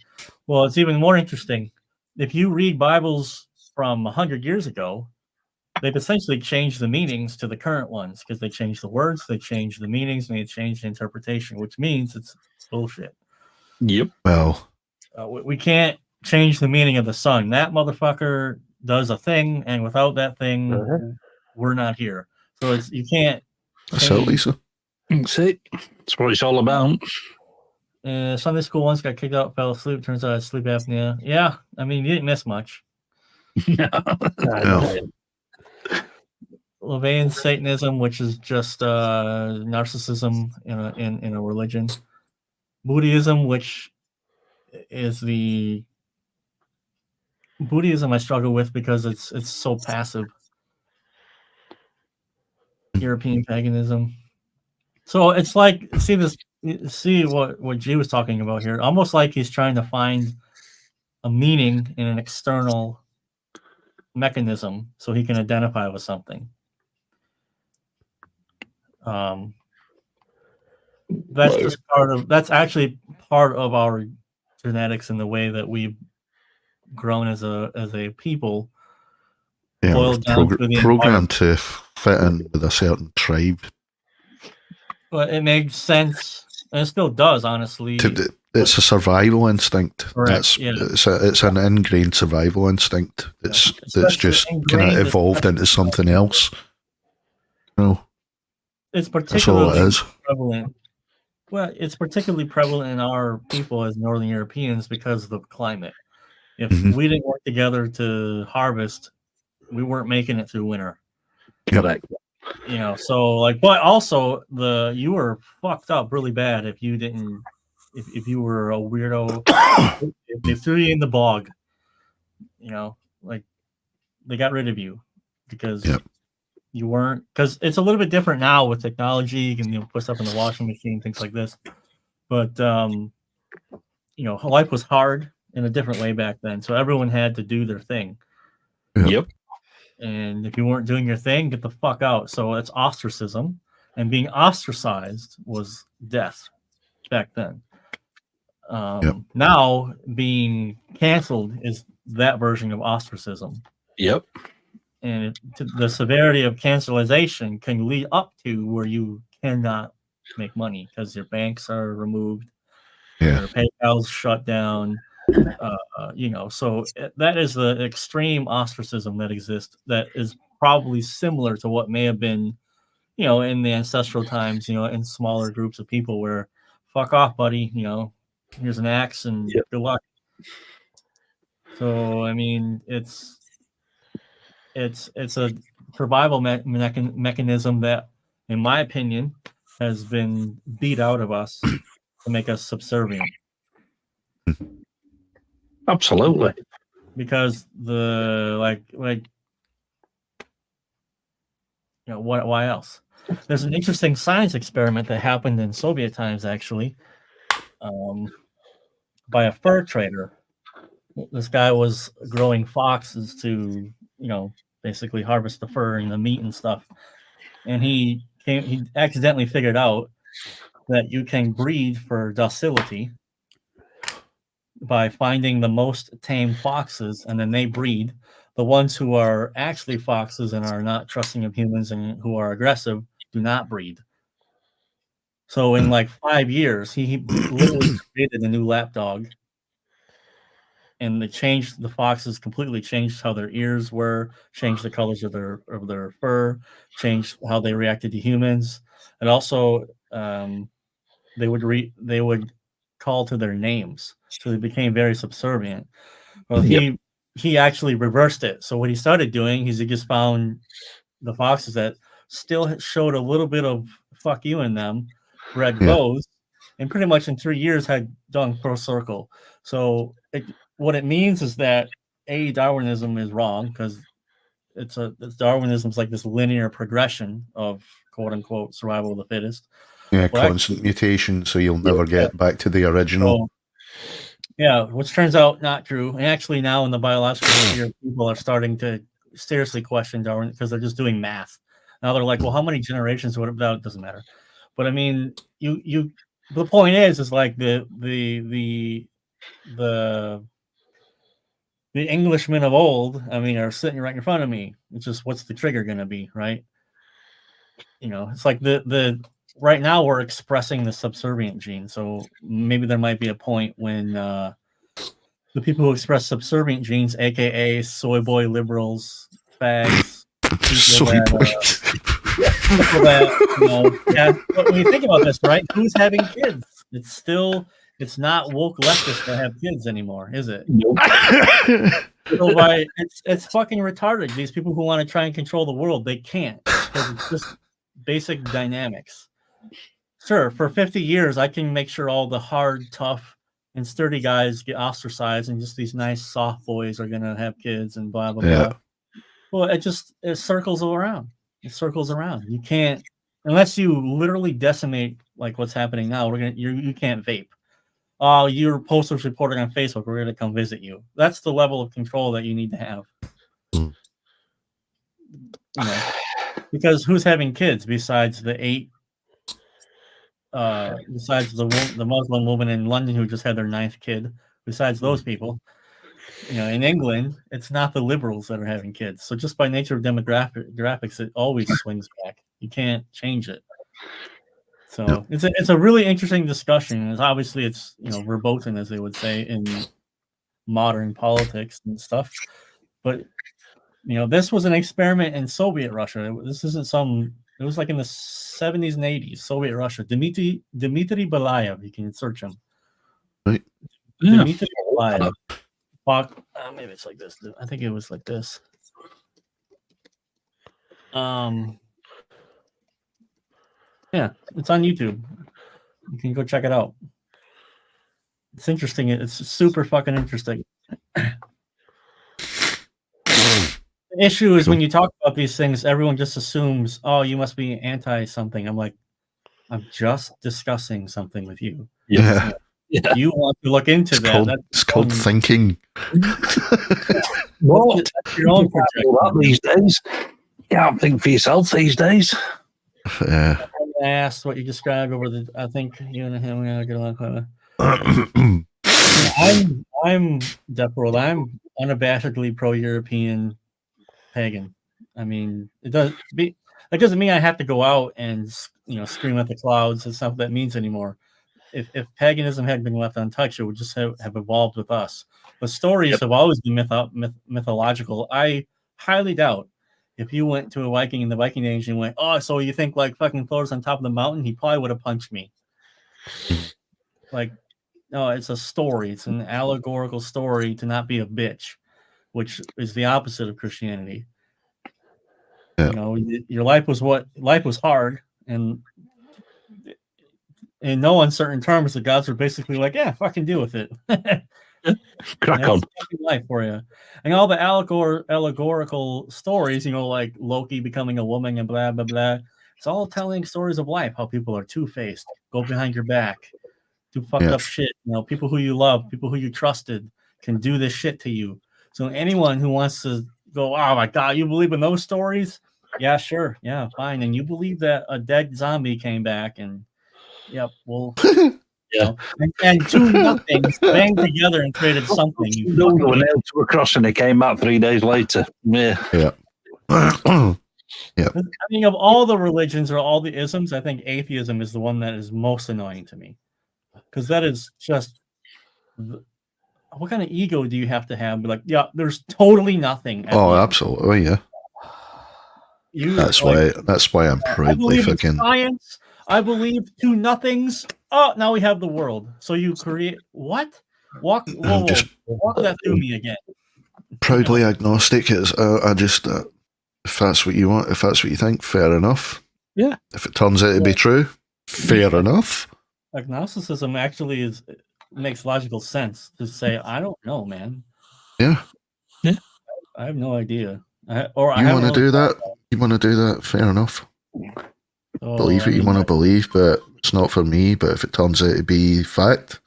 Well, it's even more interesting. If you read Bibles from 100 years ago, they've essentially changed the meanings to the current ones because they changed the words, they changed the meanings, and they changed the interpretation, which means it's bullshit. Yep. Well, we can't change the meaning of the sun. That motherfucker does a thing, and without that thing, we're not here. So you can't. That's it, Lisa. That's it. That's what it's all about. Sunday school once got kicked out, fell asleep. Turns out it's sleep apnea. Yeah, I mean, you didn't miss much. No. Levian Satanism, which is just narcissism in a religion. Buddhism, which is the Buddhism I struggle with because it's so passive. European paganism. So it's like see what G was talking about here. Almost like he's trying to find a meaning in an external mechanism so he can identify with something. That's actually part of our genetics and the way that we've grown as a people. Yeah, we're programmed to fit in with a certain tribe. But it makes sense, and it still does, honestly. It's a survival instinct. Correct, It's an ingrained survival instinct. That's just kind of evolved into something else. It's particularly prevalent. Well, it's particularly prevalent in our people as Northern Europeans because of the climate. If we didn't work together to harvest, we weren't making it through winter. Yep. You know, so like, but also you were fucked up really bad if you didn't, if you were a weirdo, if they threw you in the bog, you know, like they got rid of you because you weren't, because it's a little bit different now with technology. You can put stuff in the washing machine, things like this. But, life was hard in a different way back then. So everyone had to do their thing. Yep. And if you weren't doing your thing, get the fuck out. So it's ostracism. And being ostracized was death back then. Now, being canceled is that version of ostracism. Yep. And the severity of cancelization can lead up to where you cannot make money because your banks are removed, your PayPal's shut down. So that is the extreme ostracism that exists. That is probably similar to what may have been, in the ancestral times, in smaller groups of people where, fuck off, buddy, here's an axe and good luck. So, I mean, it's a survival mechanism that, in my opinion, has been beat out of us to make us subservient. Absolutely. Because why else? There's an interesting science experiment that happened in Soviet times, actually, by a fur trader. This guy was growing foxes to, basically harvest the fur and the meat and stuff. And he accidentally figured out that you can breed for docility by finding the most tame foxes, and then they breed. The ones who are actually foxes and are not trusting of humans and who are aggressive do not breed. So in like 5 years, he literally created a new lapdog, and they changed the foxes completely, changed how their ears were, changed the colors of their fur, changed how they reacted to humans, and also they would call to their names, so they became very subservient. Well, he actually reversed it. So what he started doing is he just found the foxes that still showed a little bit of fuck you in them, bred those, and pretty much in 3 years had done full circle. So what it means is that Darwinism is wrong, because Darwinism is like this linear progression of quote unquote survival of the fittest. Yeah, constant mutation, so you'll never get back to the original. So, which turns out not true. And actually now in the biological sphere, people are starting to seriously question Darwin because they're just doing math. Now they're like, well, how many generations would have done? It doesn't matter. But I mean, the point is like the Englishmen of old, I mean, are sitting right in front of me. It's just, what's the trigger going to be, right? It's like the right now we're expressing the subservient gene. So maybe there might be a point when the people who express subservient genes, aka soy boy liberals, fags, people but when you think about this, right? Who's having kids? It's not woke leftists that have kids anymore, is it? Nope. So it's fucking retarded. These people who want to try and control the world, they can't, because it's just basic dynamics. Sure, for 50 years, I can make sure all the hard, tough, and sturdy guys get ostracized, and just these nice, soft boys are gonna have kids and blah blah blah. Well, it circles around. It circles around. You can't, unless you literally decimate like what's happening now. You can't vape. Oh, your posters reporting on Facebook, we're gonna come visit you. That's the level of control that you need to have. Because who's having kids besides the 8? Besides the Muslim woman in London who just had their 9th kid, besides those people, in England, it's not the liberals that are having kids. So just by nature of demographics, it always swings back. You can't change it. So it's a really interesting discussion. It's obviously verboten, as they would say in modern politics and stuff. But this was an experiment in Soviet Russia. This isn't some. It was like in the 70s and 80s, Soviet Russia. Dmitry Belayev, you can search him. Right. Dmitry Belayev. Maybe it's like this. I think it was like this. Yeah, it's on YouTube. You can go check it out. It's interesting. It's super fucking interesting. The issue is when you talk about these things, everyone just assumes, oh, you must be anti something. I'm like, I'm just discussing something with you. Yeah. You want to look into that. It's called thinking. What? That's your own projection. These days. You can't think for yourself these days. Yeah. I asked what you described over I think you and him are going to get along. I'm Death World. I'm unabashedly pro-European pagan. I mean, it doesn't mean I have to go out and scream at the clouds. It's not what that means anymore. If paganism had been left untouched, it would just have evolved with us. But stories have always been mythological. I highly doubt if you went to a Viking in the Viking Age and went, oh, so you think like fucking Thor's on top of the mountain, he probably would have punched me. Like, no, it's a story. It's an allegorical story to not be a bitch, which is the opposite of Christianity. Yeah. You know, your life was hard, and in no uncertain terms, the gods are basically like, yeah, fucking deal with it. Crack on. Life for you. And all the allegorical stories, you know, like Loki becoming a woman and blah, blah, blah. It's all telling stories of life, how people are two-faced, go behind your back, do fucked up shit. You know, people who you love, people who you trusted can do this shit to you. So anyone who wants to go, oh my God, you believe in those stories? Yeah, sure. Yeah, fine. And you believe that a dead zombie came back and, yep, well... Yeah, and two nothings banged together and created something. No one nailed to a cross and it came out 3 days later. Yeah. Yeah. I mean, of all the religions or all the isms, I think atheism is the one that is most annoying to me. Because that is just, what kind of ego do you have to have? Be like, yeah, there's totally nothing. Oh, absolutely, yeah. That's why I'm proudly fucking science. I believe two nothings. Oh, now we have the world. So you create what? Walk that through me again. Proudly agnostic. I just if that's what you want, if that's what you think, fair enough. Yeah. If it turns out to be true, fair enough. Agnosticism actually makes logical sense to say, I don't know, man. Yeah. Yeah. I have no idea. You want to do that? You want to do that? Fair enough. Believe what you want to believe, but it's not for me. But if it turns out to be fact,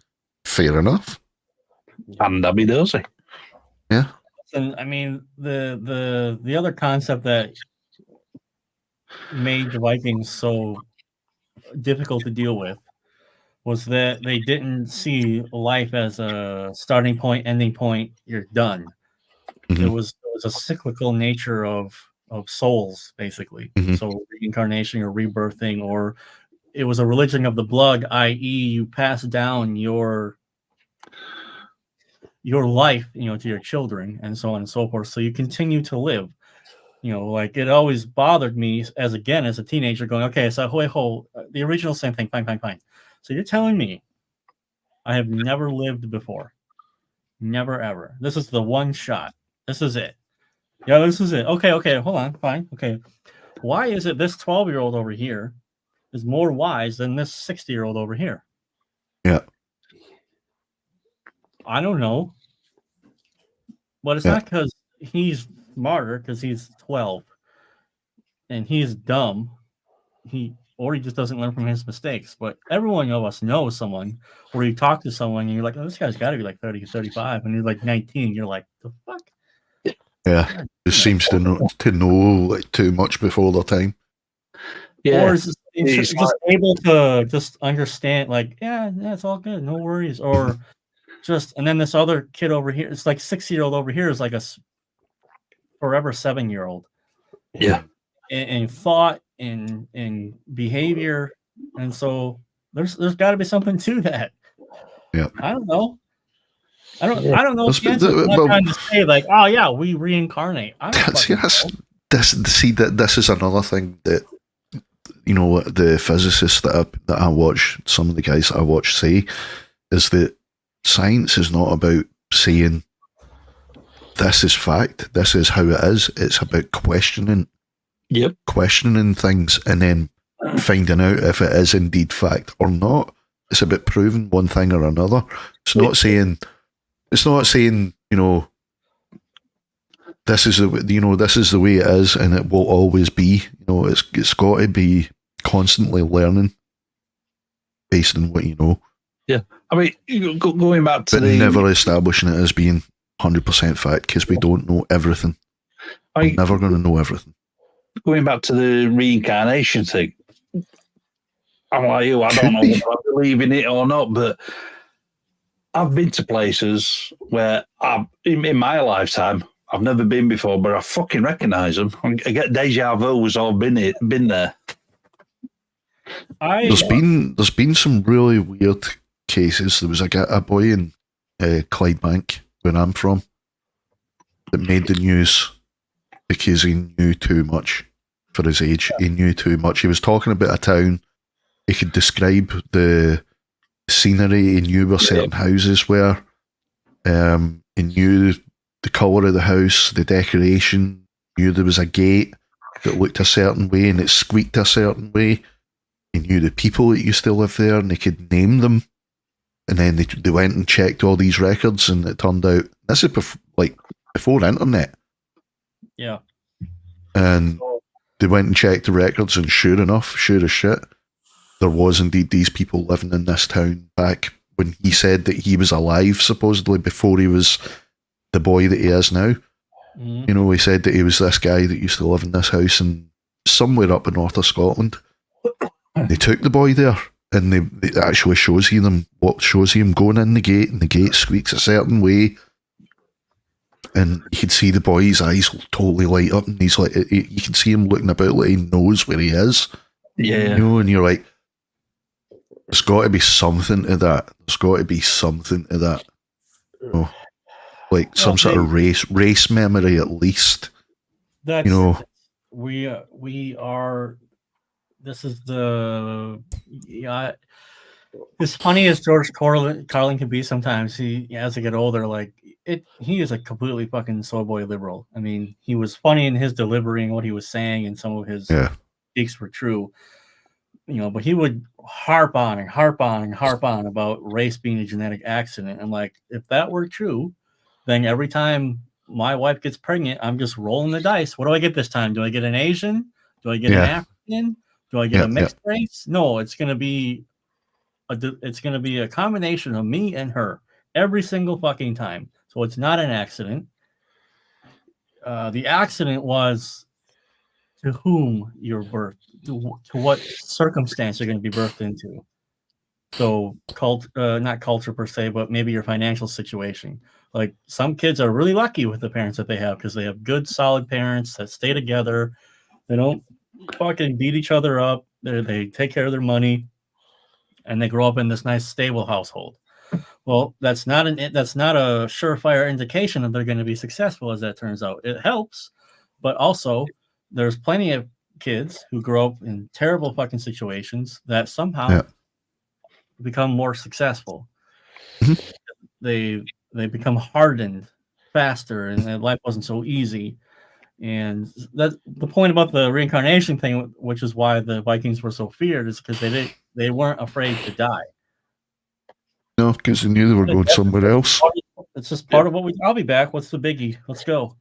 fair enough. And that'd be dozy. Yeah. And I mean, the other concept that made the Vikings so difficult to deal with was that they didn't see life as a starting point, ending point. You're done. Mm-hmm. It was a cyclical nature of souls, basically. Mm-hmm. So reincarnation or rebirthing, or it was a religion of the blood, i.e., you pass down your life, you know, to your children, and so on and so forth. So you continue to live. You know, like it always bothered me as a teenager, going, okay, so the original same thing, fine. So you're telling me I have never lived before, never ever. This is the one shot. This is it. Yeah, this is it. Okay, hold on, fine. Okay, why is it this 12-year-old over here is more wise than this 60-year-old over here? Yeah. I don't know. But it's not because he's smarter, because he's 12 and he's dumb. He just doesn't learn from his mistakes. But every one of us knows someone where you talk to someone and you're like, oh, this guy's got to be like 30, 35. And you're like 19. You're like, the fuck? Yeah. Just seems to know like too much before their time. Yeah. Or is just able to just understand, like, yeah, it's all good. No worries. Or and then this other kid over here, it's like 6-year-old over here is like a forever 7-year-old. Yeah. In thought, in behavior. And so there's got to be something to that. Yeah. I don't know. I don't know. I'm not trying to say like, oh yeah, we reincarnate. I don't this is another thing that, you know, the physicists that I watch, some of the guys that I watch say, is that science is not about saying this is fact, this is how it is. It's about questioning things and then finding out if it is indeed fact or not. It's about proving one thing or another. It's not saying, you know, this is the way it is and it will always be. You know, it's got to be constantly learning based on what you know. Yeah. I mean, going back to never establishing it as being 100% fact, because we don't know everything. We're never going to know everything. Going back to the reincarnation thing, I'm like you, I don't know if I believe in it or not, but I've been to places where in my lifetime, I've never been before, but I fucking recognise them. I get deja vu as I've been there. There's been some really weird cases. There was a boy in Clydebank, where I'm from, that made the news because he knew too much for his age. He knew too much. He was talking about a town. He could describe the scenery. He knew where certain houses were. He knew the colour of the house, the decoration. Knew there was a gate that looked a certain way and it squeaked a certain way. He knew the people that used to live there and he could name them. And then they went and checked all these records, and it turned out this is before internet. Yeah. And they went and checked the records, and sure enough, sure as shit, there was indeed these people living in this town back when he said that he was alive, supposedly before he was the boy that he is now. Mhm. You know, he said that he was this guy that used to live in this house and somewhere up in north of Scotland. They took the boy there. And it actually shows him going in the gate, and the gate squeaks a certain way. And you can see the boy's eyes totally light up, and he's like, you can see him looking about like he knows where he is. Yeah. You know, and you're like, there's got to be something to that. There's got to be something to that. You know, like some sort of race memory at least. That's, You know, we are. This is the as funny as George Carlin can be sometimes. As they get older, he is a completely fucking soy boy liberal. I mean, he was funny in his delivery and what he was saying, and some of his speaks were true. You know, but he would harp on about race being a genetic accident. And like, if that were true, then every time my wife gets pregnant, I'm just rolling the dice. What do I get this time? Do I get an Asian? Do I get an African? Do I get a mixed race? No, it's going to be a combination of me and her every single fucking time. So it's not an accident. The accident was to whom you're birthed, to what circumstance you're going to be birthed into. So not culture per se, but maybe your financial situation. Like some kids are really lucky with the parents that they have because they have good, solid parents that stay together. They don't fucking beat each other up. They take care of their money, and they grow up in this nice, stable household. Well, that's not a surefire indication that they're going to be successful, as that turns out. It helps, but also there's plenty of kids who grow up in terrible fucking situations that somehow become more successful. Mm-hmm. They become hardened faster, and life wasn't so easy. And that the point about the reincarnation thing, which is why the Vikings were so feared, is because they weren't afraid to die. No, because they knew they were going somewhere else. It's just part of what I'll be back. What's the biggie? Let's go.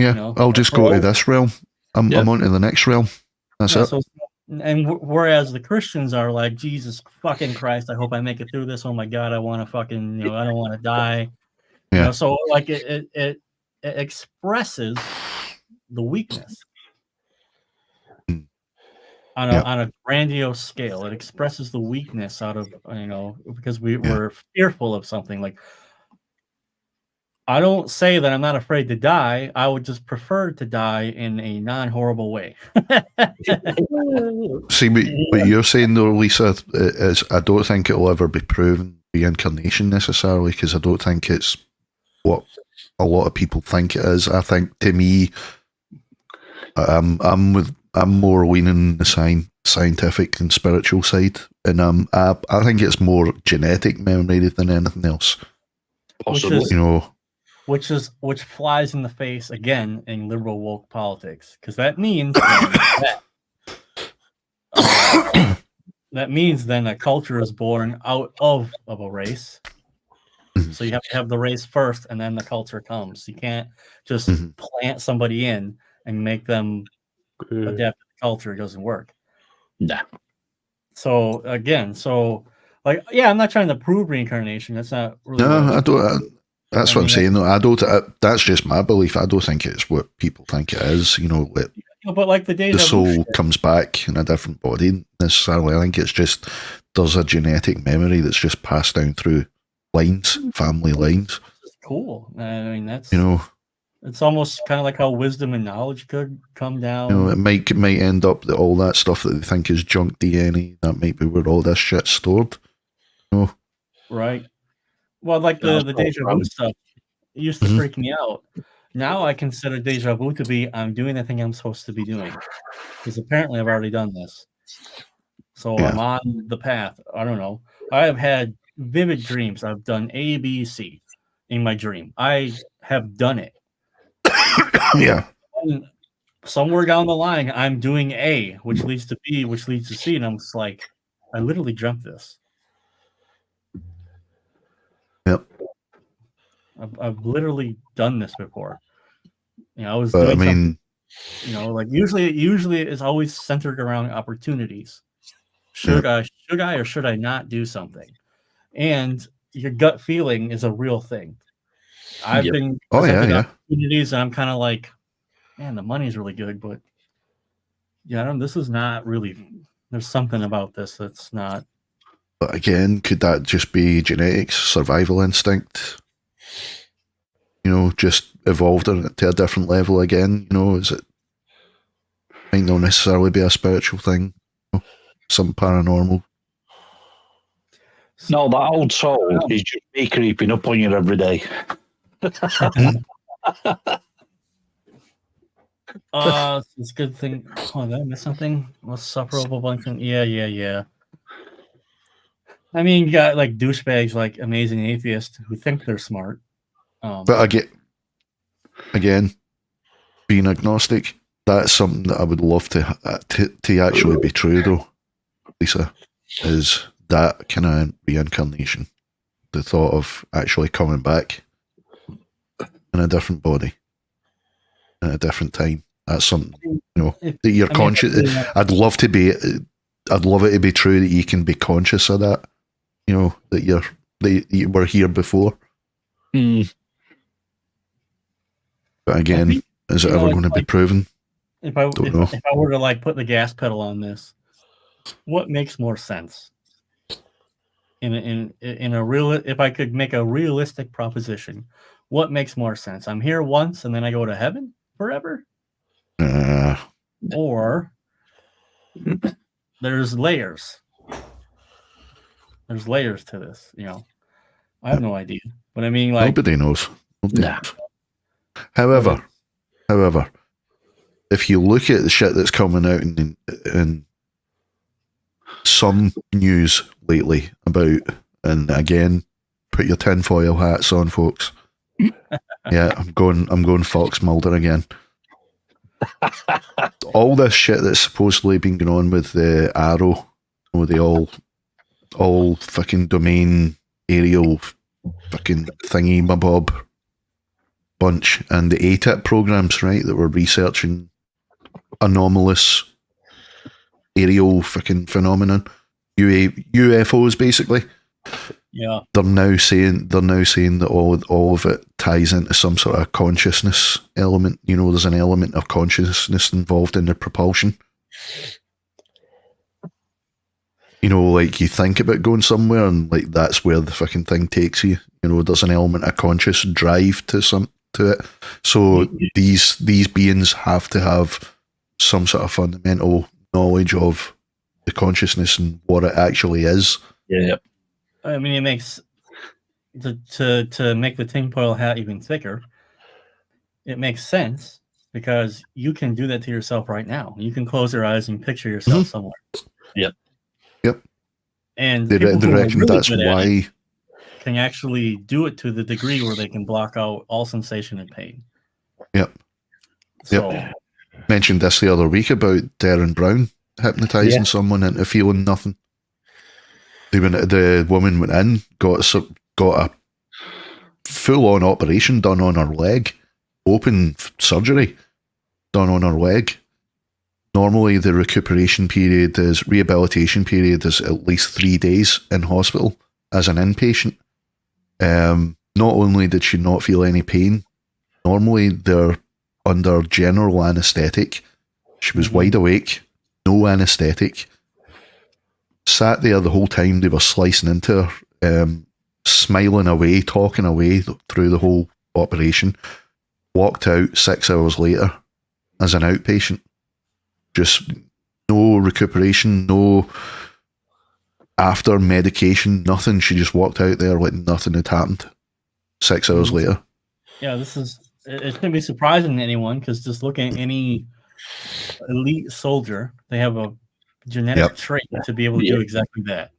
Yeah, You know, I'll just go to this realm. I'm on to the next realm. That's it. So, and whereas the Christians are like, Jesus fucking Christ, I hope I make it through this. Oh my God, I want to fucking, I don't want to die. Yeah. You know, so like it expresses the weakness on a grandiose scale. It expresses the weakness out of, because we're fearful of something. Like, I don't say that I'm not afraid to die. I would just prefer to die in a non-horrible way. See, what you're saying though, Lisa, is I don't think it'll ever be proven reincarnation necessarily, because I don't think it's what a lot of people think it is. I think, to me, I'm more leaning the scientific and spiritual side, and I think it's more genetic memory than anything else. Possibly, which flies in the face again in liberal woke politics, because that means that means then a culture is born out of a race. So you have to have the race first, and then the culture comes. You can't just plant somebody in and make them adapt to the culture. It doesn't work. Nah. So again, I'm not trying to prove reincarnation. That's not really. No, I don't. That's what I'm saying. Though I don't. That's just my belief. I don't think it's what people think it is. But like the soul comes back in a different body necessarily. I think it's just there's a genetic memory that's just passed down through lines, family lines. Cool. I mean, that's it's almost kind of like how wisdom and knowledge could come down. It might end up that all that stuff that they think is junk DNA, that might be where all this shit's stored. Right. Well, like the deja vu stuff, it used to freak me out. Now I consider deja vu to be I'm doing the thing I'm supposed to be doing. Because apparently I've already done this. So Yeah. I'm on the path. I don't know. I have had vivid dreams. I've done A, B, C in my dream. I have done it. Yeah. And somewhere down the line, I'm doing A, which leads to B, which leads to C. And I'm just like, I literally dreamt this. Yep. I've literally done this before. You know, I was But I doing something, mean, you know, like usually it's always centered around opportunities. Should I or should I not do something? And your gut feeling is a real thing. I've Yep. been oh yeah, presented yeah. opportunities, and I'm kind of like, man, the money's really good, but yeah, this is not really. There's something about this that's not. But again, could that just be genetics, survival instinct? You know, just evolved to a different level again. You know, is it? Might not necessarily be a spiritual thing. You know, some paranormal. No, that old soul is just me creeping up on you every day. It's a good thing. Oh, did I miss something? What's sufferable bunking? Yeah. I mean, you got like douchebags, like amazing atheists who think they're smart. But again, being agnostic, that's something that I would love to actually be true, though, Lisa, is that kind of reincarnation. The thought of actually coming back in a different body, in a different time. That's something, you know, that you're conscious. I'd love it to be true that you can be conscious of that. You know, that you were here before. Mm. But again, is it ever going to be proven? If I were to like put the gas pedal on this, what makes more sense? In a real, if I could make a realistic proposition, what makes more sense? I'm here once and then I go to heaven forever, or there's layers. There's layers to this, you know. I have no idea, but I mean, like nobody knows. Knows. However, if you look at the shit that's coming out in some news lately about, and again, put your tinfoil hats on, folks. Yeah, I'm going Fox Mulder again. All this shit that's supposedly been going on with the Arrow, with the all fucking domain aerial fucking thingy mabob bunch, and the ATIP programs, right, that were researching anomalous aerial fucking phenomenon, UFOs basically. Yeah, they're now saying that all of it ties into some sort of consciousness element. You know, there's an element of consciousness involved in the propulsion. You know, like you think about going somewhere and like that's where the fucking thing takes you. You know, there's an element of conscious drive to it. So these beings have to have some sort of fundamental knowledge of the consciousness and what it actually is. Yeah. I mean, it makes to make the tinfoil hat even thicker. It makes sense because you can do that to yourself right now. You can close your eyes and picture yourself somewhere. Yep. And they reckon really that's why can actually do it to the degree where they can block out all sensation and pain. Yep. So, mentioned this the other week about Darren Brown hypnotizing someone into feeling nothing. The woman went in, got a full-on operation done on her leg, open surgery done on her leg. Normally, the rehabilitation period is at least 3 days in hospital as an inpatient. Not only did she not feel any pain, normally they're under general anesthetic. She was wide awake, no anesthetic. Sat there the whole time they were slicing into her, smiling away, talking away through the whole operation. Walked out 6 hours later as an outpatient. Just no recuperation, no after medication, nothing. She just walked out there like nothing had happened 6 hours later. Yeah, this is it shouldn't be surprising to anyone because just look at any elite soldier, they have a genetic trait to be able to do exactly that.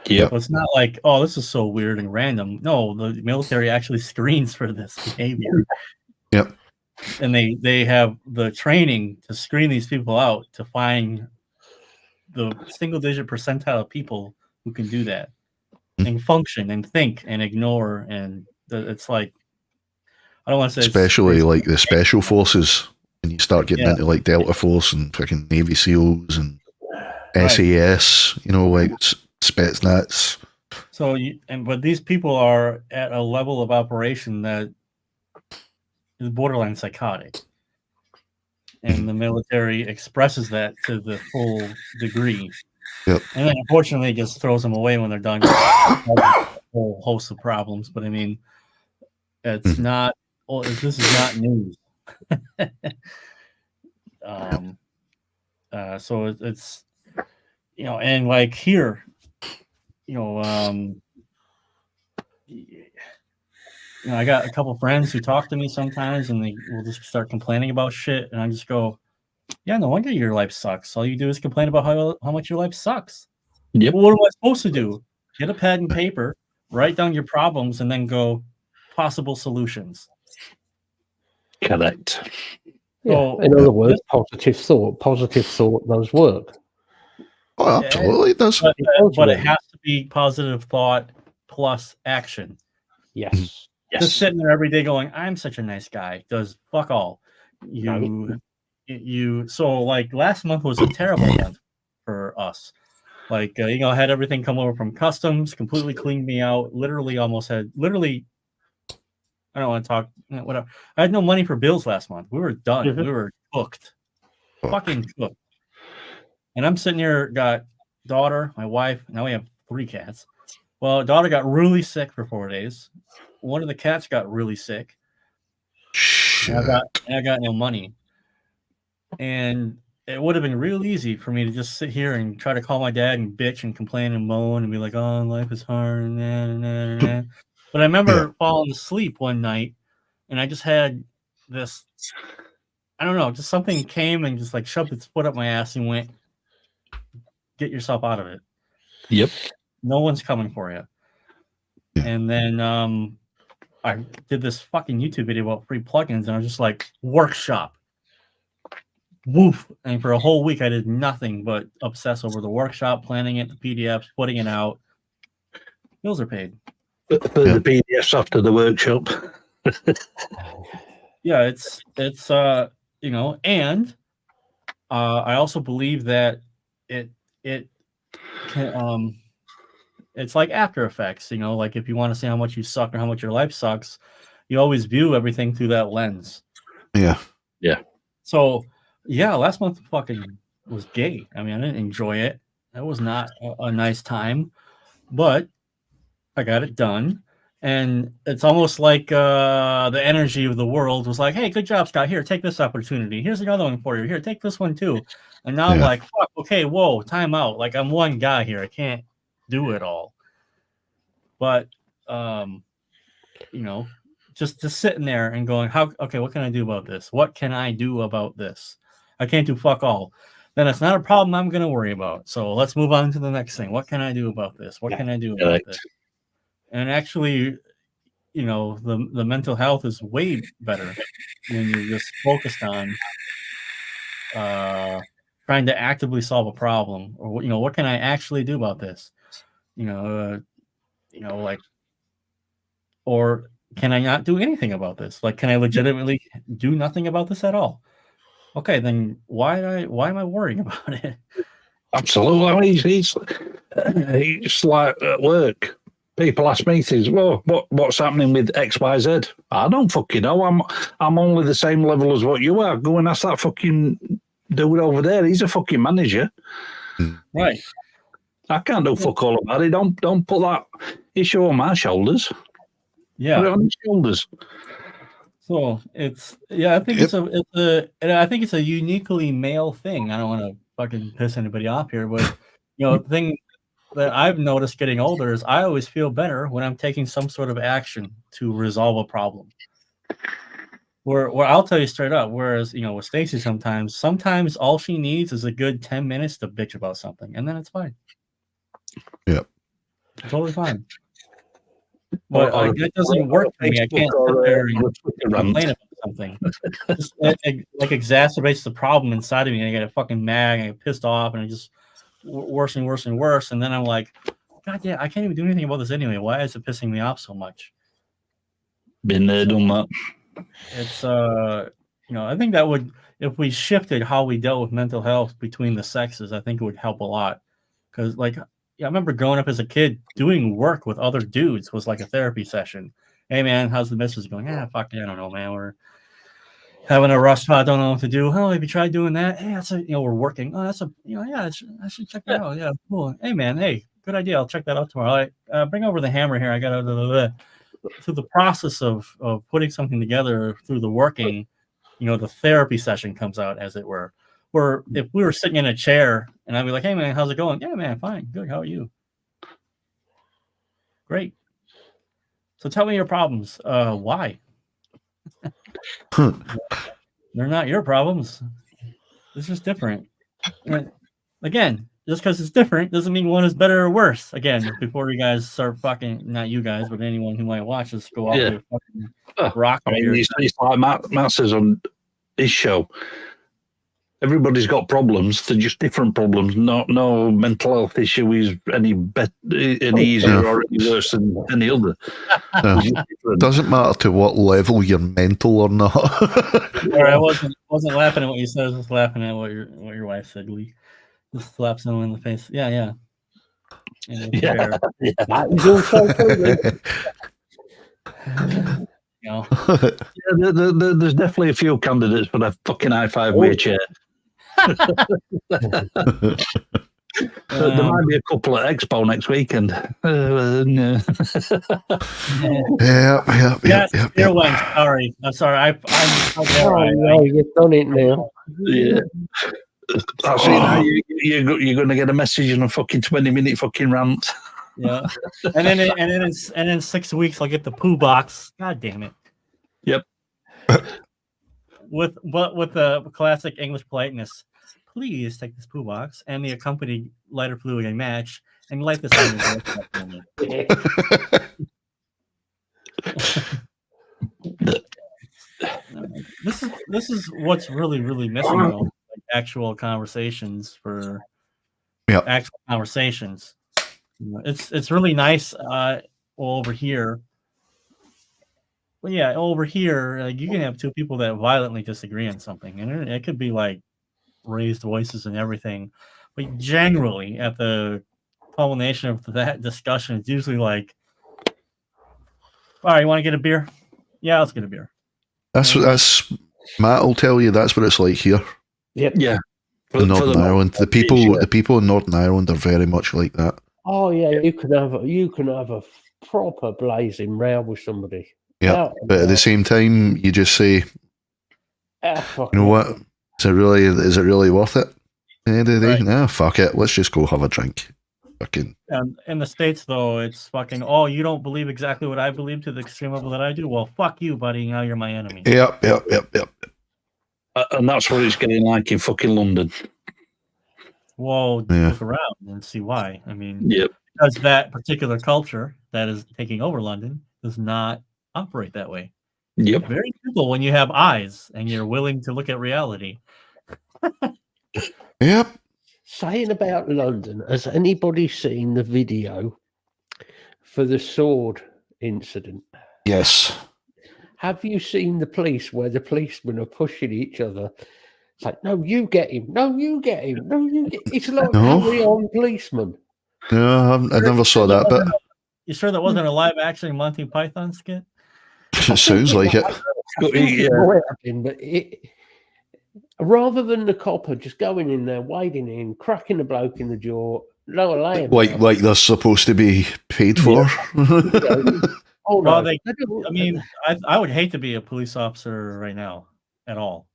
Yep. So it's not like, oh, this is so weird and random. No, the military actually screens for this behavior. Yep. And they have the training to screen these people out to find the single-digit percentile of people who can do that and function and think and ignore. And it's like, I don't want to say especially like the special forces, and you start getting into like Delta Force and freaking Navy SEALs and SAS, you know, like Spetsnaz. So, but these people are at a level of operation that is borderline psychotic, and the military expresses that to the full degree. Yep. And then, unfortunately, it just throws them away when they're done with a whole host of problems. But I mean, it's not. Well, this is not news. So it's, you know, and like here, you know, I got a couple friends who talk to me sometimes, and they will just start complaining about shit, and I just go, "Yeah, no wonder your life sucks. All you do is complain about how much your life sucks." Yep. Well, what am I supposed to do? Get a pad and paper, write down your problems, and then go possible solutions. Correct. Yeah. In other words, positive thought does work. Oh, absolutely, it does. But it has to be positive thought plus action. Yes. Just sitting there every day going, "I'm such a nice guy," does fuck all. So like last month was a terrible month for us. Like I had everything come over from customs, completely cleaned me out. I don't want to talk. Whatever. I had no money for bills last month. We were done. We were cooked. Fucking cooked. And I'm sitting here, got daughter, my wife. Now we have 3 cats. Well, daughter got really sick for 4 days. One of the cats got really sick. Shit. I got no money. And it would have been real easy for me to just sit here and try to call my dad and bitch and complain and moan and be like, "Oh, life is hard." But I remember falling asleep one night, and I just had this, I don't know, just something came and just like shoved its foot up my ass and went, "Get yourself out of it." Yep. No one's coming for you. And then I did this fucking YouTube video about free plugins, and I was just like, workshop. Woof. And for a whole week, I did nothing but obsess over the workshop, planning it, the PDFs, putting it out. Bills are paid. The PDFs after the workshop. Yeah, it's and I also believe that it can, it's like After Effects, like if you want to see how much you suck or how much your life sucks, you always view everything through that lens. Yeah. So last month fucking was gay. I mean, I didn't enjoy it. It was not a nice time, but I got it done. And it's almost like the energy of the world was like, "Hey, good job, Scott. Here, take this opportunity. Here's another one for you. Here, take this one too." And now I'm like, fuck, okay, whoa, time out. Like, I'm one guy here. I can't do it all. But, just sitting there and going, what can I do about this? What can I do about this? I can't do fuck all. Then it's not a problem I'm going to worry about. So let's move on to the next thing. What can I do about this? What can I do about this? And actually, the mental health is way better when you're just focused on trying to actively solve a problem, or what can I actually do about this? Or can I not do anything about this? Like, can I legitimately do nothing about this at all? Okay, then why am I worrying about it? Absolutely. I mean, it's like at work. People ask me things. Well, what's happening with XYZ? I don't fucking know. I'm only the same level as what you are. Go and ask that fucking dude over there. He's a fucking manager. Right. I can't do fuck all about it. Don't put that issue on my shoulders. Yeah. Put it on his shoulders. So I think it's a uniquely male thing. I don't want to fucking piss anybody off here, but the thing that I've noticed getting older is I always feel better when I'm taking some sort of action to resolve a problem. Where I'll tell you straight up. Whereas with Stacy, sometimes all she needs is a good 10 minutes to bitch about something, and then it's fine. Yeah. Totally fine. But it doesn't work for me. I can't sit there and complain about something. It like exacerbates the problem inside of me. And I get fucking mad and I get pissed off, and it just worse and worse and worse. And then I'm like, God damn, I can't even do anything about this anyway. Why is it pissing me off so much? Been there, done that. It's I think that would, if we shifted how we dealt with mental health between the sexes, I think it would help a lot. Because I remember growing up as a kid, doing work with other dudes was like a therapy session. Hey man, how's the missus going? Fuck yeah, I don't know, man. We're having a rough spot, don't know what to do. Oh, have you tried doing that? Hey, that's we're working. Oh, that's I should check that out. Yeah, cool. Hey man, hey, good idea. I'll check that out tomorrow. All right, bring over the hammer here. I got through the process of putting something together through the working, the therapy session comes out, as it were. Where if we were sitting in a chair and I'd be like, hey man, how's it going? Yeah, man, fine, good. How are you? Great. So tell me your problems. Why? They're not your problems. It's just different. And again, just because it's different doesn't mean one is better or worse. Again, before you guys start fucking, not you guys, but anyone who might watch this go off with fucking rock. I mean, it's like Matt says on his show. Everybody's got problems. They're just different problems. No mental health issue is any easier or any worse than any other. Doesn't matter to what level you're mental or not. Sorry, I wasn't laughing at what you said. I was just laughing at what your wife said. Lee just slapped someone in the face. Yeah. That is also true. There's definitely a few candidates for that fucking high five wheelchair. There might be a couple at Expo next weekend. Yeah. Sorry, I'm sorry. You've done it now. Yeah. Actually, you're going to get a message in a fucking 20-minute fucking rant. Yeah, and then 6 weeks I'll get the poo box. God damn it. Yep. With the classic English politeness, please take this poo box and the accompanied lighter fluid and match and light this on your This is what's really, really missing though, like actual conversations for actual conversations. It's really nice over here. Well, yeah, over here, you can have two people that violently disagree on something, and it could be like raised voices and everything. But generally, at the culmination of that discussion, it's usually like, all right, you want to get a beer? Yeah, let's get a beer. That's Matt will tell you that's what it's like here. Yep. Yeah. In Northern Ireland. The people in Northern Ireland are very much like that. Oh yeah, you can have a proper blazing row with somebody. Yeah, but at the same time, you just say, you know what? Is it really worth it? At the end of the day, nah, fuck it. Let's just go have a drink. Fucking. And in the States, though, it's fucking, oh, you don't believe exactly what I believe to the extreme level that I do? Well, fuck you, buddy. Now you're my enemy. Yep. And that's what it's getting like in fucking London. Well, look around and see why. I mean, because that particular culture that is taking over London does not operate that way. Yep. Very simple when you have eyes and you're willing to look at reality. Yep. Saying about London, has anybody seen the video for the sword incident? Yes. Have you seen the police where the policemen are pushing each other? It's like, no, you get him. No, you get him. No, you get. It's like carry on policeman. No, I never saw that. But you sure that wasn't a live action Monty Python skit? It sounds like it. But rather than the copper just going in there, wading in, cracking the bloke in the jaw, lower laying, like they're supposed to be paid for. Oh well, no! I mean, I would hate to be a police officer right now at all.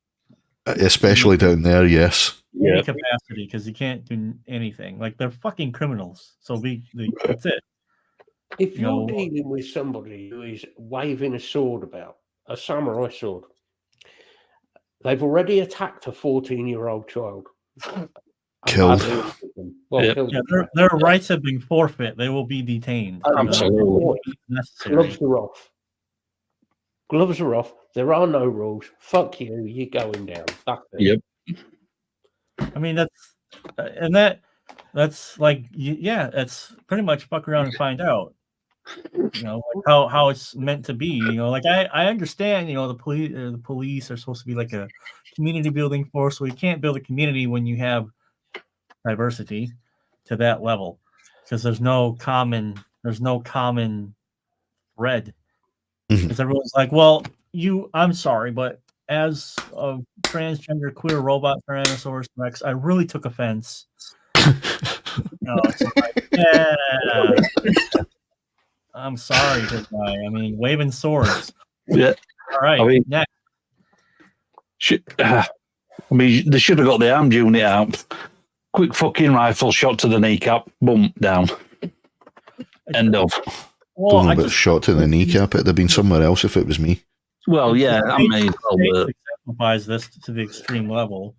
Especially down there, yes. Any capacity, because you can't do anything. Like, they're fucking criminals. So that's it. If you're dealing with somebody who is waving a sword about, a samurai sword, They've already attacked a 14-year-old child. Killed. Well, Yep. killed. Yeah, their rights have been forfeit. They will be detained. Oh, Absolutely. Necessary. Gloves are off. Gloves are off. There are no rules. Fuck you. You're going down. That's it. Yep. I mean, that's like, yeah, that's pretty much fuck around and find out. You know, like how it's meant to be. You know, like I understand. You know, the police are supposed to be like a community building force, so you can't build a community when you have diversity to that level, because there's no common thread. Mhm. Because everyone's like, well, I'm sorry, but as a transgender queer robot Tyrannosaurus Rex, I really took offense. It's like, yeah, I'm sorry, big guy. I mean, waving swords. Yeah. All right, I mean, next. they should have got the armed unit out. Quick fucking rifle shot to the kneecap, boom, down. End of. Well, Don't know about shot to the kneecap. It'd have been somewhere else if it was me. Well, yeah, I mean, it exemplifies this to the extreme level,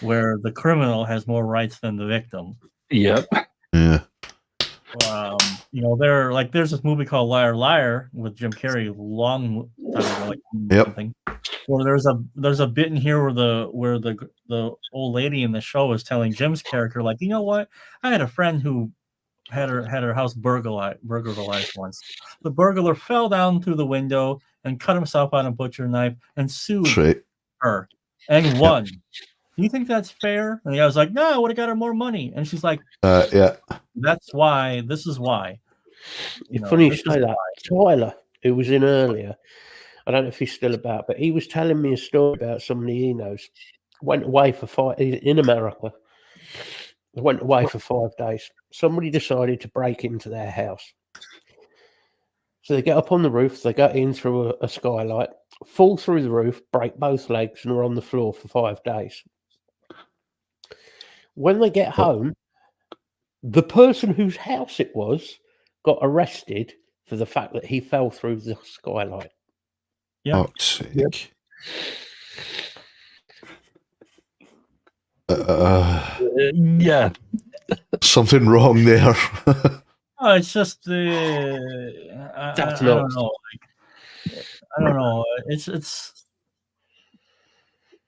where the criminal has more rights than the victim. Yep. Yeah. You know, there's this movie called Liar Liar with Jim Carrey long time ago, like Yep. something. Where there's a bit in here where the old lady in the show is telling Jim's character, like, you know what? I had a friend who had her house burglarized once. The burglar fell down through the window and cut himself on a butcher knife and sued her and won. Do you think that's fair? And the guy was like, no, I would have got her more money. And she's like, Yeah. that's why. This is why. Funny you say that. Tyler, who was in earlier, I don't know if he's still about, but he was telling me a story about somebody he knows. Went away for in America. Went away for 5 days. Somebody decided to break into their house. So they get up on the roof, they go in through a skylight, fall through the roof, break both legs, and are on the floor for 5 days. When they get home, the person whose house it was got arrested for the fact that he fell through the skylight. Yeah. Fuck's sake. Yeah. Something wrong there. Oh, it's just I don't know. I don't know. It's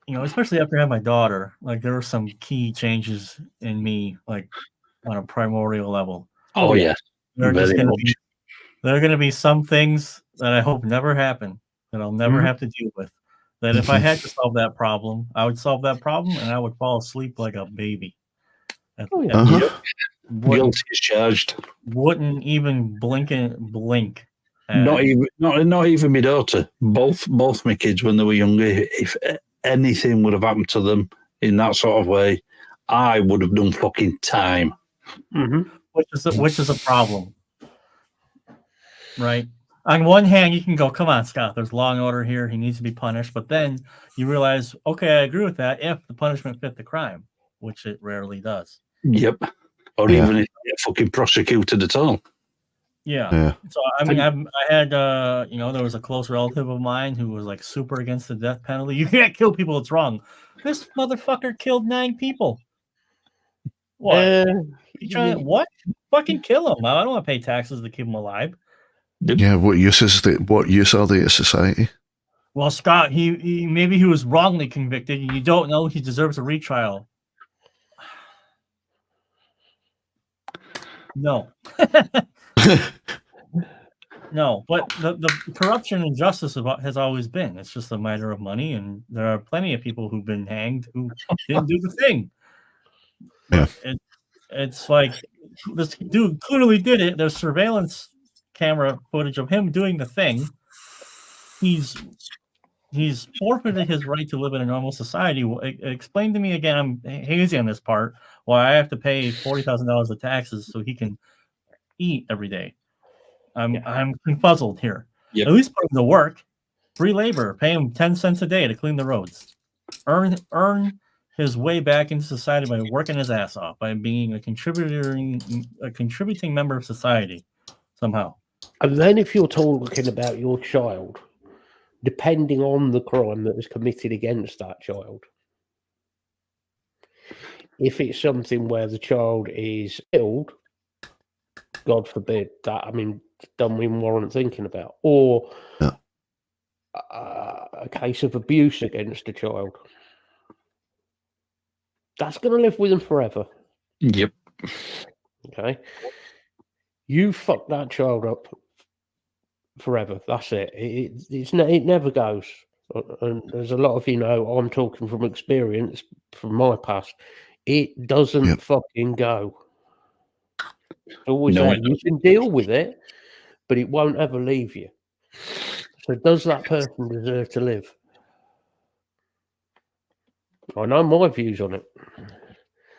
you know, especially after I had my daughter, like there were some key changes in me, like on a primordial level. Oh yeah. There are gonna be some things that I hope never happen, that I'll never have to deal with. That if I had to solve that problem, I would solve that problem and I would fall asleep like a baby. Guilty as charged. Wouldn't even blink. Not even my daughter. Both my kids when they were younger. If anything would have happened to them in that sort of way, I would have done fucking time. Mm-hmm. Which is a problem, right? On one hand, you can go, come on, Scott, there's law and order here. He needs to be punished. But then you realize, okay, I agree with that if the punishment fit the crime, which it rarely does. Yep. Or even if you get fucking prosecuted at all. Yeah. So, I mean, I had, you know, there was a close relative of mine who was like super against the death penalty. You can't kill people. It's wrong. This motherfucker killed 9 people. What? What? Fucking kill him. I don't want to pay taxes to keep him alive. Yeah, what use are they to society? Well, Scott, he maybe he was wrongly convicted, and you don't know he deserves a retrial. No. No, but the corruption and justice has always been. It's just a matter of money, and there are plenty of people who've been hanged who didn't do the thing. Yeah. It's like this dude clearly did it. There's surveillance camera footage of him doing the thing. He's forfeited his right to live in a normal society. Explain to me again, I'm hazy on this part, why I have to pay $40,000 of taxes so he can eat every day. I'm confuzzled here. Yep. At least put him to work. Free labor. Pay him 10 cents a day to clean the roads. Earn his way back into society by working his ass off, by being a contributing member of society somehow. And then if you're talking about your child, depending on the crime that is committed against that child. If it's something where the child is killed, God forbid, that, I mean, don't even warrant thinking about. Or Yeah. a case of abuse against a child. That's going to live with them forever. Yep. Okay. You fuck that child up forever. That's it. It never goes. And there's a lot of, I'm talking from experience from my past. It doesn't fucking go. It's always No, there. it You can deal with it, but it won't ever leave you. So does that person deserve to live? I know my views on it.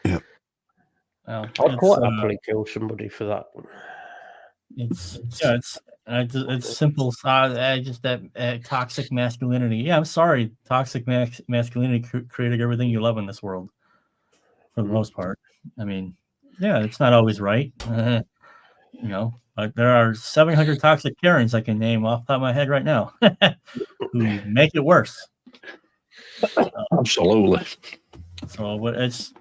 Well, I'd quite happily kill somebody for that. It's simple. Just that toxic masculinity. Yeah, I'm sorry. Toxic masculinity created everything you love in this world, for the most part. I mean, yeah, it's not always right. But there are 700 toxic Karens I can name off the top of my head right now who make it worse. Absolutely. So, but it's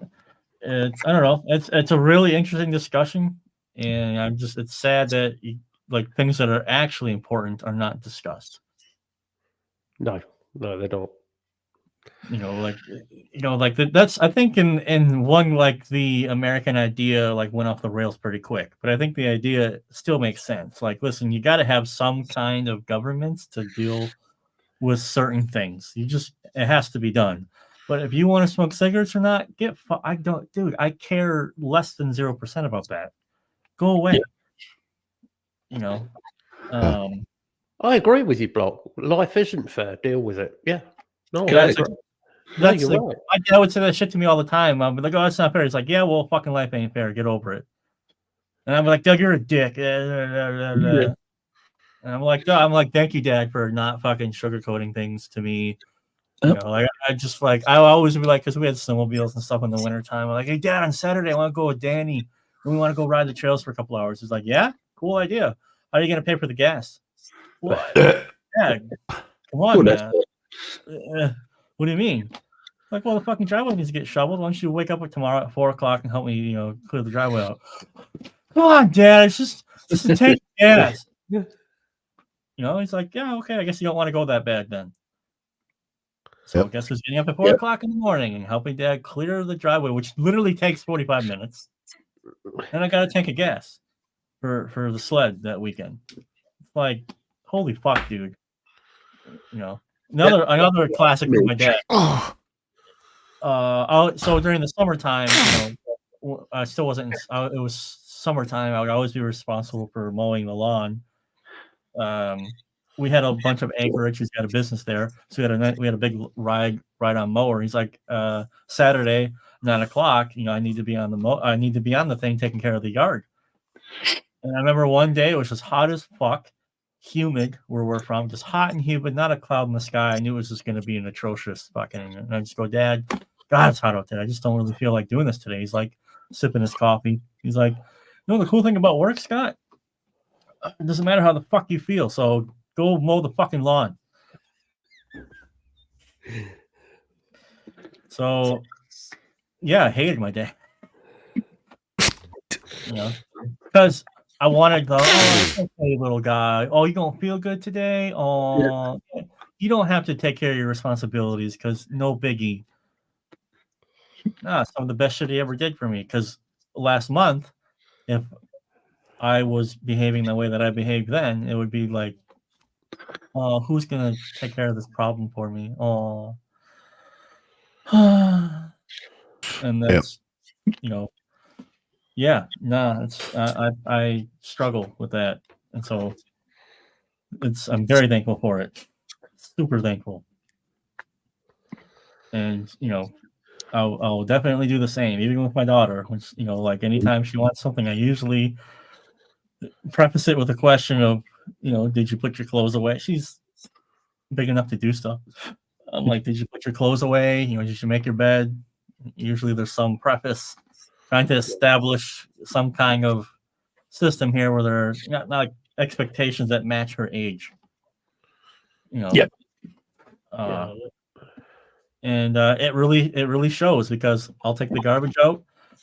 I don't know. It's a really interesting discussion, and it's sad that things that are actually important are not discussed. No, they don't. That's, I think in one, the American idea went off the rails pretty quick, but I think the idea still makes sense. Listen, you got to have some kind of governments to deal with certain things. It has to be done. But if you want to smoke cigarettes or not, I care less than 0% about that. Go away. I agree with you, Block. Life isn't fair. Deal with it. Yeah. No, that's right. My dad would say that shit to me all the time. I'd be like, "Oh, it's not fair." He's like, "Yeah, well, fucking life ain't fair. Get over it." And I'm like, "Doug, you're a dick." And I'm like, "Thank you, Dad, for not fucking sugarcoating things to me." I always be like, because we had snowmobiles and stuff in the wintertime. I'm like, "Hey, Dad, on Saturday, I want to go with Danny, and we want to go ride the trails for a couple hours." He's like, "Yeah, cool idea. How are you going to pay for the gas?" What? Dad, come on, man. What do you mean? Like, well, the fucking driveway needs to get shoveled. Why don't you wake up tomorrow at 4 o'clock and help me, clear the driveway out? Come on, Dad. It's just a tank of gas. He's like, yeah, okay. I guess you don't want to go that bad then. So guess who's getting up at 4 o'clock in the morning and helping Dad clear the driveway, which literally takes 45 minutes. And I got a tank of gas for the sled that weekend. It's like, holy fuck, dude. Another classic with my dad. So during the summertime, I still wasn't. It was summertime. I would always be responsible for mowing the lawn. We had a bunch of acreage. He's got a business there, so we had a big ride on mower. He's like, Saturday 9 o'clock. I need to be on the thing taking care of the yard. And I remember one day it was just hot as fuck, humid where we're from, just hot and humid, not a cloud in the sky. I knew it was just going to be an atrocious fucking. And I just go, Dad, God, it's hot out there. I just don't really feel like doing this today. He's like sipping his coffee. He's like, the cool thing about work, Scott, it doesn't matter how the fuck you feel. So go mow the fucking lawn. So, yeah, I hated my day. Because I wanted to go, okay, little guy. Oh, you don't feel good today? Oh, you don't have to take care of your responsibilities because no biggie. Some of the best shit he ever did for me. Because last month, if I was behaving the way that I behaved then, it would be like, oh, who's going to take care of this problem for me? Oh. And that's, I struggle with that. And so I'm very thankful for it. Super thankful. And, I'll definitely do the same, even with my daughter, which, anytime she wants something, I usually preface it with a question of, did you put your clothes away? She's big enough to do stuff. I'm like, did you put your clothes away? Did you make your bed? Usually there's some preface trying to establish some kind of system here where there are not expectations that match her age. Yep. And it really shows, because I'll take the garbage out.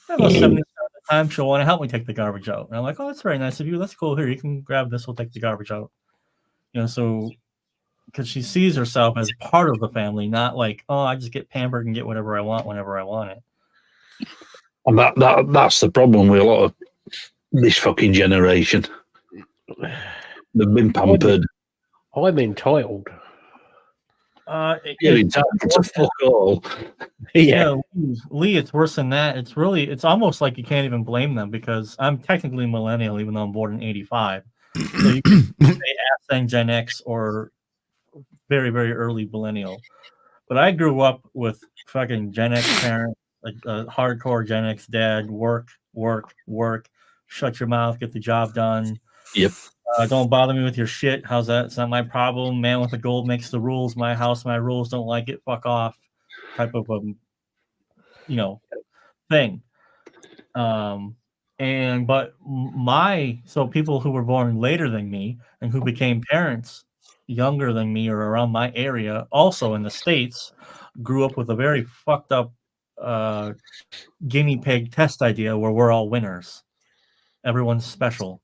And about 70% of the time, she'll want to help me take the garbage out. And I'm like, oh, that's very nice of you. That's cool. Here, you can grab this. We'll take the garbage out. So because she sees herself as part of the family, not like, oh, I just get pampered and get whatever I want whenever I want it. And that's the problem with a lot of this fucking generation. They've been pampered. I'm entitled. You're entitled to fuck all. Yeah. Lee, it's worse than that. It's almost like you can't even blame them, because I'm technically millennial, even though I'm born in '85. So you can say ascend Gen X or very, very early millennial. But I grew up with fucking Gen X parents, like a hardcore Gen X dad. Work, shut your mouth, get the job done. Yep. Don't bother me with your shit. How's that? It's not my problem. Man with the gold makes the rules. My house, my rules. Don't like it. Fuck off. Type of thing. So people who were born later than me and who became parents younger than me or around my area, also in the States, grew up with a very fucked up guinea pig test idea where we're all winners. Everyone's special.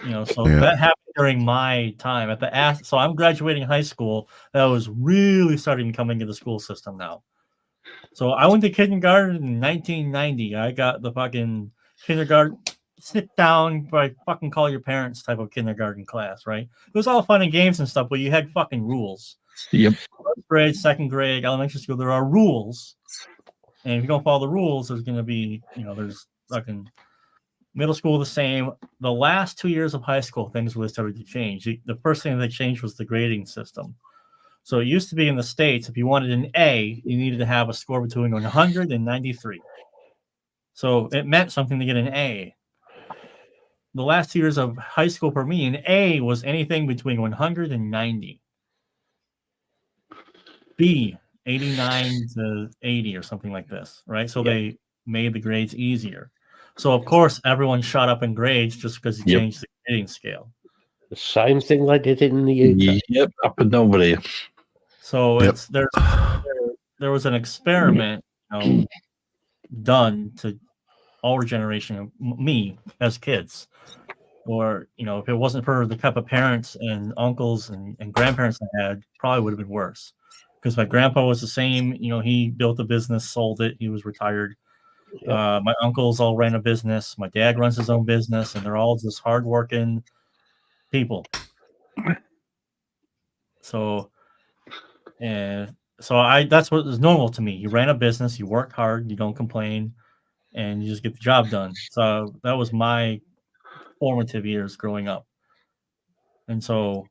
That happened during my time so I'm graduating high school. That was really starting to come into the school system now. So I went to kindergarten in 1990. I got the fucking kindergarten sit down, fucking call your parents type of kindergarten class, right? It was all fun and games and stuff, but you had fucking rules. Yep. First grade, second grade, elementary school, there are rules. And if you don't follow the rules, there's going to be, there's fucking middle school the same. The last 2 years of high school, things really started to change. The first thing that changed was the grading system. So it used to be in the States, if you wanted an A, you needed to have a score between 100 and 93. So it meant something to get an A. The last 2 years of high school for me, an A was anything between 100 and 90. B, 89 to 80 or something like this, right? So they made the grades easier. So, of course, everyone shot up in grades just because you changed the grading scale. The same thing they did in the UK. Yep, happened over here. So there was an experiment done to our generation of me as kids, or if it wasn't for the type of parents and uncles and grandparents I had, probably would have been worse. Because my grandpa was the same. He built a business, sold it, he was retired. My uncles all ran a business. My dad runs his own business, and they're all just hardworking people. So that's what is normal to me. You ran a business, you work hard, you don't complain, and you just get the job done. So that was my formative years growing up. And so,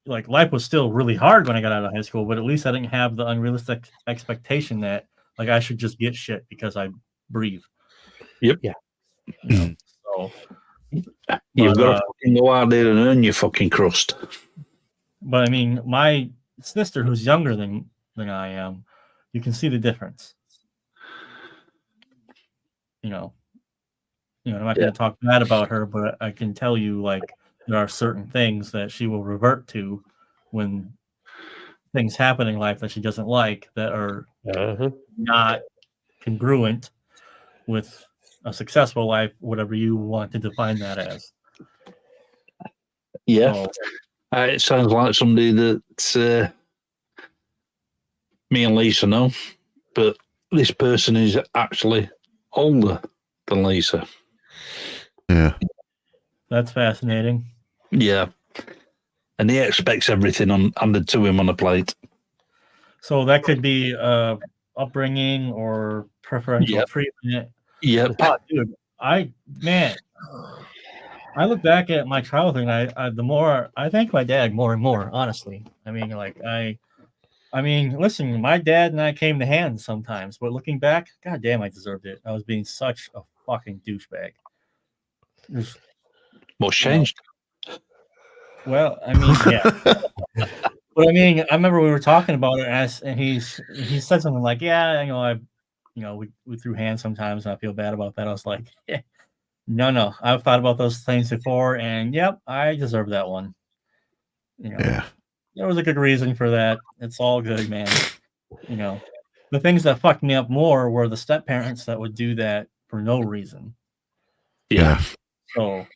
life was still really hard when I got out of high school, but at least I didn't have the unrealistic expectation that I should just get shit because I breathe. Yep. Yeah. So you've got to fucking go out there and earn your fucking crust. But I mean, my sister, who's younger than I am, you can see the difference. I'm not going to talk bad about her, but I can tell you, there are certain things that she will revert to when things happen in life that she doesn't like, that are not congruent with a successful life, whatever you want to define that as. Yeah. So, it sounds like somebody that me and Lisa know, but this person is actually older than Lisa. Yeah. That's fascinating. Yeah. And he expects everything handed to him on a plate. So that could be upbringing or preferential treatment. Yep. Dude, I look back at my childhood, and the more I thank my dad more and more, honestly. I mean, listen, my dad and I came to hands sometimes, but looking back, god damn, I deserved it. I was being such a fucking douchebag. What's changed? Well, I mean, yeah. But I mean, I remember we were talking about it, and he said something like, "Yeah, we threw hands sometimes, and I feel bad about that." I was like, no, I've thought about those things before, and yep, I deserve that one. Yeah. there was a good reason for that. It's all good, man. You know, the things that fucked me up more were the step parents that would do that for no reason. Yeah. So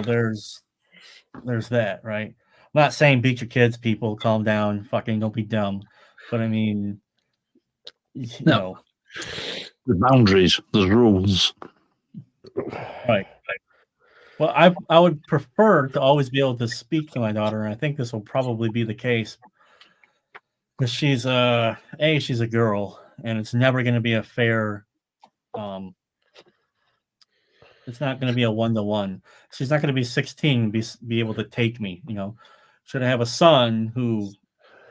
there's that, right? I'm not saying beat your kids, people. Calm down, fucking don't be dumb. But I mean, you No. know, There's boundaries, there's rules. right. Well, I would prefer to always be able to speak to my daughter, and I think this will probably be the case because she's she's a girl, and it's never going to be a fair. It's not going to be a 1-to-1. She's not going to be 16 and be able to take me. You know, should I have a son who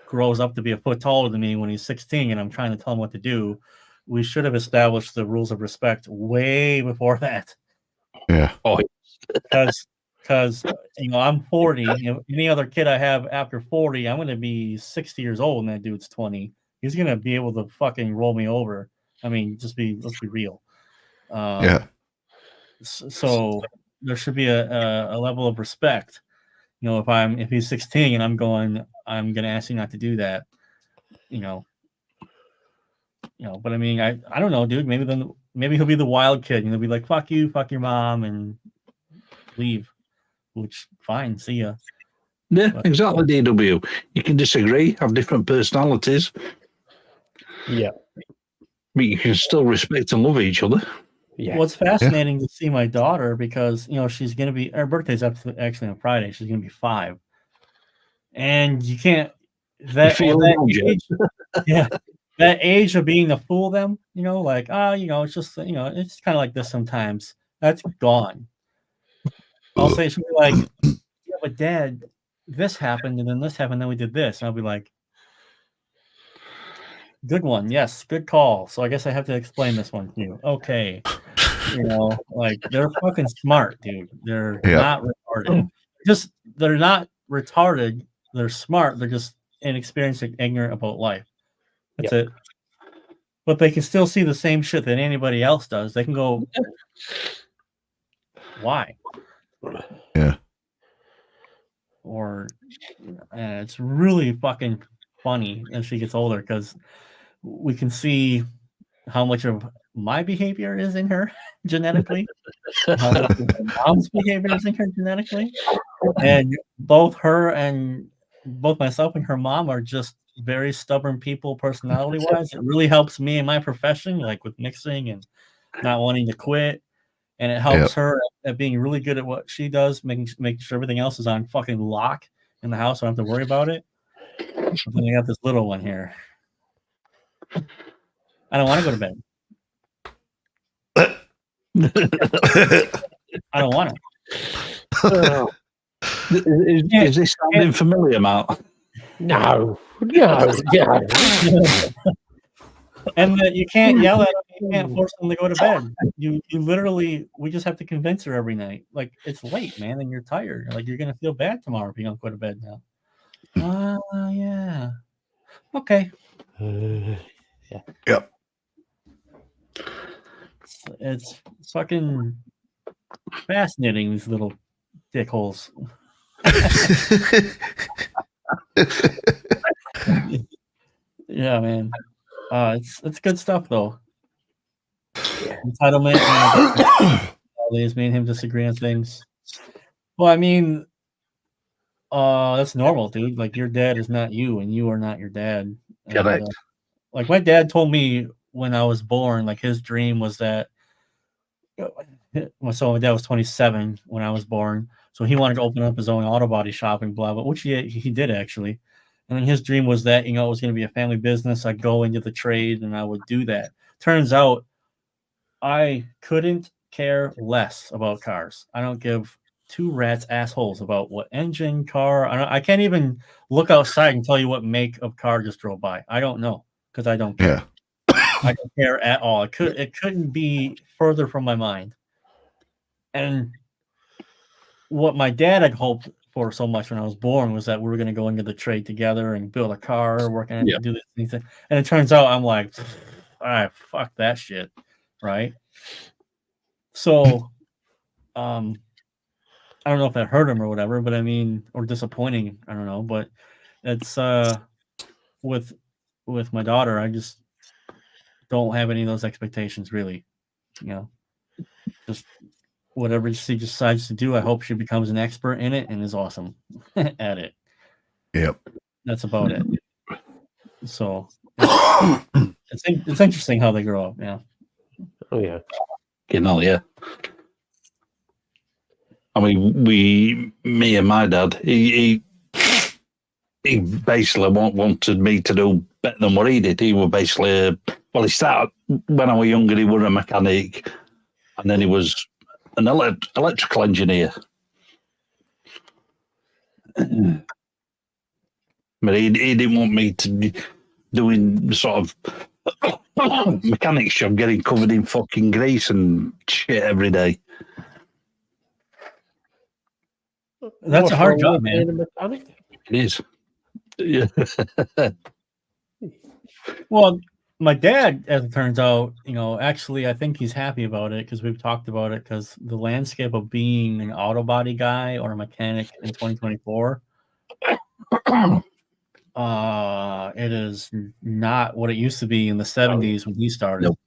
grows up to be a foot taller than me when he's 16, and I'm trying to tell him what to do? We should have established the rules of respect way before that. Yeah. Oh, Because you know, I'm 40. You know, any other kid I have after 40, I'm going to be 60 years old, and that dude's 20. He's going to be able to fucking roll me over. I mean, let's be real. Yeah. So there should be a level of respect. You know, if he's 16 and I'm going to ask you not to do that. You know. But I mean, I don't know, dude. Maybe he'll be the wild kid. You know, be like, fuck you, fuck your mom, and leave. Which fine, see ya. yeah, exactly, DW. You can disagree, have different personalities, Yeah. but you can still respect and love each other. Yeah. Well, it's fascinating to see my daughter because, you know, she's going to be, her birthday's actually on Friday. She's going to be 5. And you can't, that age of being to fool them, you know, like, you know, it's just, you know, it's kind of like this sometimes. That's gone. I'll say, she'll be like, yeah, but Dad, this happened, and then this happened, then we did this. And I'll be like, good one. Yes, good call. So I guess I have to explain this one to you. Okay. You know, like, they're fucking smart, dude. They're not retarded. They're not retarded. They're smart. They're just inexperienced and ignorant about life. That's it. But they can still see the same shit that anybody else does. They can go, why? Yeah. Or it's really fucking funny as she gets older because we can see how much of my behavior is in her genetically, how much of my mom's behavior is in her genetically, and both myself and her mom are just very stubborn people personality wise. It really helps me in my profession, like with mixing and not wanting to quit. And it helps her at being really good at what she does, making sure everything else is on fucking lock in the house. So I don't have to worry about it. But then you have this little one here. I don't want to go to bed. I don't want to. Is this sounding familiar, Matt? No. And you can't yell at them. You can't force them to go to bed. You literally, we just have to convince her every night. Like, it's late, man, and you're tired. Like, you're gonna feel bad tomorrow if you don't go to bed now. Yeah. Okay. Yep. It's fucking fascinating, these little dickholes. Yeah, man. It's good stuff though. Entitlement. Me and him disagree on things. Well, I mean, that's normal, dude. Like, your dad is not you, and you are not your dad. And, like, my dad told me when I was born, like, his dream was that. So my dad was 27 when I was born, so he wanted to open up his own auto body shop and blah blah, which he did actually. And then his dream was that, you know, it was going to be a family business. I'd go into the trade and I would do that. Turns out I couldn't care less about cars. I don't give two rats assholes about what engine, car. I can't even look outside and tell you what make of car just drove by. I don't know because I don't care. I don't care at all. It couldn't be further from my mind. And what my dad had hoped for so much when I was born was that we were going to go into the trade together and build a car, work on it, do this thing. And it turns out I'm like, all right, fuck that shit, right? So, I don't know if that hurt him or whatever, but I mean, or disappointing. I don't know, but it's with my daughter, I just don't have any of those expectations really. You know, just whatever she decides to do, I hope she becomes an expert in it and is awesome at it. Yep. That's about it. So it's interesting how they grow up. Yeah. Oh yeah. Yeah. I mean, me and my dad, he basically wanted me to do better than what he did. He was basically, he started when I was younger, he was a mechanic, and then he was an electrical engineer. But he didn't want me to be doing sort of mechanic job, getting covered in fucking grease and shit every day. That's What's a hard wrong job, with man. being a mechanic? It is. Yeah. Well, my dad, as it turns out, actually, I think he's happy about it because we've talked about it. Because the landscape of being an auto body guy or a mechanic in 2024, it is not what it used to be in the 70s when he started. Nope.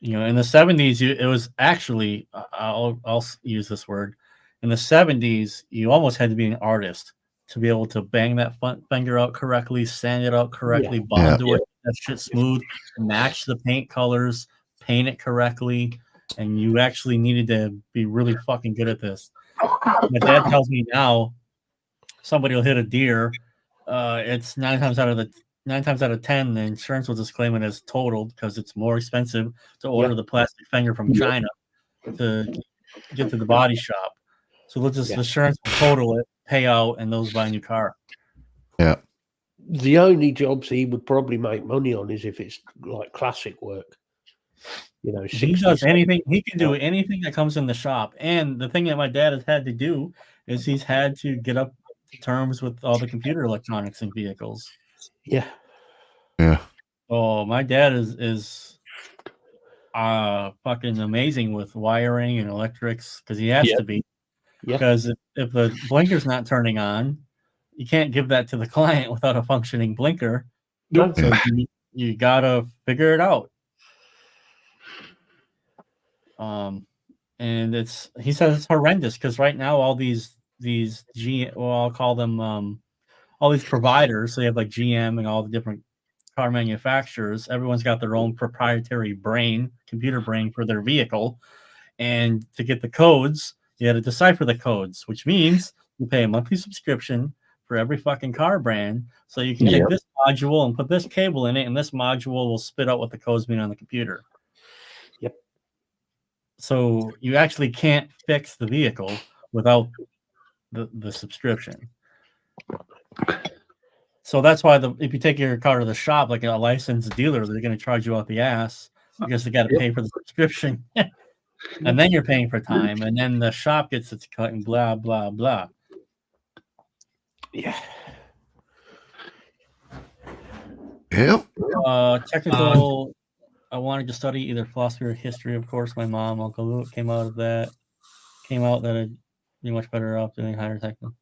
In the 70s, it was actually, I'll use this word. In the 70s, you almost had to be an artist to be able to bang that finger out correctly, sand it out correctly, bond to it, that shit smooth, match the paint colors, paint it correctly, and you actually needed to be really fucking good at this. My dad tells me now, somebody will hit a deer, it's 9 times out of 10, the insurance will just claim it as totaled because it's more expensive to order the plastic finger from China to get to the body shop. So the insurance will total it, pay out, and those buy a new car. Yeah. The only jobs he would probably make money on is if it's like classic work. He does anything. He can do anything that comes in the shop. And the thing that my dad has had to do is he's had to get up to terms with all the computer electronics in vehicles. Yeah. Yeah. Oh, my dad is fucking amazing with wiring and electrics because he has to be. Because if the blinker's not turning on, you can't give that to the client without a functioning blinker. No. So you gotta figure it out. And he says it's horrendous because right now all these I'll call them all these providers. So you have like GM and all the different car manufacturers. Everyone's got their own proprietary computer brain for their vehicle. And to get the codes, you had to decipher the codes, which means you pay a monthly subscription for every fucking car brand. So you can take this module and put this cable in it, and this module will spit out what the codes mean on the computer. Yep. So you actually can't fix the vehicle without the subscription. So that's why if you take your car to the shop, like a licensed dealer, they're going to charge you out the ass because they got to pay for the subscription. And then you're paying for time, and then the shop gets its cut and blah, blah, blah. Yeah. Yep. Technical, I wanted to study either philosophy or history. Of course, my mom, Uncle Luke came out that I'd be much better off doing higher technical.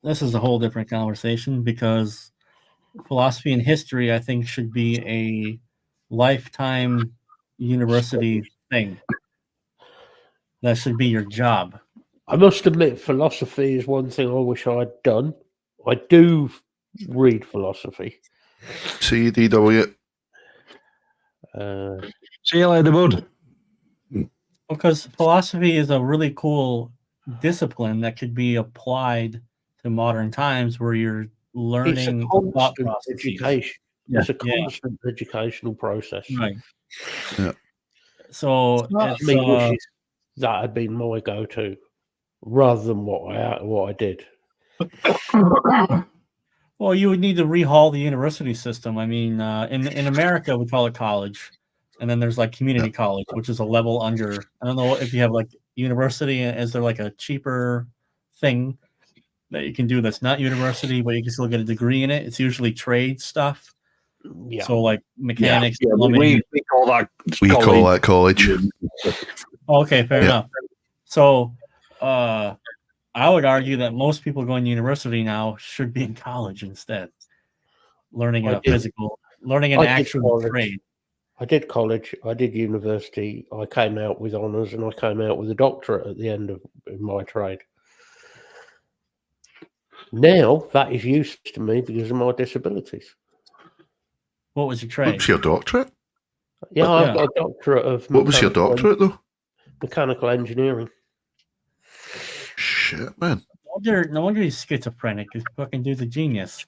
This is a whole different conversation because philosophy and history, I think, should be a lifetime university thing. That should be your job. I must admit, philosophy is one thing I wish I'd done. I do read philosophy. CDW. See you later, bud. Because philosophy is a really cool discipline that could be applied to modern times where you're learning thought processes. Education. It's a constant educational process. Right. Yeah. So that had been my go-to rather than what I did. Well, you would need to rehaul the university system. I mean, in America, we call it college. And then there's like community college, which is a level under. I don't know if you have like university. Is there like a cheaper thing that you can do that's not university, but you can still get a degree in it? It's usually trade stuff. Yeah. So like mechanics. We call that college. Okay, fair Yeah. enough. So, I would argue that most people going to university now should be in college instead, learning I a did- physical, learning an I did actual college. trade. I did college. I did university. I came out with honours, and I came out with a doctorate at the end of my trade. Now that is used to me because of my disabilities. What was your What trade? was your doctorate? Yeah, Yeah. I've got a doctorate of What was your doctorate, though? mechanical engineering. Shit, man. No wonder he's schizophrenic. This fucking dude's a genius.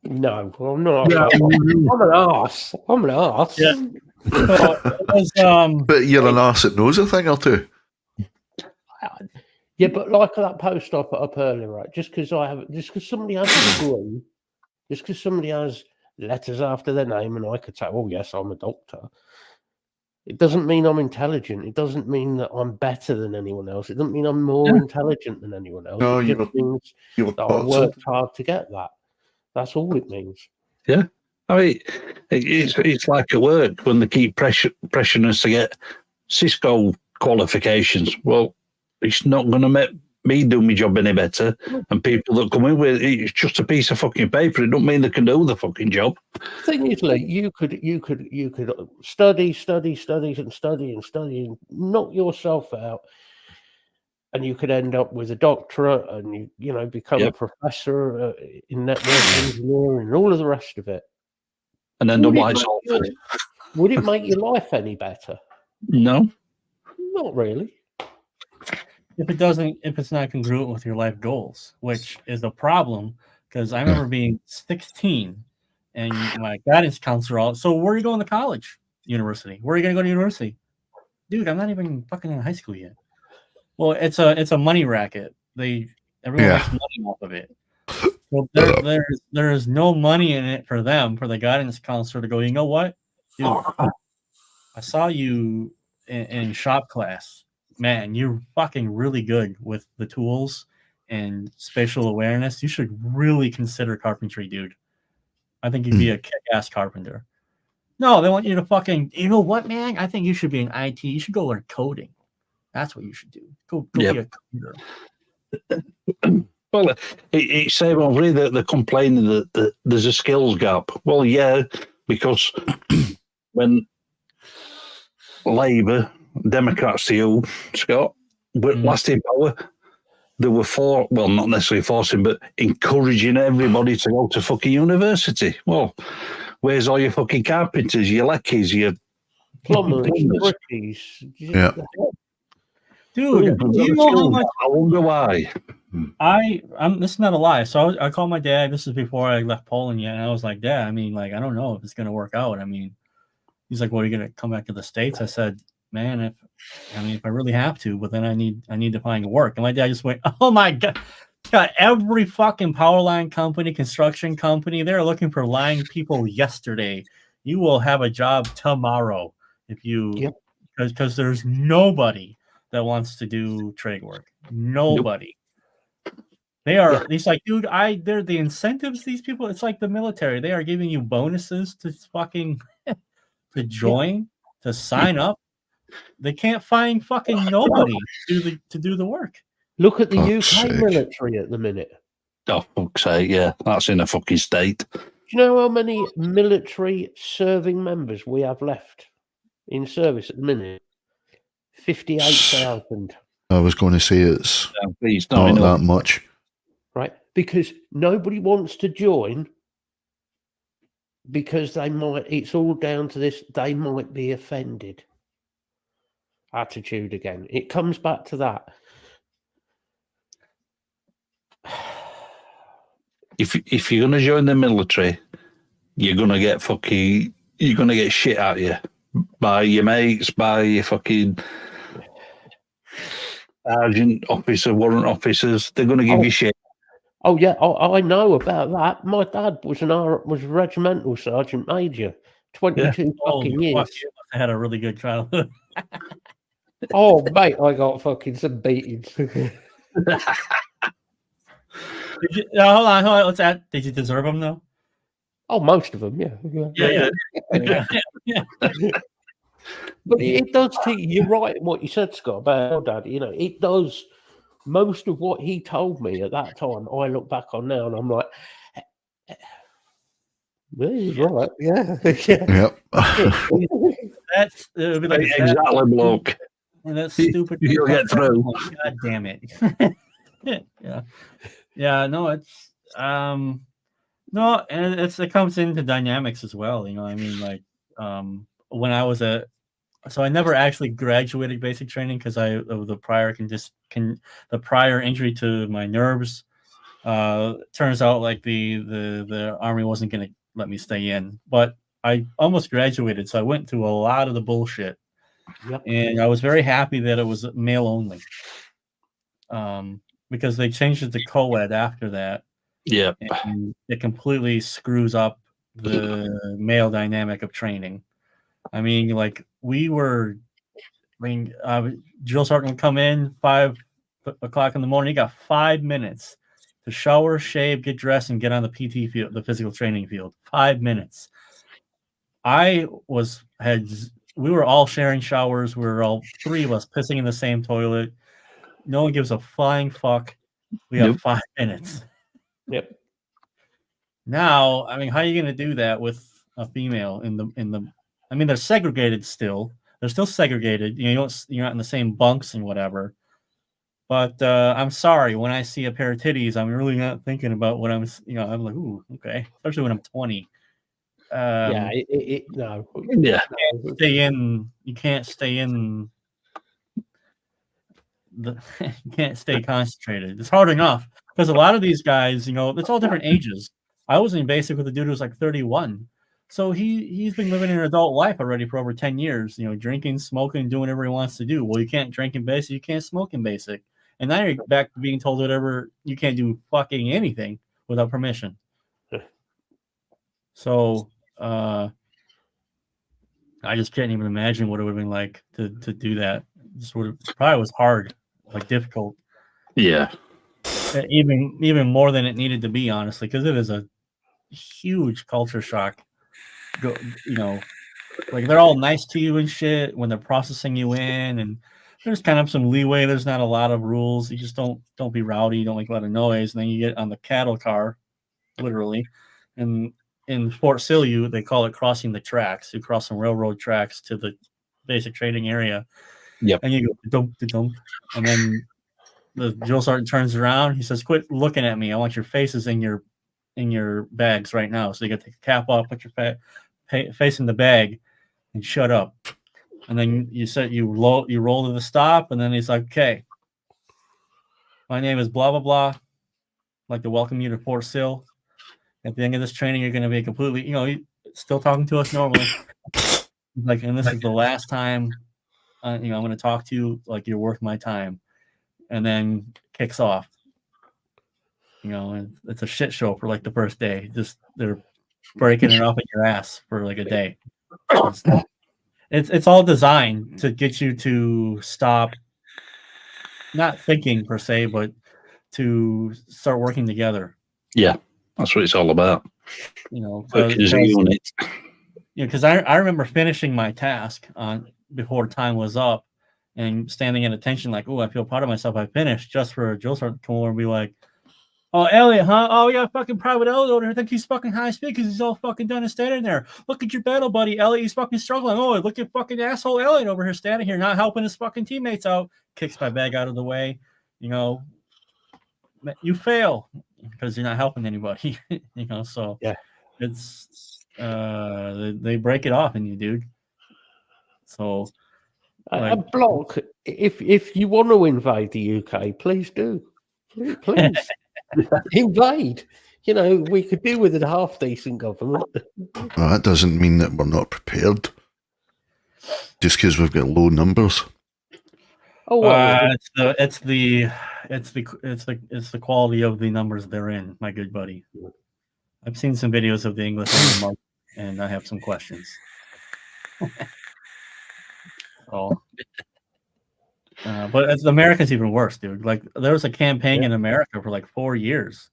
No, I'm not. Yeah. I'm an arse. I'm an arse. Yeah. So it was, But you're an arse that knows a thing or two. Yeah, but like that post I put up earlier, right? Just because somebody has a degree, just because somebody has letters after their name, and I could say, "Oh yes, I'm a doctor," it doesn't mean I'm intelligent. It doesn't mean that I'm better than anyone else. It doesn't mean I'm more intelligent than anyone else. No, it you just were- means You were that I taught worked something. hard to get that. That's all it means. I mean, it's like at work when they keep pressuring us to get Cisco qualifications. Well, it's not going to make me do my job any better. And people that come in with it's just a piece of fucking paper. It don't mean they can do the fucking job. The thing is, Lee, you could study and knock yourself out, and you could end up with a doctorate, and you become a Yep. professor in network engineering and all of the rest of it. And then Would the it white make your- Would it make your life any better? No. Not really. if it's not congruent with your life goals, which is a problem because I remember being 16 and my guidance counselor, so where are you going to college? University. Where are you going to go to university? Dude, I'm not even fucking in high school yet. Well, it's a money racket. Everyone Yeah. makes money off of it. Well, there is no money in it for them, for the guidance counselor to go, you know what? Dude, I saw you in shop class. Man, you're fucking really good with the tools and spatial awareness. You should really consider carpentry, dude. I think you'd be a kick-ass carpenter. No, they want you to fucking, you know what, man? I think you should be in IT. You should go learn coding. That's what you should do. Go be a coder. Well, it's same over here that they're complaining that there's a skills gap. Well, yeah, because when Labour, Democrats to you, Scott, were last in power, they were not necessarily forcing, but encouraging everybody to go to fucking university. Well, where's all your fucking carpenters, your leckies, your Plumbers, plumbers? brickies. Yeah. Dude, do you know how much I wonder why. this is not a lie. So I called my dad. This is before I left Poland yet, and I was like, Dad, I mean, like, I don't know if it's gonna work out. I mean, he's like, well, are you gonna come back to the States? I said, man, if I really have to, but then I need to find work. And my dad just went, oh my god, every fucking power line company, construction company, they're looking for line people yesterday. You will have a job tomorrow if you because there's nobody that wants to do trade work. Nobody. They are. He's like, dude, they're the incentives. These people, it's like the military. They are giving you bonuses to fucking to join, to sign up. They can't find fucking nobody to do the work. Look at the Fuck's UK sake. military at the minute. Oh, fuck's sake, yeah, that's in a fucking state. Do you know how many military serving members we have left in service at the minute? 58,000. I was going to say it's It's not not enough. that much. Right? Because nobody wants to join because it's all down to this, they might be offended. Attitude again. It comes back to that. If you're gonna join the military, you're gonna get shit at you by your mates, by your fucking sergeant officer, warrant officers. They're gonna give you shit. Oh yeah, I know about that. My dad was was a regimental sergeant major, 22 fucking years. Fuck, you must have had a really good childhood. Oh mate, I got fucking some beatings. Hold on. Let's add. Did you deserve them though? Oh, most of them, yeah. Yeah. But it does. You're right in what you said, Scott, about Dad. You know, it does. Most of what he told me at that time, I look back on now, and I'm like, well, he's right. Yeah, yeah. Yep. That's it would be like Exactly, bloke. and that stupid. You'll get through. God damn it. Yeah. No, it's no, and it comes into dynamics as well. You know, I mean, like when I was so I never actually graduated basic training because of the prior the prior injury to my nerves. Turns out like the army wasn't going to let me stay in, but I almost graduated, so I went through a lot of the bullshit. Yep. And I was very happy that it was male only, because they changed it to co-ed after that. Yeah. And it completely screws up the male dynamic of training. I mean, like drill sergeant would come in 5 o'clock in the morning. He got 5 minutes to shower, shave, get dressed, and get on the PT field, the physical training field. 5 minutes. We were all sharing showers. We were all 3 of us pissing in the same toilet. No one gives a flying fuck. We have 5 minutes. Yep. Now, I mean, how are you going to do that with a female in the? I mean, they're segregated still. They're still segregated. You know, you're not in the same bunks and whatever. But I'm sorry, when I see a pair of titties, I'm really not thinking about what I'm. You know, I'm like, ooh, okay. Especially when I'm 20. Yeah. No. Yeah. You can't stay in. You can't stay concentrated. It's hard enough because a lot of these guys, you know, it's all different ages. I was in basic with a dude who was like 31. So he's been living an adult life already for over 10 years, you know, drinking, smoking, doing whatever he wants to do. Well, you can't drink in basic, you can't smoke in basic. And now you're back to being told whatever, you can't do fucking anything without permission. So I just can't even imagine what it would have been like to do that. Probably was hard, like difficult. Yeah. Even more than it needed to be, honestly, because it is a huge culture shock. You know, like they're all nice to you and shit when they're processing you in, and there's kind of some leeway. There's not a lot of rules. You just don't be rowdy, don't make a lot of noise, and then you get on the cattle car, literally. And in Fort Sill, they call it crossing the tracks. You cross some railroad tracks to the basic training area. Yep. And you go dump, and then the drill sergeant turns around. He says, "Quit looking at me. I want your faces in your bags right now." So you got to take the cap off, put your face in the bag, and shut up. And then you roll to the stop, and then he's like, "Okay, my name is blah blah blah. I'd like to welcome you to Fort Sill. At the end of this training, you're going to be completely, you know, still talking to us normally. Like, and this is the last time, you know, I'm going to talk to you like you're worth my time." And then kicks off. You know, and it's a shit show for like the first day. Just they're breaking it off at your ass for like a day. It's all designed to get you to stop, not thinking per se, but to start working together. Yeah, that's what it's all about. You know, Because a unit. You know, because I remember finishing my task before time was up, and standing at attention like, "Oh, I feel proud of myself. I finished," just for a drill sergeant to come over and be like, "Oh, Elliot, huh? Oh, yeah, fucking Private Elliot over here. I think he's fucking high speed because he's all fucking done and standing there. Look at your battle buddy, Elliot. He's fucking struggling. Oh, look at fucking asshole Elliot over here standing here, not helping his fucking teammates out." Kicks my bag out of the way. You know, you fail because you're not helping anybody. You know, so yeah, it's they break it off in you, dude. So. Like, Block, if you want to invade the UK, please do. Please invade. You know, we could do with a half decent government. Well, that doesn't mean that we're not prepared. Just because we've got low numbers. Oh well, it's the quality of the numbers they're in, my good buddy. I've seen some videos of the English market, and I have some questions. Oh, but the Americans even worse, dude. Like there was a campaign in America for like 4 years.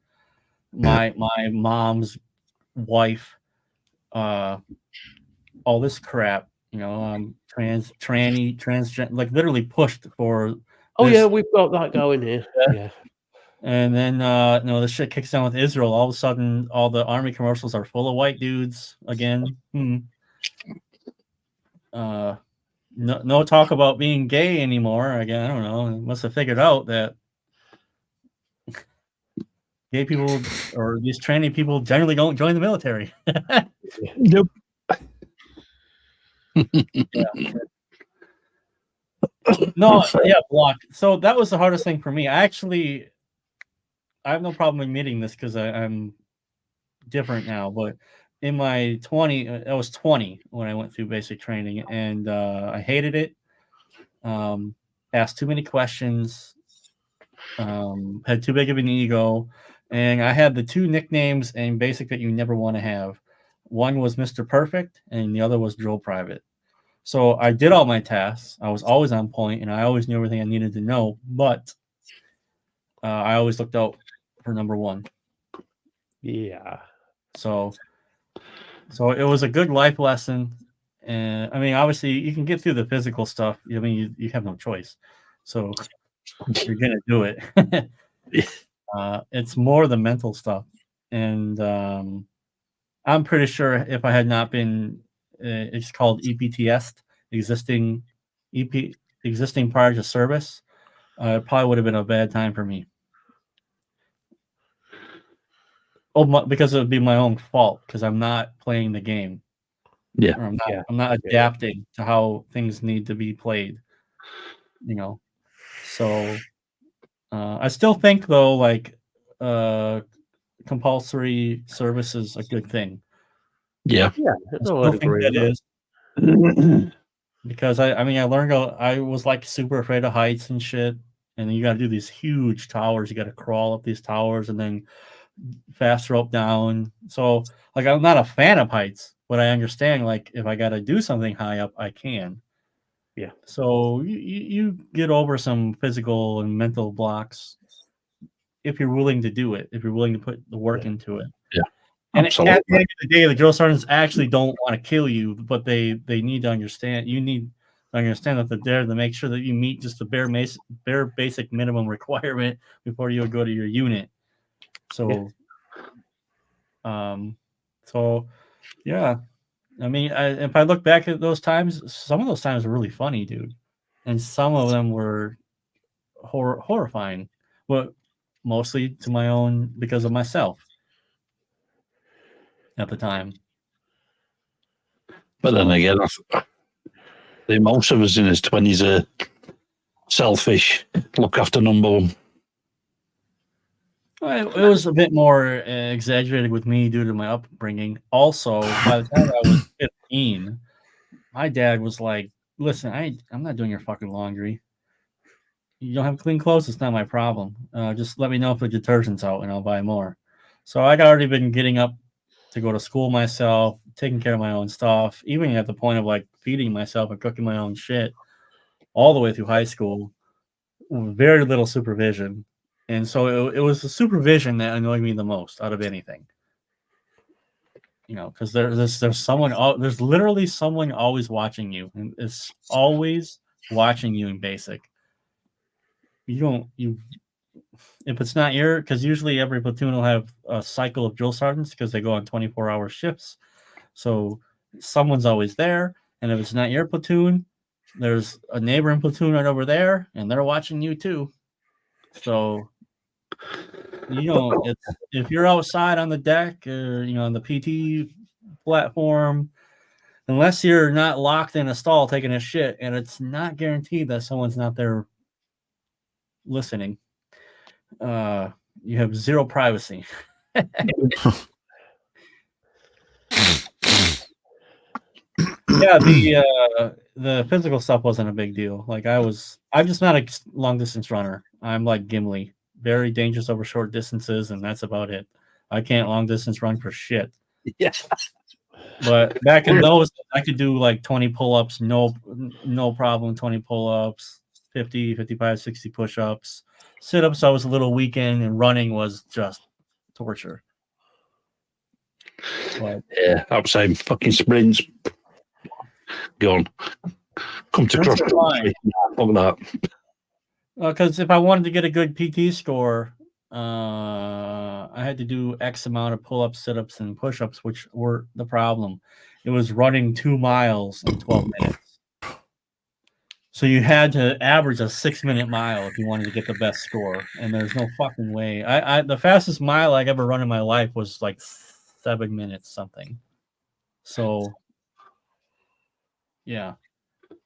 My mom's wife, all this crap transgender, like literally pushed for. Oh this. yeah, we've got that going here. Yeah. And then the shit kicks down with Israel. All of a sudden, all the army commercials are full of white dudes again. No talk about being gay anymore. Again, I don't know. They must have figured out that gay people or these tranny people generally don't join the military. Nope. No, yeah, block. So that was the hardest thing for me. I have no problem admitting this because I'm different now. But in my 20, I was 20 when I went through basic training, and I hated it. Asked too many questions. Had too big of an ego, and I had the two nicknames in basic that you never want to have. One was Mr. Perfect, and the other was Drill Private. So I did all my tasks. I was always on point, and I always knew everything I needed to know. But I always looked out for number one. Yeah. So it was a good life lesson. And I mean, obviously, you can get through the physical stuff. I mean, you have no choice. So you're gonna do it. It's more the mental stuff, and I'm pretty sure if I had not been, it's called EPTS, existing prior to service, it probably would have been a bad time for me. Because it would be my own fault because I'm not playing the game. Yeah, or I'm not adapting to how things need to be played. So I still think though, like compulsory service is a good thing. Yeah. I still think that is. Because I learned I was like super afraid of heights and shit, and then you got to do these huge towers. You got to crawl up these towers and then fast rope down. So like I'm not a fan of heights, but I understand like if I got to do something high up, I can. Yeah. So you get over some physical and mental blocks if you're willing to do it. If you're willing to put the work into it. Yeah. And absolutely. at the end of the day, the drill sergeants actually don't want to kill you, but they need to understand. You need to understand that they're there to make sure that you meet just the bare basic minimum requirement before you would go to your unit. So, yeah. I mean, if I look back at those times, some of those times were really funny, dude, and some of them were horrifying. But mostly to my own because of myself at the time. But then again, most of us in his 20s are selfish, look after number one. It was a bit more exaggerated with me due to my upbringing. Also, by the time I was 15, my dad was like, listen, I'm not doing your fucking laundry. You don't have clean clothes, it's not my problem. Just let me know if the detergent's out and I'll buy more. So I'd already been getting up to go to school myself, taking care of my own stuff, even at the point of like feeding myself and cooking my own shit all the way through high school. Very little supervision. And so it was the supervision that annoyed me the most out of anything. Because there's literally someone always watching you, and it's always watching you in basic. If it's not because usually every platoon will have a cycle of drill sergeants because they go on 24-hour shifts. So someone's always there, and if it's not your platoon, there's a neighboring platoon right over there, and they're watching you too. So if you're outside on the deck or on the PT platform, unless you're not locked in a stall taking a shit, and it's not guaranteed that someone's not there listening, you have zero privacy. Yeah, the physical stuff wasn't a big deal. Like I'm just not a long distance runner. I'm like Gimli, very dangerous over short distances, and that's about it. I can't long distance run for shit. Yeah. But back in those, I could do like 20 pull-ups, no problem. 20 pull-ups, 50, 55, 60 push-ups, sit-ups. I was a little weakened, and running was just torture. But, yeah, outside fucking sprints. Gone. Come to That's cross fine. country. Fuck that. Because if I wanted to get a good PT score, I had to do X amount of pull-ups, sit-ups, and push-ups, which were the problem. It was running 2 miles in 12 minutes. So you had to average a 6-minute mile if you wanted to get the best score, and there's no fucking way. The fastest mile I've ever run in my life was like 7 minutes something. So yeah,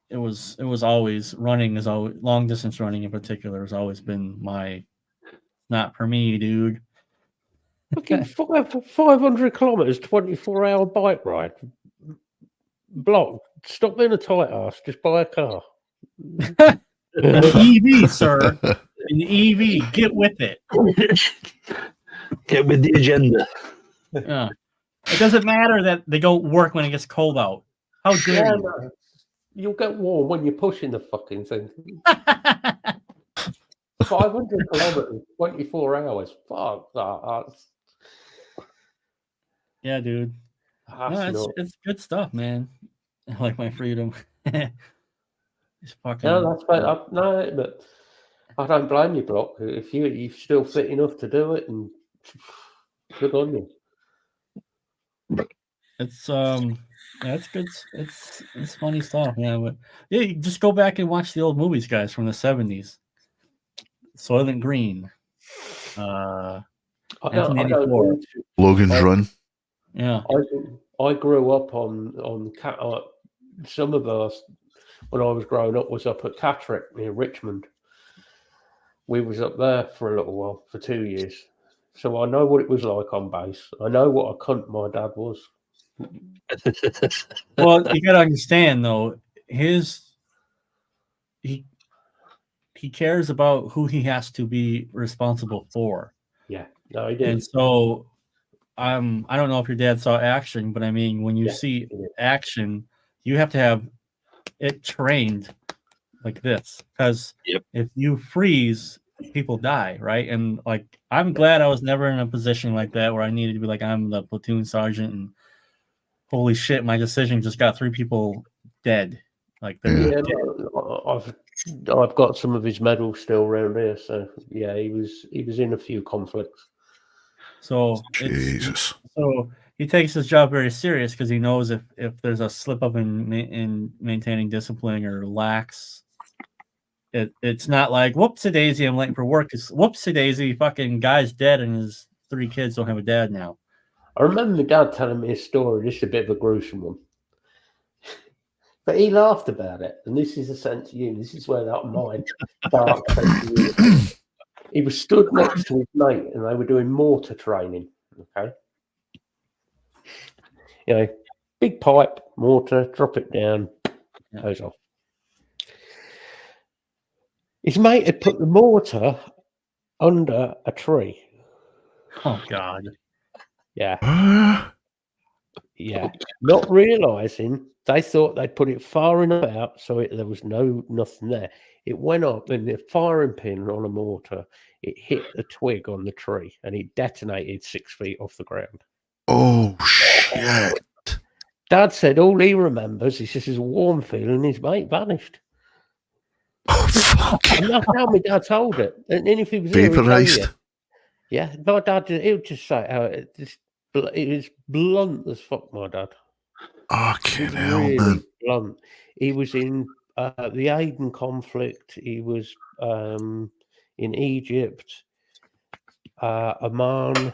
it was always running is always long distance running in particular has always been my not for me, dude. Fucking 500 kilometers, 24-hour bike ride. Block. Stop being a tight ass. Just buy a car. An EV, sir. An EV. Get with it. Get with the agenda. Yeah. It doesn't matter that they don't work when it gets cold out. How dare Yeah, you? no. You'll get warm when you're pushing the fucking thing. 500 kilometers, 24 hours. Fuck that. Yeah, dude. That's not. It's good stuff, man. I like my freedom. It's fucking. No, that's fine. No, but I don't blame you, Brock. If you're still fit enough to do it, and good on you. It's yeah, it's good. It's funny stuff. Yeah, but yeah, you just go back and watch the old movies, guys, from the 70s. Soylent Green. I 1984. don't Logan's Run. Yeah. I grew up on some of us when I was growing up was up at Catterick near Richmond. We was up there for a little while, for 2 years. So I know what it was like on base. I know what a cunt my dad was. Well, you gotta understand though, he cares about who he has to be responsible for. Yeah, no, he did. And so I don't know if your dad saw action, but I mean when you Yeah, see he did. action, you have to have it trained like this. Because if you freeze, people die, right? And like I'm glad I was never in a position like that where I needed to be like I'm the platoon sergeant and holy shit, my decision just got 3 people dead. Like Yeah, I've got some of his medals still around here. So yeah, he was in a few conflicts. So Jesus. so he takes his job very serious because he knows if there's a slip up in maintaining discipline or lax, it's not like whoopsie daisy, I'm late for work. It's whoopsie daisy, fucking guy's dead and his 3 kids don't have a dad now. I remember my dad telling me a story. This is a bit of a gruesome one. But he laughed about it, and this is a sense of humor. This is where that mind dark sense of humor. He was stood next to his mate, and they were doing mortar training. Okay, you know, big pipe, mortar, drop it down, goes off. His mate had put the mortar under a tree. Oh God. Yeah. Yeah, not realising they thought they'd put it far enough out so there was nothing there. It went up and the firing pin on a mortar, it hit a twig on the tree and it detonated 6 feet off the ground. Oh, shit. Dad said all he remembers is just his warm feeling his mate vanished. Oh, fuck. And that's how my dad told it. And then if he was here, he'd tell you. Vaporized. Yeah, my dad, he would just say how it was blunt as fuck, my dad. Fucking hell, Really man. blunt. He was in the Aden conflict. He was in Egypt, Oman.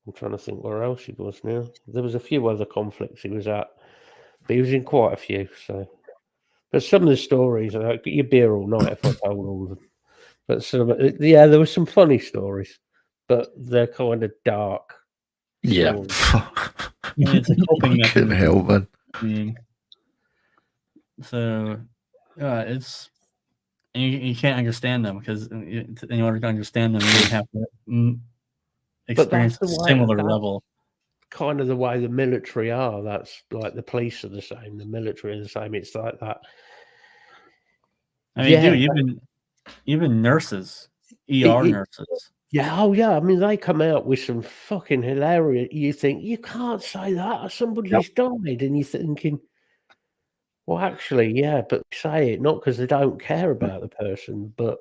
I'm trying to think where else he was now. There was a few other conflicts he was at, but he was in quite a few. So, but some of the stories, you'd be here all night if I told all of them. But there were some funny stories, but they're kind of dark. Yeah. It's a coping Fucking mechanism. hell, man. So, it's you can't understand them because in order to understand them, you would have to experience a similar level. Kind of the way the military are. That's like the police are the same, the military are the same. It's like that. I mean, dude, even nurses, ER nurses. Yeah, oh yeah. I mean, they come out with some fucking hilarious. You think you can't say that somebody's died, and you're thinking, well, actually, yeah, but say it not because they don't care about the person, but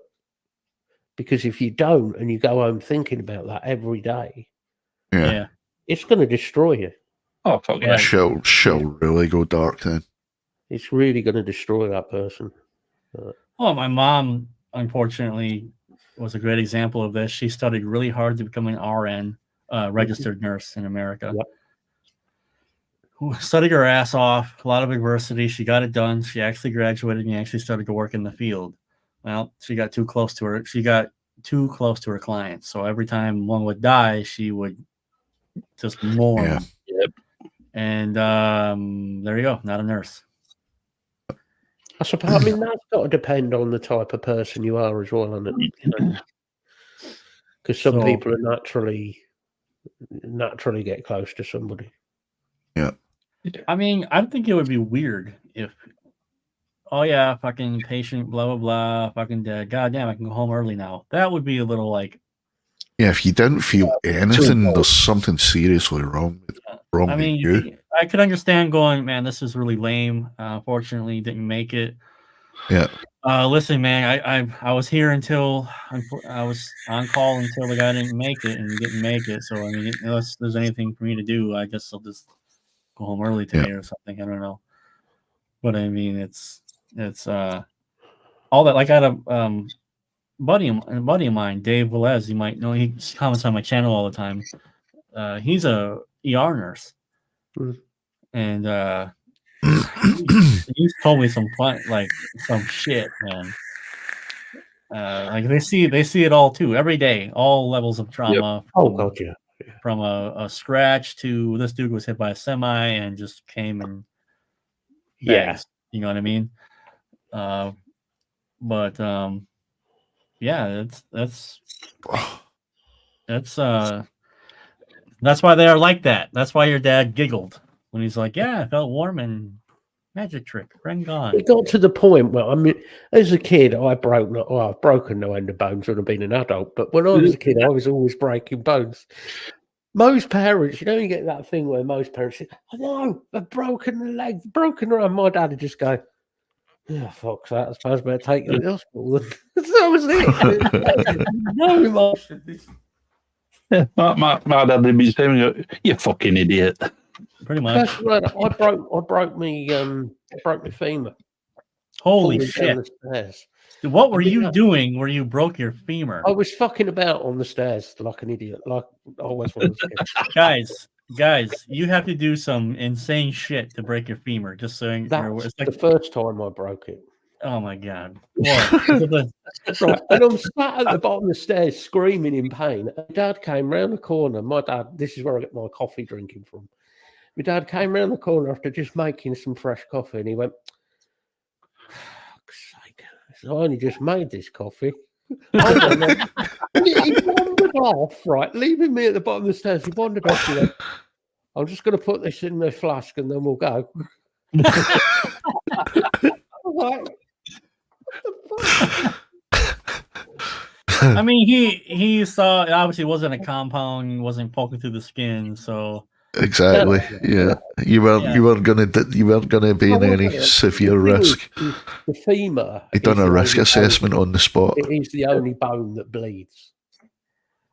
because if you don't and you go home thinking about that every day, Yeah. it's going to destroy you. Oh, fuck yeah. Right. She'll really go dark then. It's really going to destroy that person. Well, my mom, unfortunately, was a great example of this. She studied really hard to become an RN, registered nurse in America. Yep. Studied her ass off, a lot of adversity. She got it done. She actually graduated and actually started to work in the field. Well, she got too close to her. She got too close to her clients. So every time one would die, she would just mourn. Yeah. Yep. And there you go. Not a nurse. I suppose. I mean, that's got to depend on the type of person you are as well, and because some people are naturally get close to somebody. Yeah. I mean, I think it would be weird if, oh yeah, fucking patient, blah blah blah, fucking dead. God damn, I can go home early now. That would be a little like. Yeah, if you didn't feel anything, there's something seriously wrong with you. I could understand going, man, this is really lame. Fortunately, didn't make it. Yeah. Listen, man, I was here until I was on call until the guy didn't make it, and he didn't make it. So I mean, unless there's anything for me to do, I guess I'll just go home early today or something. I don't know. But I mean, it's all that. Like I had a buddy of mine, Dave Velez. You might know. He comments on my channel all the time. He's a ER nurse, and he told me some fun, like some shit, man. Like they see it all too every day, all levels of trauma. Yep. Oh god, yeah. From a scratch to this dude was hit by a semi and just came and bags, you know what I mean? But yeah, that's why they are like that. That's why your dad giggled when he's like, "Yeah, I felt warm and magic trick, friend gone." It got to the point where, I mean, as a kid, I've broken no end of bones when I've been an adult. But when I was a kid, I was always breaking bones. Most parents, you get that thing where most parents say, "Oh no, I've broken the leg, broken arm." My dad would just go, "Yeah, fuck that. I suppose I better take you to the hospital." That was it. No emotion. Yeah, my dad did me the same. You fucking idiot. Pretty much. I broke my femur. Holy shit! Dude, what were you doing where you broke your femur? I was fucking about on the stairs like an idiot, like I always was. Guys, you have to do some insane shit to break your femur. Just so that's like, the first time I broke it. Oh my god! Right, and I'm sat at the bottom of the stairs screaming in pain. And Dad came round the corner. My dad, this is where I get my coffee drinking from. My dad came round the corner after just making some fresh coffee, and he went, "Fuck's sake, I only just made this coffee." And he wandered off, right, leaving me at the bottom of the stairs. He wandered off. He went, "I'm just going to put this in the flask, and then we'll go." Like, I mean, he saw it obviously wasn't a compound, wasn't poking through the skin, so exactly. Yeah, you weren't gonna be in any severe risk. The femur. He done a risk assessment on the spot. It is the only bone that bleeds.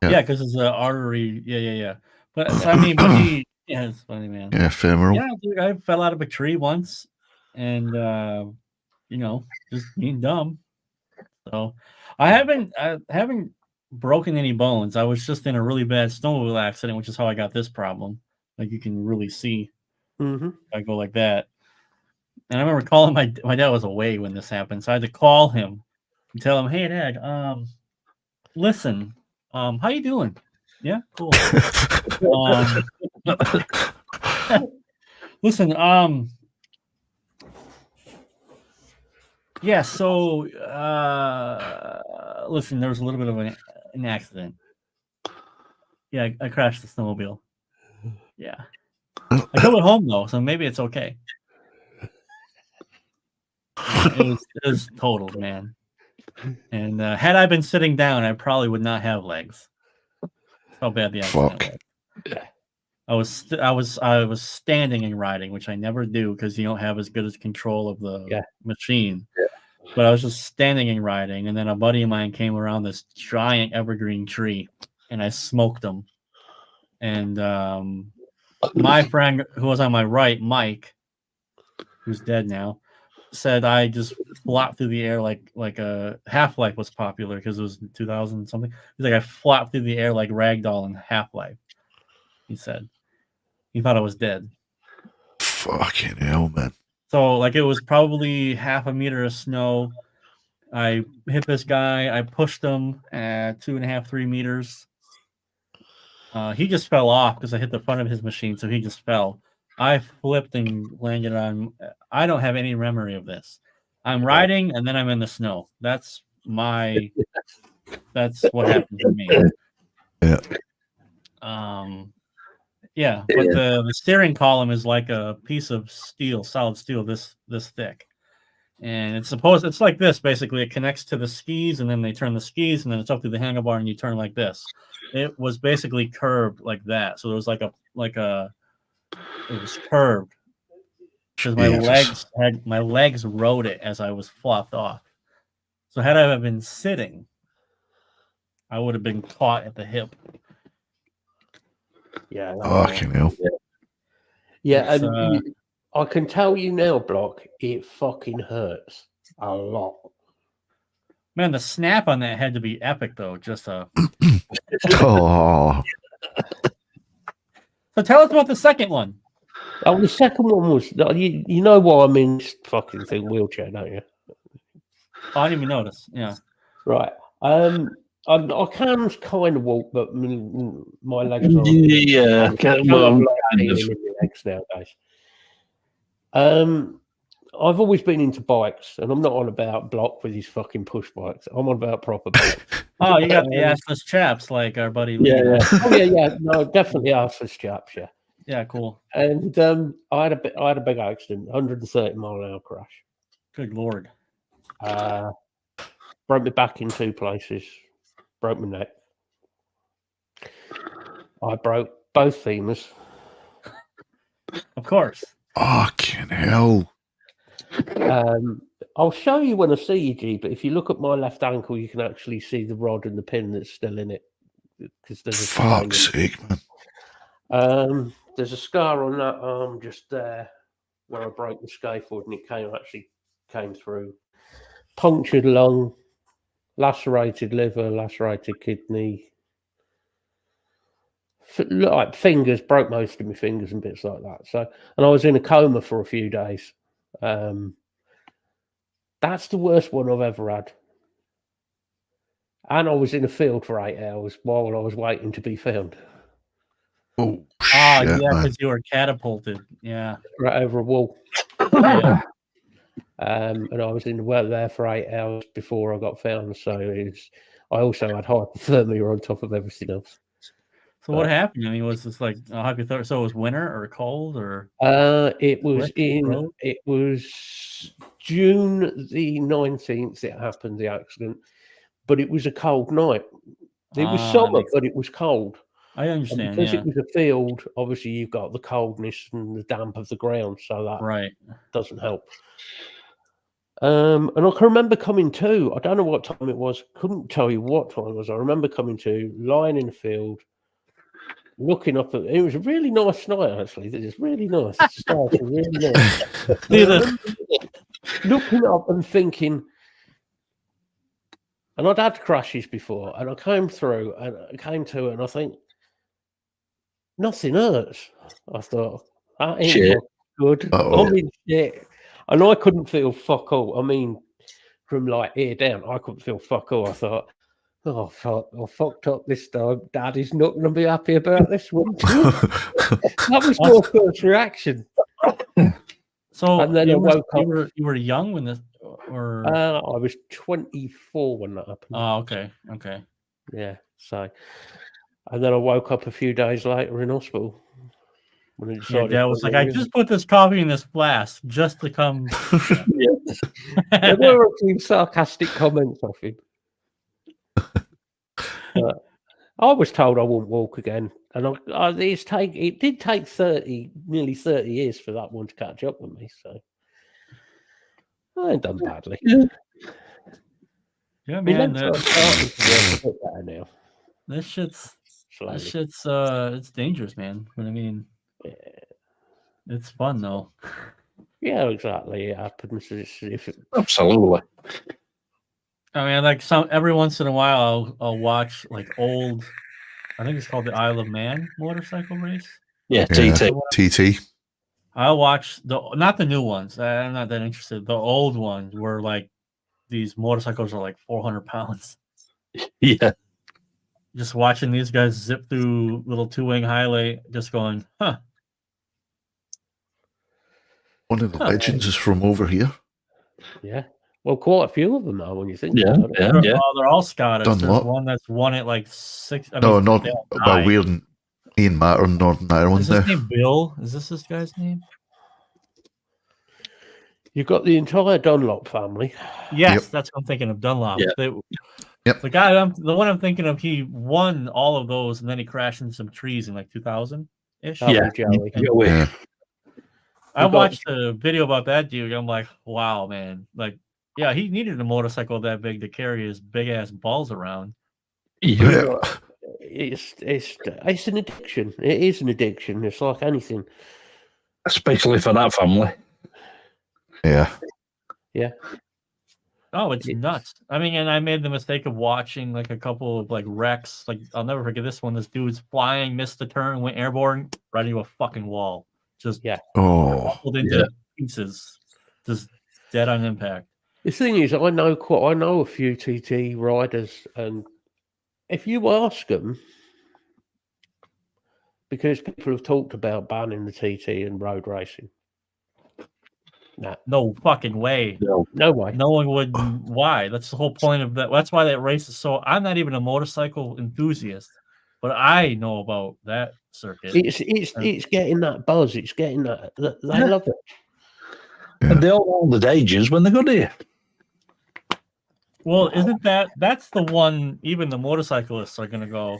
Yeah, because it's an artery. Yeah. But so, I mean, it's funny, man. Yeah, femoral. Yeah, dude, I fell out of a tree once, and just being dumb. So I haven't broken any bones. I was just in a really bad snowmobile accident, which is how I got this problem. Like you can really see. If I go like that. And I remember calling my dad was away when this happened, so I had to call him and tell him, "Hey, Dad, listen, how you doing? Yeah, cool. Listen, yeah, so listen, there was a little bit of an accident. Yeah, I crashed the snowmobile. Yeah. I go at home though, so maybe it's okay." It was totaled, man. And had I been sitting down, I probably would not have legs. how bad the accident Fuck. was. I was standing and riding, which I never do because you don't have as good as control of the machine. But I was just standing and riding, and then a buddy of mine came around this giant evergreen tree, and I smoked him. And my friend who was on my right, Mike, who's dead now, said I just flopped through the air like a Half-Life was popular because it was 2000 something. He's like, I flopped through the air like Ragdoll in Half-Life. He said he thought I was dead. Fucking hell, man. So like it was probably half a meter of snow. I hit this guy. I pushed him at 2.5, 3 meters. He just fell off because I hit the front of his machine, so he just fell. I flipped and landed on. I don't have any memory of this. I'm riding and then I'm in the snow. That's what happened to me. Yeah. Yeah, but the steering column is like a piece of steel, solid steel, this thick. And it's like this, basically. It connects to the skis, and then they turn the skis, and then it's up to the handlebar, and you turn like this. It was basically curved like that. So there was it was curved. Because my legs rode it as I was flopped off. So had I been sitting, I would have been caught at the hip. Yeah. Fucking hell. Yeah, and I can tell you now, Block, it fucking hurts a lot. Man, the snap on that had to be epic, though. Just Oh. So tell us about the second one. Oh, the second one was you know why I'm in this fucking thing wheelchair, don't you? Oh, I didn't even notice. Yeah. Right. I can kind of walk, but my legs are Yeah. Well, kind of. legs nowadays. I've always been into bikes, and I'm not on about Block with his fucking push bikes. I'm on about proper bikes. Oh, you got the assless chaps like our buddy Lee. Yeah. Oh yeah. No, definitely assless chaps. Yeah. Yeah, cool. And I had a big accident, 130 mile an hour crash. Good Lord. Broke my back in 2 places. Broke my neck. I broke both femurs. Of course. Fucking hell. I'll show you when I see you, G, but if you look at my left ankle, you can actually see the rod and the pin that's still in it. Because there's a Fuck's sake, man. There's a scar on that arm just there where I broke the scaphoid, and it came through. Punctured lung, lacerated liver, lacerated kidney. Like fingers, broke most of my fingers and bits like that. So, and I was in a coma for a few days. That's the worst one I've ever had. And I was in a field for 8 hours while I was waiting to be found. Oh, yeah, shit, man. because you were catapulted. Yeah. Right over a wall. Yeah. And I was in the well there for 8 hours before I got found. So I also had hypothermia on top of everything else. So what happened? I mean, was this like hypothermia? So it was winter or cold or? It was June the 19th. It happened, the accident, but it was a cold night. It was summer, but it was cold. I understand. And because it was a field, obviously you've got the coldness and the damp of the ground, so that doesn't help. And I can remember coming to. I don't know what time it was. Couldn't tell you what time it was. I remember coming to, lying in the field, looking up at it. Was a really nice night, actually. It was really nice. The stars were really nice. Looking up and thinking, and I'd had crashes before, and I came through and I came to it, and I think nothing hurts. I thought that ain't good. I mean, shit. And I couldn't feel fuck all. I mean, from like here down, I couldn't feel fuck all. I thought, oh fuck, I fucked up this time. Daddy's not going to be happy about this one. That was my first reaction. So and then I woke up. You were young when this, or I was 24 when that happened. Oh, okay. Yeah. So, and then I woke up a few days later in hospital. Your dad was like, I just put this coffee in this flask just to come. There were a few sarcastic comments off him. I was told I wouldn't walk again, and it did take nearly 30 years for that one to catch up with me. So I ain't done badly. Yeah, My man. legs are starting to work a bit better now. This shit's Slowly. it's dangerous, man. But I mean, it's fun though. Yeah, exactly. It happens. Absolutely. I mean, like every once in a while, I'll watch like old. I think it's called the Isle of Man motorcycle race. Yeah, Yeah. TT. TT. I'll watch not the new ones. I'm not that interested. The old ones where like these motorcycles are like 400 pounds. Yeah. Just watching these guys zip through little two-wing highway, just going, huh. One of the legends is from over here. Yeah. Well, quite a few of them are when you think Yeah, about it. yeah. They're all Scottish. Done There's what? one that's won it like 6. I No, mean, not they all well. died. We're in Ian Matter, Northern Ireland Is now. his name Bill? Is this guy's name? You've got the entire Dunlop family. Yes, Yep. that's what I'm thinking of. Dunlop. Yeah. Yep. The guy, the one I'm thinking of, he won all of those, and then he crashed into some trees in like 2000 ish. Yeah. Joey. Yeah. I watched a video about that dude. I'm like, wow, man. Like, yeah, he needed a motorcycle that big to carry his big ass balls around. Yeah. It's an addiction. It is an addiction. It's like anything. Especially for that family. Yeah. Oh, it's nuts. I mean, and I made the mistake of watching like a couple of like wrecks. Like, I'll never forget this one. This dude's flying, missed the turn, went airborne, right into a fucking wall. Just Oh. pulled into pieces, just dead on impact. The thing is, I know a few TT riders, and if you ask them, because people have talked about banning the TT and road racing. No fucking way. No way. No one would. Why? That's the whole point of that. That's why that race is so. I'm not even a motorcycle enthusiast, but I know about that circuit. It's getting that buzz. It's getting that. They love it. Yeah. And they all know the dangers when they got here. Well, isn't that's the one? Even the motorcyclists are gonna go.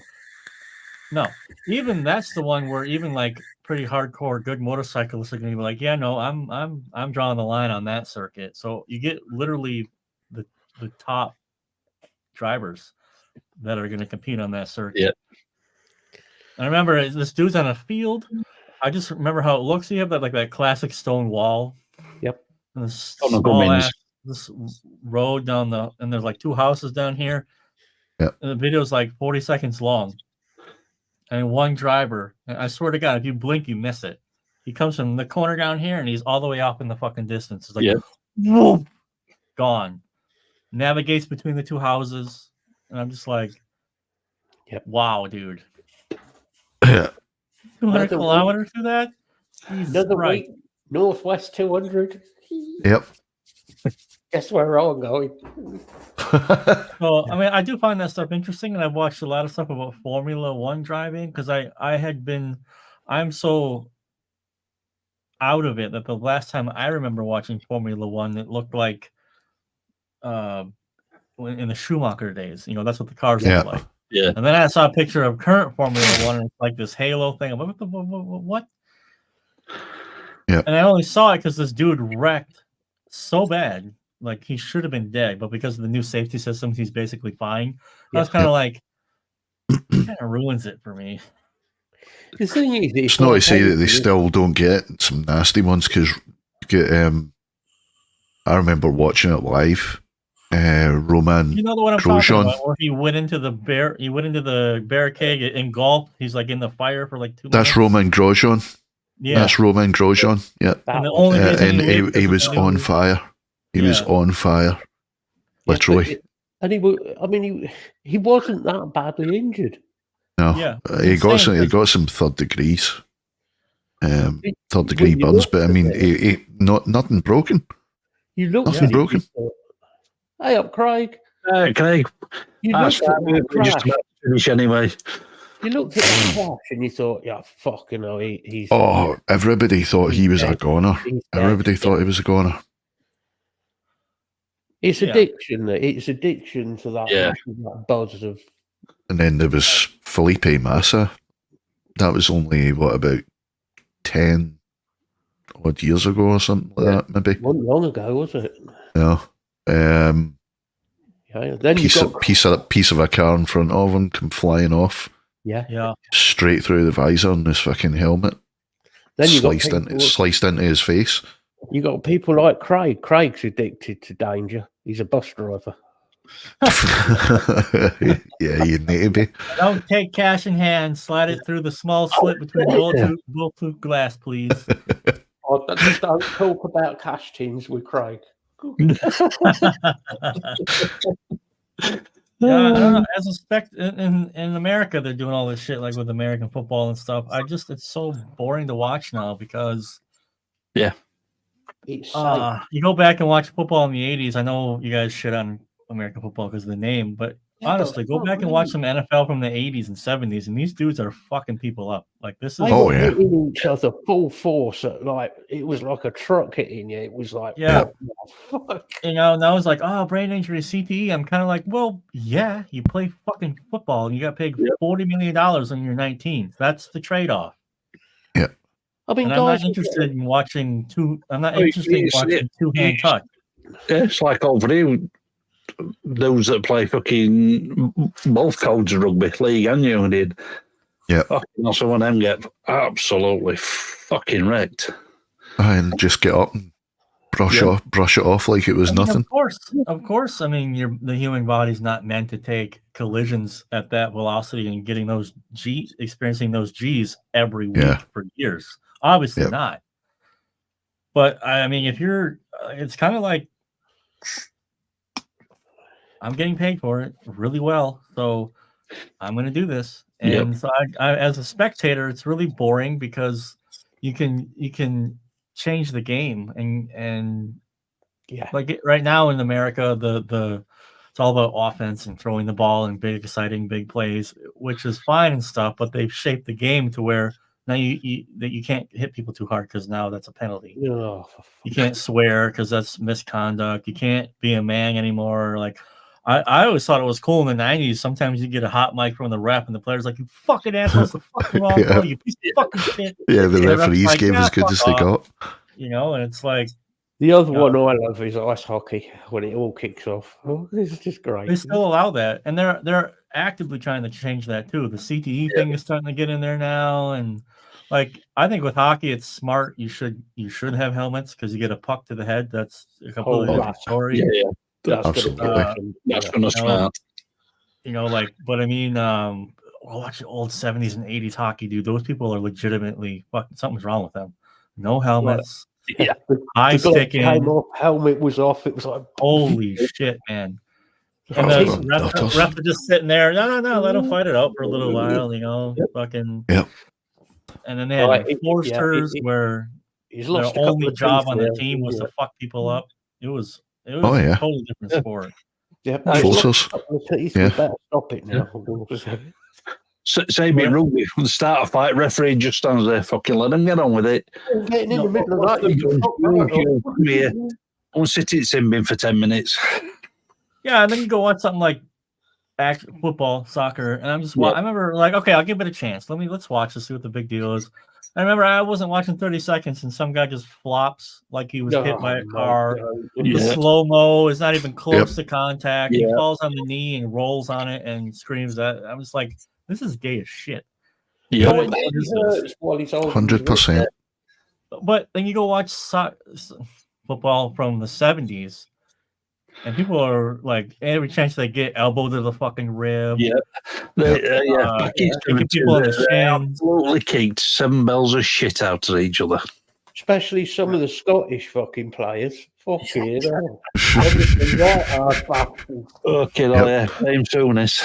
No, even that's the one where even like pretty hardcore good motorcyclists are gonna be like, yeah, no, I'm drawing the line on that circuit. So you get literally the top drivers that are gonna compete on that circuit. Yeah. I remember this dude's on a field. I just remember how it looks. You have that classic stone wall. Yep. And this this road down and there's like two houses down here. Yep. And the video's like 40 seconds long. And one driver, and I swear to God, if you blink, you miss it. He comes from the corner down here, and he's all the way off in the fucking distance. It's like, whoop, gone. Navigates between the two houses, and I'm just like, wow, dude. Yeah. 200 kilometers through that? Another week, Northwest 200. Yep. Guess where I'm going. So, I mean, I do find that stuff interesting, and I've watched a lot of stuff about Formula One driving because I'm so out of it that the last time I remember watching Formula One, it looked like in the Schumacher days. You know, that's what the cars look like. Yeah. And then I saw a picture of current Formula One, and it's like this halo thing. I'm like, what? Yeah. And I only saw it because this dude wrecked so bad. Like, he should have been dead, but because of the new safety systems, he's basically fine. I was kind of like, it kind of ruins it for me. The thing is, it's not to say that they still don't get some nasty ones because I remember watching it live. Roman, you know the one I'm Grosjean. talking about, where he went into the barricade in golf. He's like in the fire for like 2 minutes. That's Roman Grosjean. Yeah, that's Roman Grosjean. Yeah, and the only reason he was on fire. He was on fire, literally. And he wasn't that badly injured. No, he got some third degrees, third degree burns. But I mean, he nothing broken. You look nothing broken. Hey up, Craig. Craig. You looked at that crash. Finish anyway. You looked at the crash and you thought, yeah, fucking hell, he's. Oh, everybody thought he was a goner. Everybody thought he was a goner. It's addiction. It's addiction to that, that buzz of. And then there was Felipe Massa. That was only, about 10 odd years ago or something like that, maybe. Wasn't long ago, was it? Yeah. Yeah. Then you Piece of a car in front of him come flying off Yeah. straight through the visor on his fucking helmet. Then you sliced into his face. You got people like Craig. Craig's addicted to danger. He's a bus driver. Yeah, you need to be. Don't take cash in hand. Slide it through the small slit between bulletproof glass, please. Just don't talk about cash tins with Craig. Yeah, I don't know. As a in America, they're doing all this shit like with American football and stuff. It's so boring to watch now because It's you go back and watch football in the 80s. I know you guys shit on American football because of the name, but honestly, go back and watch some NFL from the 80s and 70s, and these dudes are fucking people up. Like this is hitting each other full force. It was like a truck hitting you. It was like fuck. Now it's like, oh, brain injury, CTE. I'm kind of like, well, yeah, you play fucking football and you got paid $40 million when you're 19. That's the trade-off. Yeah. I mean, I'm not interested in watching two-hand touch. It's like over here, those that play fucking both codes of rugby, league and union. Yeah. Some of them get absolutely fucking wrecked. And just get up and brush it off like it was nothing. Of course. I mean, the human body's not meant to take collisions at that velocity and getting those experiencing those G's every week for years. Obviously not. But I mean, it's kind of like I'm getting paid for it really well, so I'm going to do this. And so I, as a spectator, it's really boring because you can change the game and like right now in America, it's all about offense and throwing the ball and big, exciting, big plays, which is fine and stuff. But they've shaped the game to where now you can't hit people too hard because now that's a penalty. You can't swear because that's misconduct. You can't be a man anymore. Like I always thought it was cool in the 90s. Sometimes you get a hot mic from the ref and the player's like, "You fucking assholes, the fucking wrong ball, you piece of fucking shit." Yeah, the referees gave as good as they got. And it's like the other one I love is ice hockey when it all kicks off. Oh, this is just great. They still allow that, and they're actively trying to change that too. The CTE thing is starting to get in there now, and like I think with hockey, it's smart. You should have helmets because you get a puck to the head. That's a completely different story. Yeah. Absolutely. That's going to smart. But I mean, watching old 70s and 80s hockey, dude, those people are legitimately fucking something's wrong with them. No helmets. Yeah. Eye sticking. Helmet was off. It was like, holy shit, man. And the ref are just sitting there. No, let them fight it out for a little while, fucking. Yep. And then they had enforcers where their only job on the team was to fuck people up. It was a totally different sport. Yeah, better stop it now. Same in rugby. From the start of fight, referee just stands there, fucking let them get on with it. Getting in the middle of that, I won't sit in sin bin for 10 minutes. Yeah, and then you go watch something like football, soccer, and I'm just I remember like, okay, I'll give it a chance. Let's watch this, see what the big deal is. I remember I wasn't watching 30 seconds and some guy just flops like he was hit by a car. The slow-mo is not even close to contact. He falls on the knee and rolls on it and screams that. I'm just like, this is gay as shit. Yeah, 100%. But then you go watch football from the 70s, and people are like, every chance they get, elbow to the fucking rib. Kicking people in the shin. Absolutely kicked 7 bells of shit out of each other. Especially some of the Scottish fucking players. Fucking hell. Everything right. Same soonest.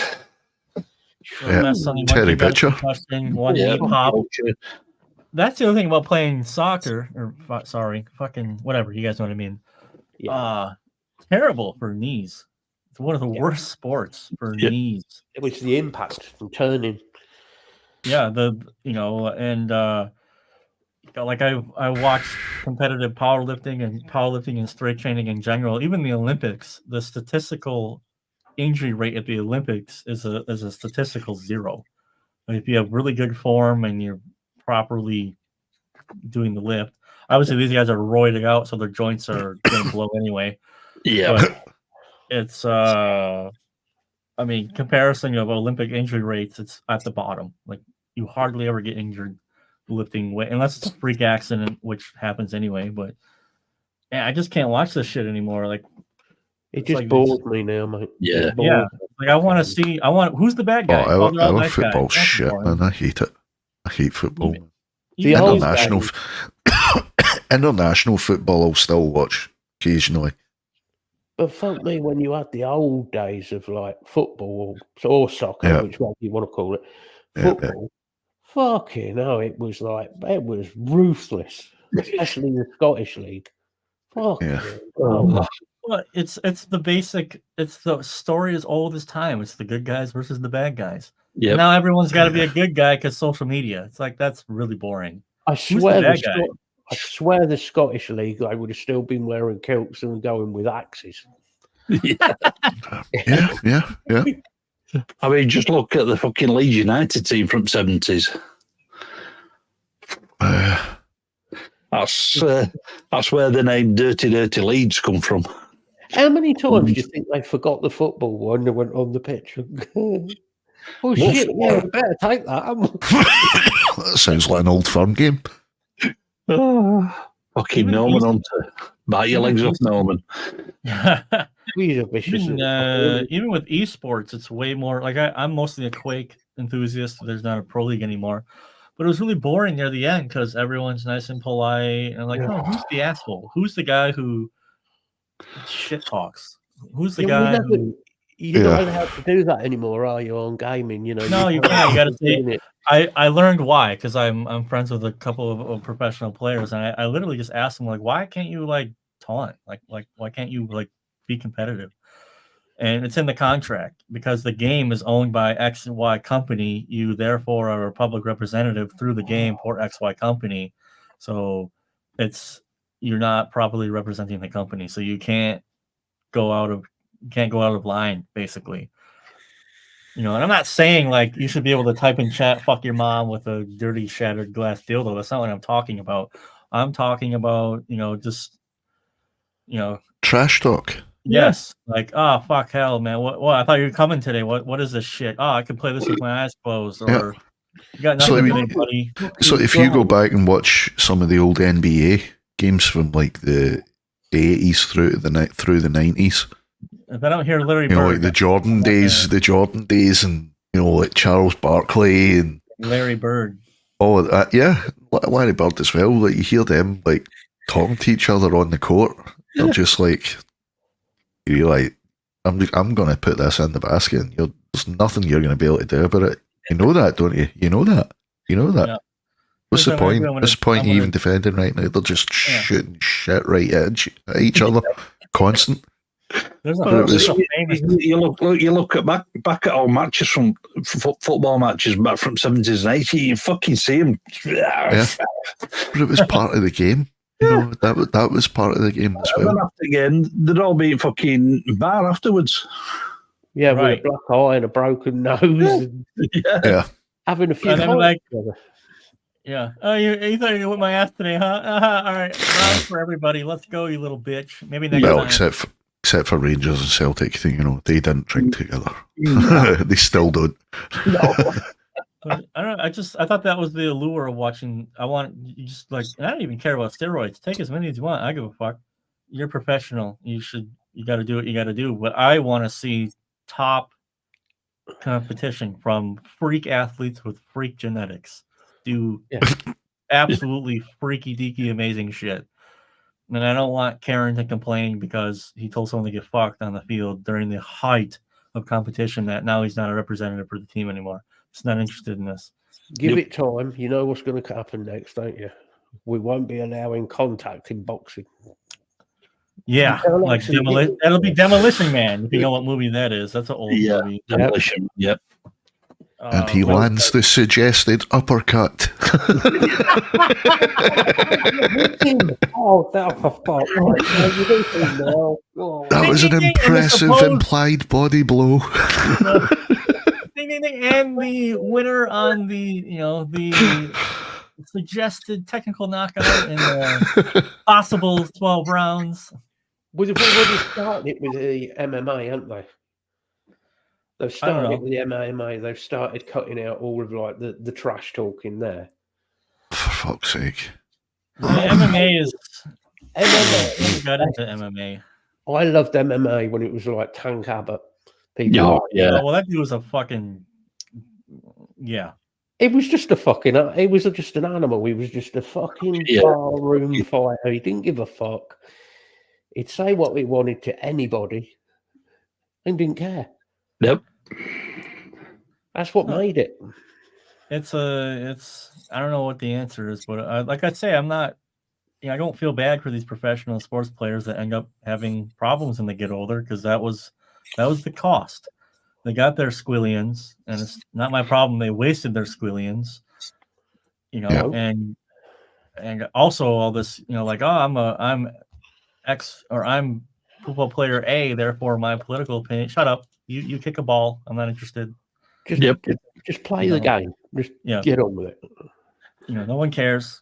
Terry Butcher. One knee pop. That's the other thing about playing soccer, fucking whatever. You guys know what I mean? Yeah. Terrible for knees. It's one of the worst sports for knees. It was the impact from turning. Yeah, like I watched competitive powerlifting and strength training in general. Even the Olympics, the statistical injury rate at the Olympics is a statistical 0. Like, if you have really good form and you're properly doing the lift, obviously these guys are roided out, so their joints are going to blow anyway. Yeah. But it's, I mean, comparison of Olympic injury rates, it's at the bottom. Like, you hardly ever get injured lifting weight, unless it's a freak accident, which happens anyway. But yeah, I just can't watch this shit anymore. Like, It it's just like bores me now, mate. Yeah. It bores yeah, me. like I want to see. Who's the bad guy? Oh, They're all our nice guys. football's That's shit, boring. man. I hate it. I hate football. Even- The even old those guys- International, international football I'll still watch occasionally. But fuck me, when you had the old days of like football or soccer, Yeah. which way you want to call it, Yeah, yeah. football, fucking hell, it was ruthless, especially the Scottish League. Fucking Yeah. hell. Well, it's the basic. It's the story as old as time. It's the good guys versus the bad guys. Yep. Now everyone's got to be a good guy because social media. It's like, that's really boring. I Who's the swear, bad guy? I swear, the Scottish League, I would have still been wearing kilts and going with axes. Yeah. I mean, just look at the fucking Leeds United team from 70s. That's where the name Dirty Dirty Leeds come from. How many times do you think they forgot the football when they went on the pitch? Oh shit! Yeah, we better take that. That sounds like an old firm game. Fucking Even Norman East- Hunter. Bite your legs off, Norman. He's a vicious. even with esports, it's way more like I'm mostly a Quake enthusiast. There's not a pro league anymore, but it was really boring near the end because everyone's nice and polite. And I'm like, oh, who's the asshole? Who's the guy who shit talks? Who's the guy? You're not allowed to do that anymore, are you? On gaming, you know. No, you can't. You got to say. it. I learned why, because I'm friends with a couple of professional players, and I literally just asked them, like, why can't you like taunt? Like why can't you like be competitive? And it's in the contract because the game is owned by X and Y company. You therefore are a public representative through the game for XY company. So you're not properly representing the company. So you can't go out of line, basically. You know, and I'm not saying like you should be able to type in chat "fuck your mom" with a dirty shattered glass dildo. That's not what I'm talking about. I'm talking about, just, Trash talk. yes, like, oh fuck, hell, man, what? I thought you were coming today. What is this shit? Oh, I can play this with my eyes closed, or you got So, nothing I to mean, do, buddy. So if you go back and watch some of the old NBA games from like the 80s through the 90s, If I don't hear Larry you know, Bird, like the Jordan days, and like Charles Barkley and Larry Bird. all of that, yeah, Larry Bird as well. Like you hear them like talking to each other on the court. They're just like, you're like, I'm going to put this in the basket, and there's nothing you're going to be able to do about it. You know that, don't you? You know that. Yeah. What's the point? What's the point I'm in gonna- even defending right now? They're just shooting shit right at each other, constant. There's But it was- a famous. You look at back at all matches from football matches back from 70s and 80s. You fucking see them. Yeah. But it was part of the game. You know, that was part of the game as And then well. after the game, they'd all be fucking bar afterwards. Yeah, Right. with a black eye and a broken nose, and Yeah. having a few And then, pints like, together. Yeah. Oh, you thought you were with my ass today, huh? All right. Round for everybody. Let's go, you little bitch. Maybe next Well, time. except for Rangers and Celtic, they didn't drink together. They still don't. But I don't know. I thought that was the allure of watching. You just like, I don't even care about steroids. Take as many as you want. I give a fuck. You're professional. You got to do what you got to do. But I want to see top competition from freak athletes with freak genetics do absolutely freaky deaky amazing shit. And I don't want Karen to complain because he told someone to get fucked on the field during the height of competition that now he's not a representative for the team anymore. He's not interested in this. Give it time. You know what's going to happen next, don't you? We won't be allowing contact in boxing. Yeah, You can't like actually get it. that'll be Demolition Man, if you know what movie that is. That's an old movie. Demolition. Yep. And he Well, lands the suggested uppercut. Oh, that for fuck! Right, now you do things now. Oh. That was an Ding, ding, ding, and the impressive supposed- implied body blow. Ding, ding, ding. And the winner on the suggested technical knockout in the possible 12 rounds. Well, they've already started it with the MMA, haven't they? They've started it with the MMA. They've started cutting out all of like the trash talk in there. For fuck's sake. MMA is MMA. never got into MMA. I loved MMA when it was like Tank Abbott. People Oh, like, yeah. Well, that dude was a fucking it was just a fucking. He was just an animal. He was just a fucking barroom fighter. He didn't give a fuck. He'd say what he wanted to anybody, and didn't care. Yep. That's what made it. It's I don't know what the answer is, but like I say, I'm not. I don't feel bad for these professional sports players that end up having problems when they get older, because that was the cost. They got their squillions, and it's not my problem. They wasted their squillions, and also all this, like, oh, I'm X, or I'm football player A, therefore my political opinion. Shut up. You kick a ball. I'm not interested. Just play the game. Just get on with it. No one cares.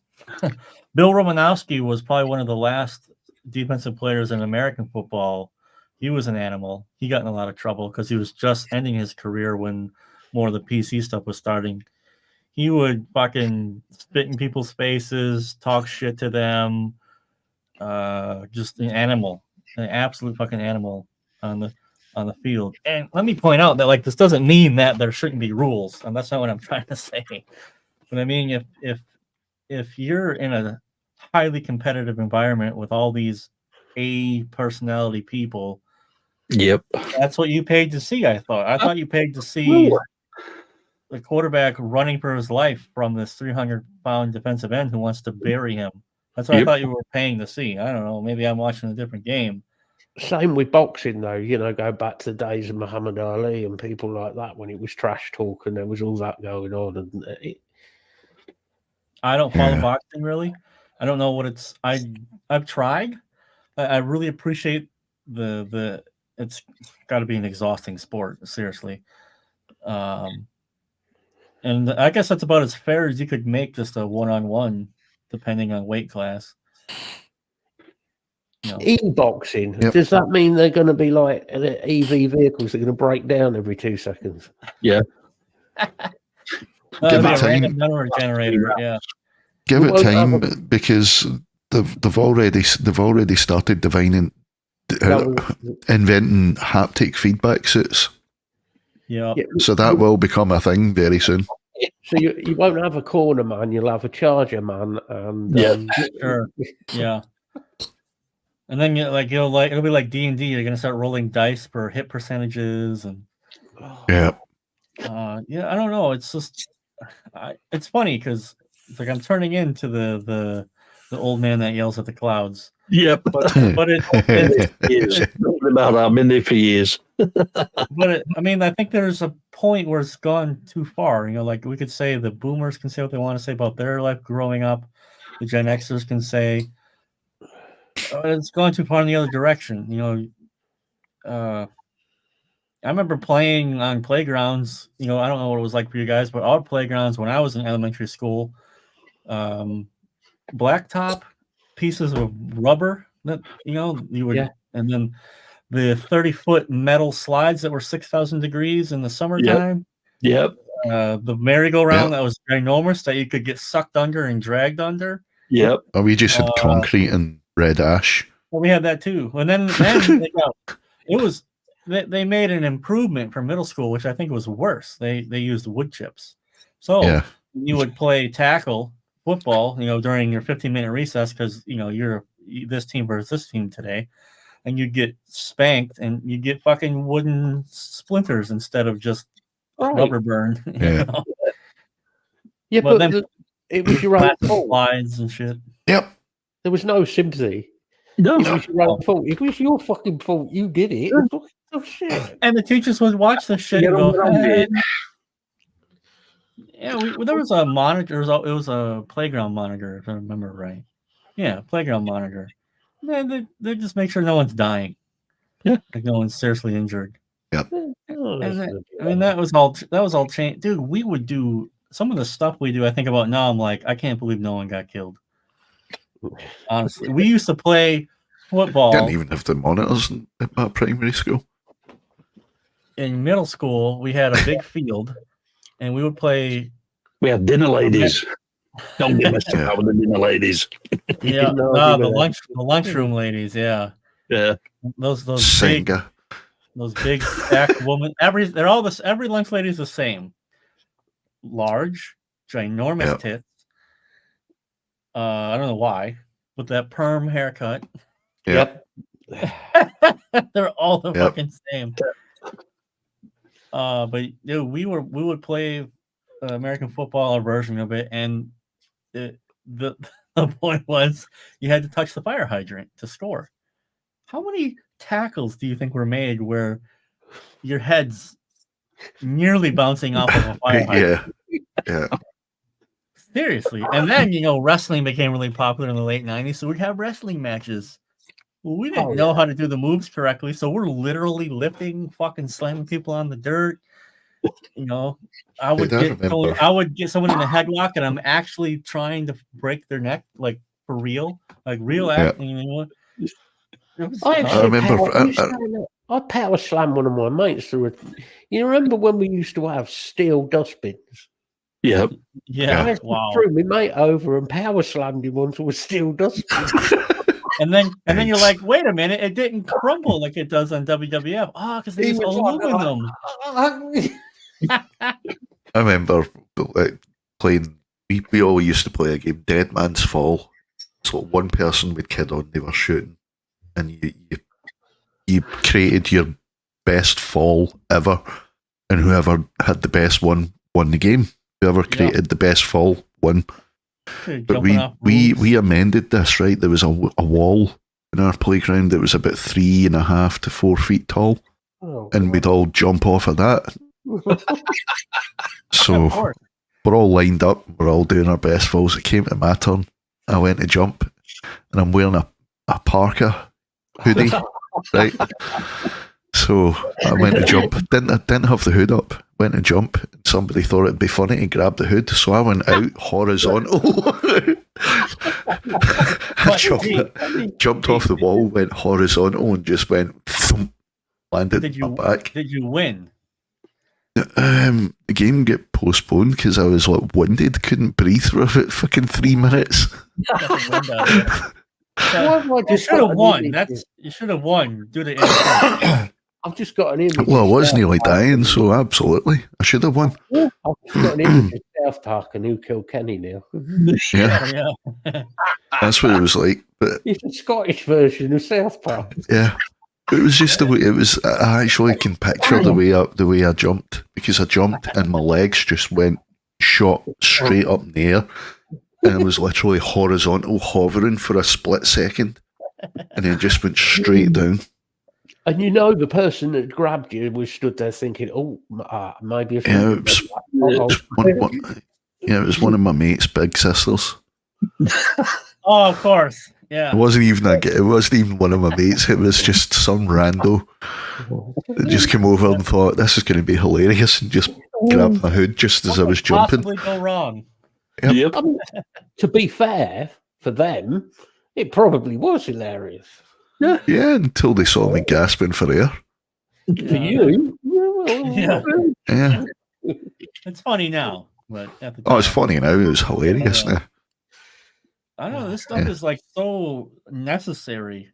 Bill Romanowski was probably one of the last defensive players in American football. He was an animal. He got in a lot of trouble because he was just ending his career when more of the PC stuff was starting. He would fucking spit in people's faces, talk shit to them. Just an animal, an absolute fucking animal on the field. And let me point out that, like, this doesn't mean that there shouldn't be rules, and that's not what I'm trying to say. But I mean, if you're in a highly competitive environment with all these A personality people, that's what you paid to see. I thought you paid to see the quarterback running for his life from this 300-pound defensive end who wants to bury him. That's what I thought you were paying to see. I don't know. Maybe I'm watching a different game. Same with boxing, though. Go back to the days of Muhammad Ali and people like that when it was trash talk and there was all that going on. And I don't follow boxing, really. I don't know what it's. I've tried. I really appreciate the. It's got to be an exhausting sport, seriously. And I guess that's about as fair as you could make just a one-on-one, depending on weight class. E-boxing, does that mean they're going to be like EV vehicles that are going to break down every 2 seconds? Yeah. Give it time. Number generator, yeah. Give it time, because they've already started inventing haptic feedback suits. Yeah. So that will become a thing very soon. So you won't have a corner man, you'll have a charger man, and sure, yeah. And then it'll be like D&D. You're gonna start rolling dice for hit percentages and I don't know. It's just it's funny because it's like I'm turning into the old man that yells at the clouds. Yep, but it's about I've been there for years. But I think there's a point where it's gone too far. Like we could say the boomers can say what they want to say about their life growing up. The Gen Xers can say it's gone too far in the other direction. I remember playing on playgrounds. I don't know what it was like for you guys, but our playgrounds when I was in elementary school, blacktop pieces of rubber that you would, and then the 30-foot metal slides that were 6,000 degrees in the summertime. Yep. The merry-go-round that was ginormous that you could get sucked under and dragged under. Yep. Oh, we just had concrete and red ash. Well, we had that too. And then they made an improvement for middle school, which I think was worse. They used wood chips. So you would play tackle football, during your 15-minute recess because you're this team versus this team today, and you'd get spanked and you get fucking wooden splinters instead of just rubber burn. Yeah, but then it was your own fault. Slides and shit. Yep. There was no sympathy. No, it was your own fault. It was your fucking fault. You did it. Oh shit! And the teachers would watch the shit and go, hey. Yeah, there was a monitor. It was a playground monitor, if I remember right. Yeah, playground monitor. They just make sure no one's dying. Yeah, like no one's seriously injured. Oh, And that's that was all changed, dude. We would do some of the stuff we do. I think about now. I'm like, I can't believe no one got killed. Honestly, we used to play football. Didn't even have the monitors at my primary school. In middle school. We had a big field, and we would play. We had dinner ladies. Don't get messed up with the dinner ladies. Yeah, No, the lunchroom ladies. Yeah, Yeah. those big Senga. those big stacked women. Every lunch lady is the same. Large, ginormous Yep. tits. I don't know why, with that perm haircut. Yep. They're all the Yep. fucking same. But dude, we would play American football, a version of it, and the point was you had to touch the fire hydrant to score. How many tackles do you think were made where your head's nearly bouncing off of a fire hydrant? Yeah. Seriously. And then, wrestling became really popular in the late 90s, so we'd have wrestling matches. Well, we didn't know how to do the moves correctly, so we're literally lifting, fucking slamming people on the dirt. I would get someone in a headlock, and I'm actually trying to break their neck, like for real, like real acting. I power slam one of my mates through it. You remember when we used to have steel dustbins? Yep. Yeah. Wow. Threw my mate over and power slammed him onto a steel dustbin. and then you're like, wait a minute, it didn't crumble like it does on WWF. Because they use aluminum. I remember playing. We all used to play a game, Dead Man's Fall. So one person would kid on, they were shooting, and you created your best fall ever, and whoever had the best one won the game. Whoever created the best fall won. But we amended this, right? There was a wall in our playground that was about 3.5 to 4 feet tall, and we'd all jump off of that. So we're all lined up, we're all doing our best falls. It came to my turn. I went to jump, and I'm wearing a parka hoodie, right? So I went to jump. Didn't have the hood up. Went to jump. And somebody thought it'd be funny to grab the hood, so I went out horizontal. I jumped off the wall, went horizontal, and just went thump, landed on my back. Did you win? The game get postponed because I was like winded, couldn't breathe for about fucking 3 minutes. You should have won. You should have won. Do the I've just got an image. Well, I was nearly dying, so absolutely, I should have won. I've got an image of South Park and Who Killed Kenny now. Yeah. That's what it was like. But it's a Scottish version of South Park. Yeah. It was just the way it was. I actually can picture the way I jumped, because I jumped and my legs just shot straight up in the air, and it was literally horizontal, hovering for a split second, and then just went straight down. And the person that grabbed you was stood there thinking, maybe it was one of my mate's big sisters. Oh, of course. Yeah. It wasn't even one of my mates. It was just some rando that just came over and thought, this is going to be hilarious, and just grabbed my hood just as I was jumping. Possibly go wrong. Yep. I mean, to be fair, for them, it probably was hilarious. Yeah, until they saw me gasping for air. For you? Yeah. It's funny now, but at the time, it's funny now. It was hilarious now. I don't know. This stuff is like so necessary.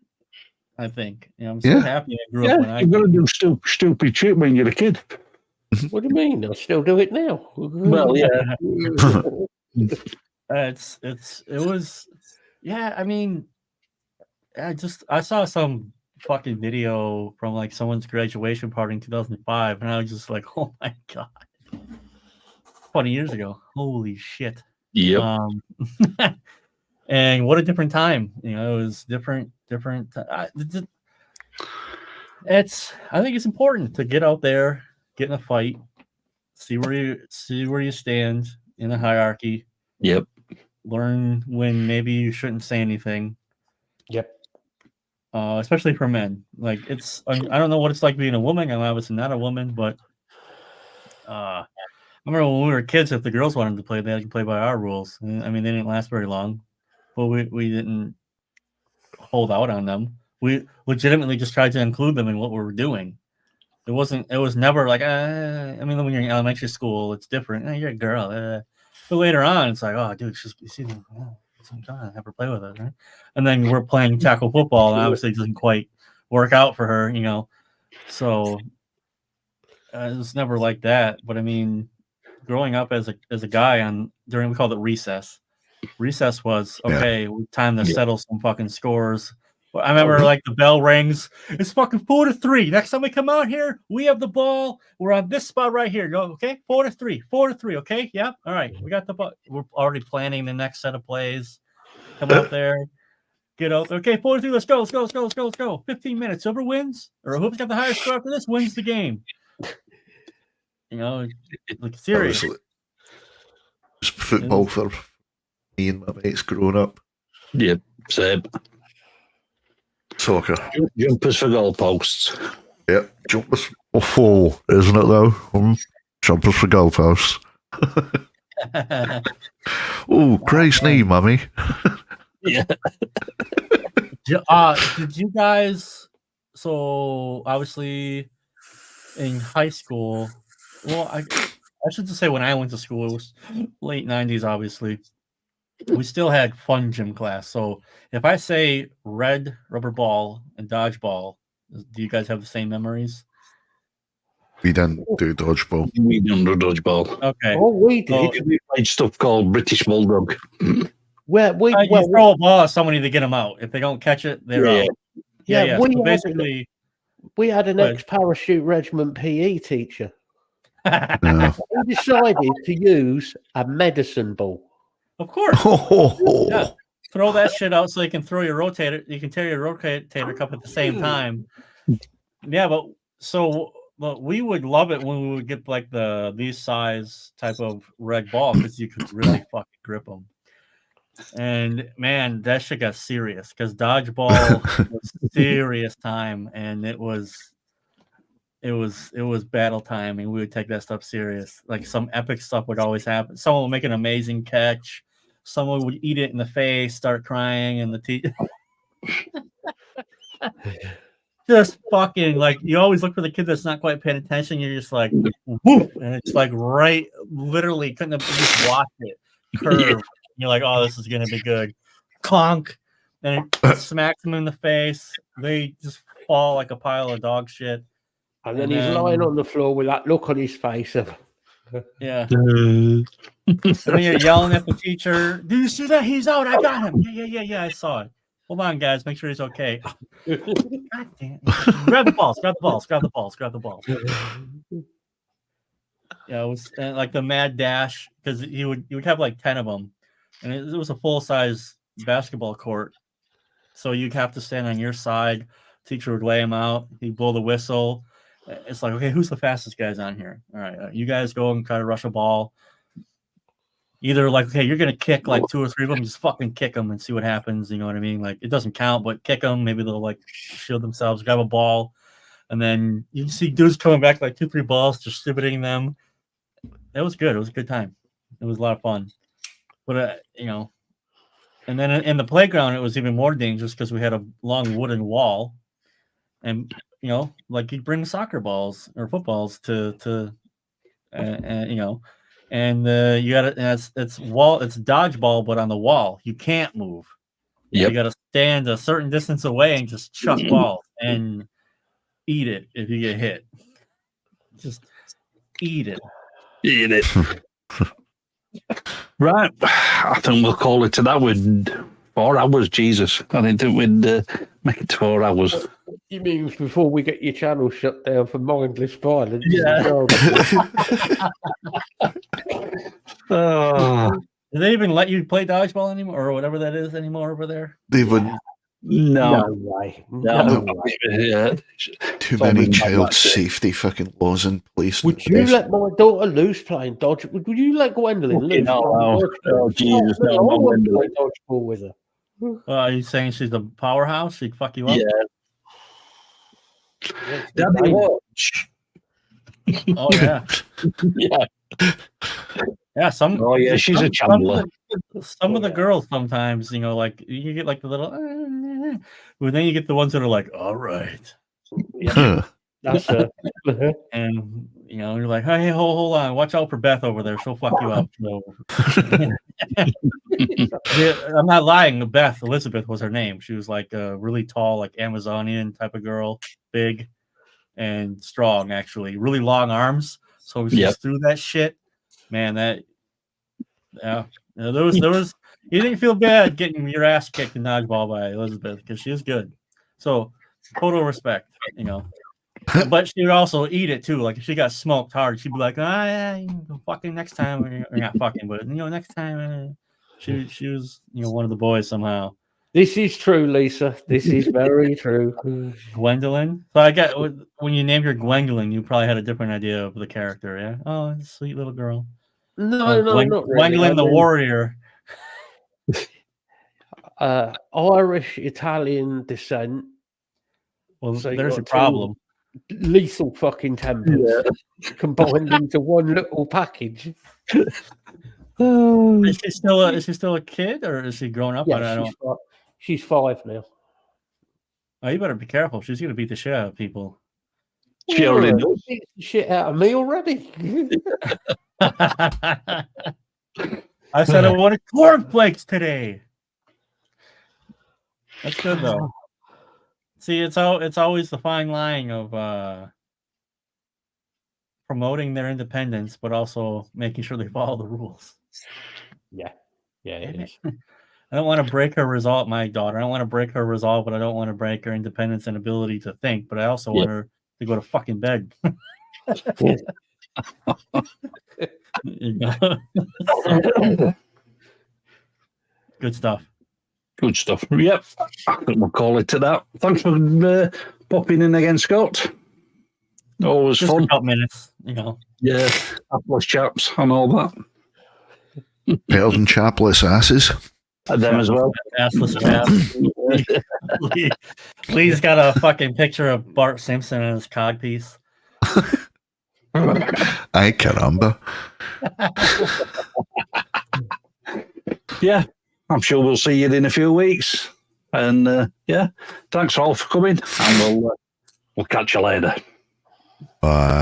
I think. I'm so happy I grew up when I. You're gonna do stupid shit when you're a kid. What do you mean? I'll still do it now. Well, yeah. It was. Yeah, I mean, I saw some fucking video from like someone's graduation party in 2005, and I was just like, oh my god, 20 years ago. Holy shit. Yep. And what a different time. It was different. I think it's important to get out there, get in a fight, see where you stand in the hierarchy. Yep. Learn when maybe you shouldn't say anything. Yep. especially for men. Like I don't know what it's like being a woman. I'm obviously not a woman, but I remember when we were kids, if the girls wanted to play, they had to play by our rules. I mean, they didn't last very long, but we didn't hold out on them. We legitimately just tried to include them in what we were doing. It was never like, I mean, when you're in elementary school, it's different. You're a girl. But later on, it's like, oh, dude, you see them. Oh, have her play with us, right? And then we're playing tackle football, and obviously it doesn't quite work out for her, you know. So it was never like that. But I mean, growing up as a guy we called it recess. Recess was okay. Time to settle some fucking scores. I remember like the bell rings. It's fucking 4-3. Next time we come out here, we have the ball. We're on this spot right here. Go, okay? 4-3. 4-3. Okay? Yep. All right. We got the ball. We're already planning the next set of plays. Come out there. Get out there. Okay, 4-3. Let's go. Let's go. Let's go. Let's go. Let's go. 15 minutes. Whoever wins, or whoever's got the highest score after this wins the game. You know, like serious. It's football for me and my mates growing up. Yeah, same. Soccer. Jumpers for goalposts. Yeah, jumpers. Oh, isn't it though? Jumpers for goalposts. Oh, Christ's knee, mummy. Yeah. Did you guys? So obviously, in high school, well, I should just say when I went to school, it was late 90s. Obviously, we still had fun gym class. So if I say red rubber ball and dodgeball, do you guys have the same memories? We didn't do dodgeball. We didn't do dodgeball. Okay. Oh, we did. We played stuff called British Bulldog. You throw a ball at somebody to get them out. If they don't catch it, they're out. Yeah. So basically, we had an ex-parachute regiment PE teacher. Yeah. He decided to use a medicine ball. Of course. Oh. Yeah. Throw that shit out so you can throw your rotator. You can tear your rotator cuff at the same time. Yeah, but we would love it when we would get like these size type of red ball because you could really fucking grip them. And man, that shit got serious because dodgeball was serious time, and it was battle time, and we would take that stuff serious. Like some epic stuff would always happen. Someone would make an amazing catch. Someone would eat it in the face, start crying, and the teacher just fucking like you always look for the kid that's not quite paying attention. You're just like, woof, and it's like right, literally couldn't have just watched it curve. You're like, oh, this is gonna be good. Clonk, and it smacks them in the face. They just fall like a pile of dog shit. And then he's lying on the floor with that look on his face of, yeah. And then you're yelling at the teacher. Do you see that? He's out. I got him. Yeah. I saw it. Hold on, guys. Make sure he's okay. God damn. Grab the balls. Yeah, it was like the mad dash because you would have like 10 of them, and it was a full size basketball court. So you'd have to stand on your side. Teacher would lay him out. He'd blow the whistle. It's like, okay, who's the fastest guys on here? All right, you guys go and try to rush a ball. Either like, okay, you're gonna kick like 2 or 3 of them, just fucking kick them and see what happens. You know what I mean? Like it doesn't count, but kick them. Maybe they'll like shield themselves, grab a ball, and then you see dudes coming back like 2-3 balls, distributing them. It was good. It was a good time. It was a lot of fun. But and then in the playground, it was even more dangerous because we had a long wooden wall, and like you'd bring soccer balls or footballs to and you got it's dodgeball, but on the wall you can't move. Yep. You got to stand a certain distance away and just chuck balls and eat it if you get hit. Just eat it. Eat it. Right. I think we'll call it to that with 4 hours, Jesus. I think we'd make it to 4 hours. You mean before we get your channel shut down for mindless violence? Yeah. Do they even let you play dodgeball anymore or whatever that is anymore over there? They would. No way. No way. Yeah. Too many child safety fucking laws in place. Would you let my daughter loose playing dodgeball? Would you let Gwendolyn loose? Oh, Jesus. No, I wouldn't play dodgeball with her. Are you saying she's a powerhouse? She'd fuck you up? Yeah, Daddy, watch. Oh yeah. Yeah. Yeah. Some. Oh, yeah, she's a Chandler. Some of the girls sometimes, like you get like the little, but then you get the ones that are like, all right, That's and you're like, hey, hold on, watch out for Beth over there, she'll fuck you up. So, I'm not lying. Beth Elizabeth was her name. She was like a really tall, like Amazonian type of girl, big and strong, actually, really long arms. So if she's through that shit, man, there was you didn't feel bad getting your ass kicked in dodgeball by Elizabeth because she was good. So total respect, But she would also eat it too. Like if she got smoked hard, she'd be like, fucking next time, or not fucking, but next time. She was one of the boys somehow. This is true, Lisa. This is very true. Gwendolyn. So I get when you named her Gwendolyn, you probably had a different idea of the character. Yeah. Oh, sweet little girl. No, not really. Gwendolyn the warrior. Irish Italian descent. Well, So there's a problem. Lethal fucking tempers combined into one little package. Is she still a kid, or is she grown up? Yeah, she's 5 now. Oh, you better be careful. She's gonna beat the shit out of people. She already knows. Beat the shit out of me already. I said I wanted cornflakes today. That's good though. See, it's always the fine line of promoting their independence, but also making sure they follow the rules. Yeah, it is. I don't want to break her resolve, my daughter. I don't want to break her resolve, but I don't want to break her independence and ability to think. But I also want her to go to fucking bed. Good stuff. Good stuff. Yep. I think we'll call it to that. Thanks for popping in again, Scott. Always Just fun. a couple minutes, Yeah. Appless chaps and all that. Pairs and chapless asses. And them as well. Assless chaps. Lee's got a fucking picture of Bart Simpson and his codpiece. Ay caramba. Yeah. I'm sure we'll see you in a few weeks. And thanks all for coming. And we'll catch you later. Bye.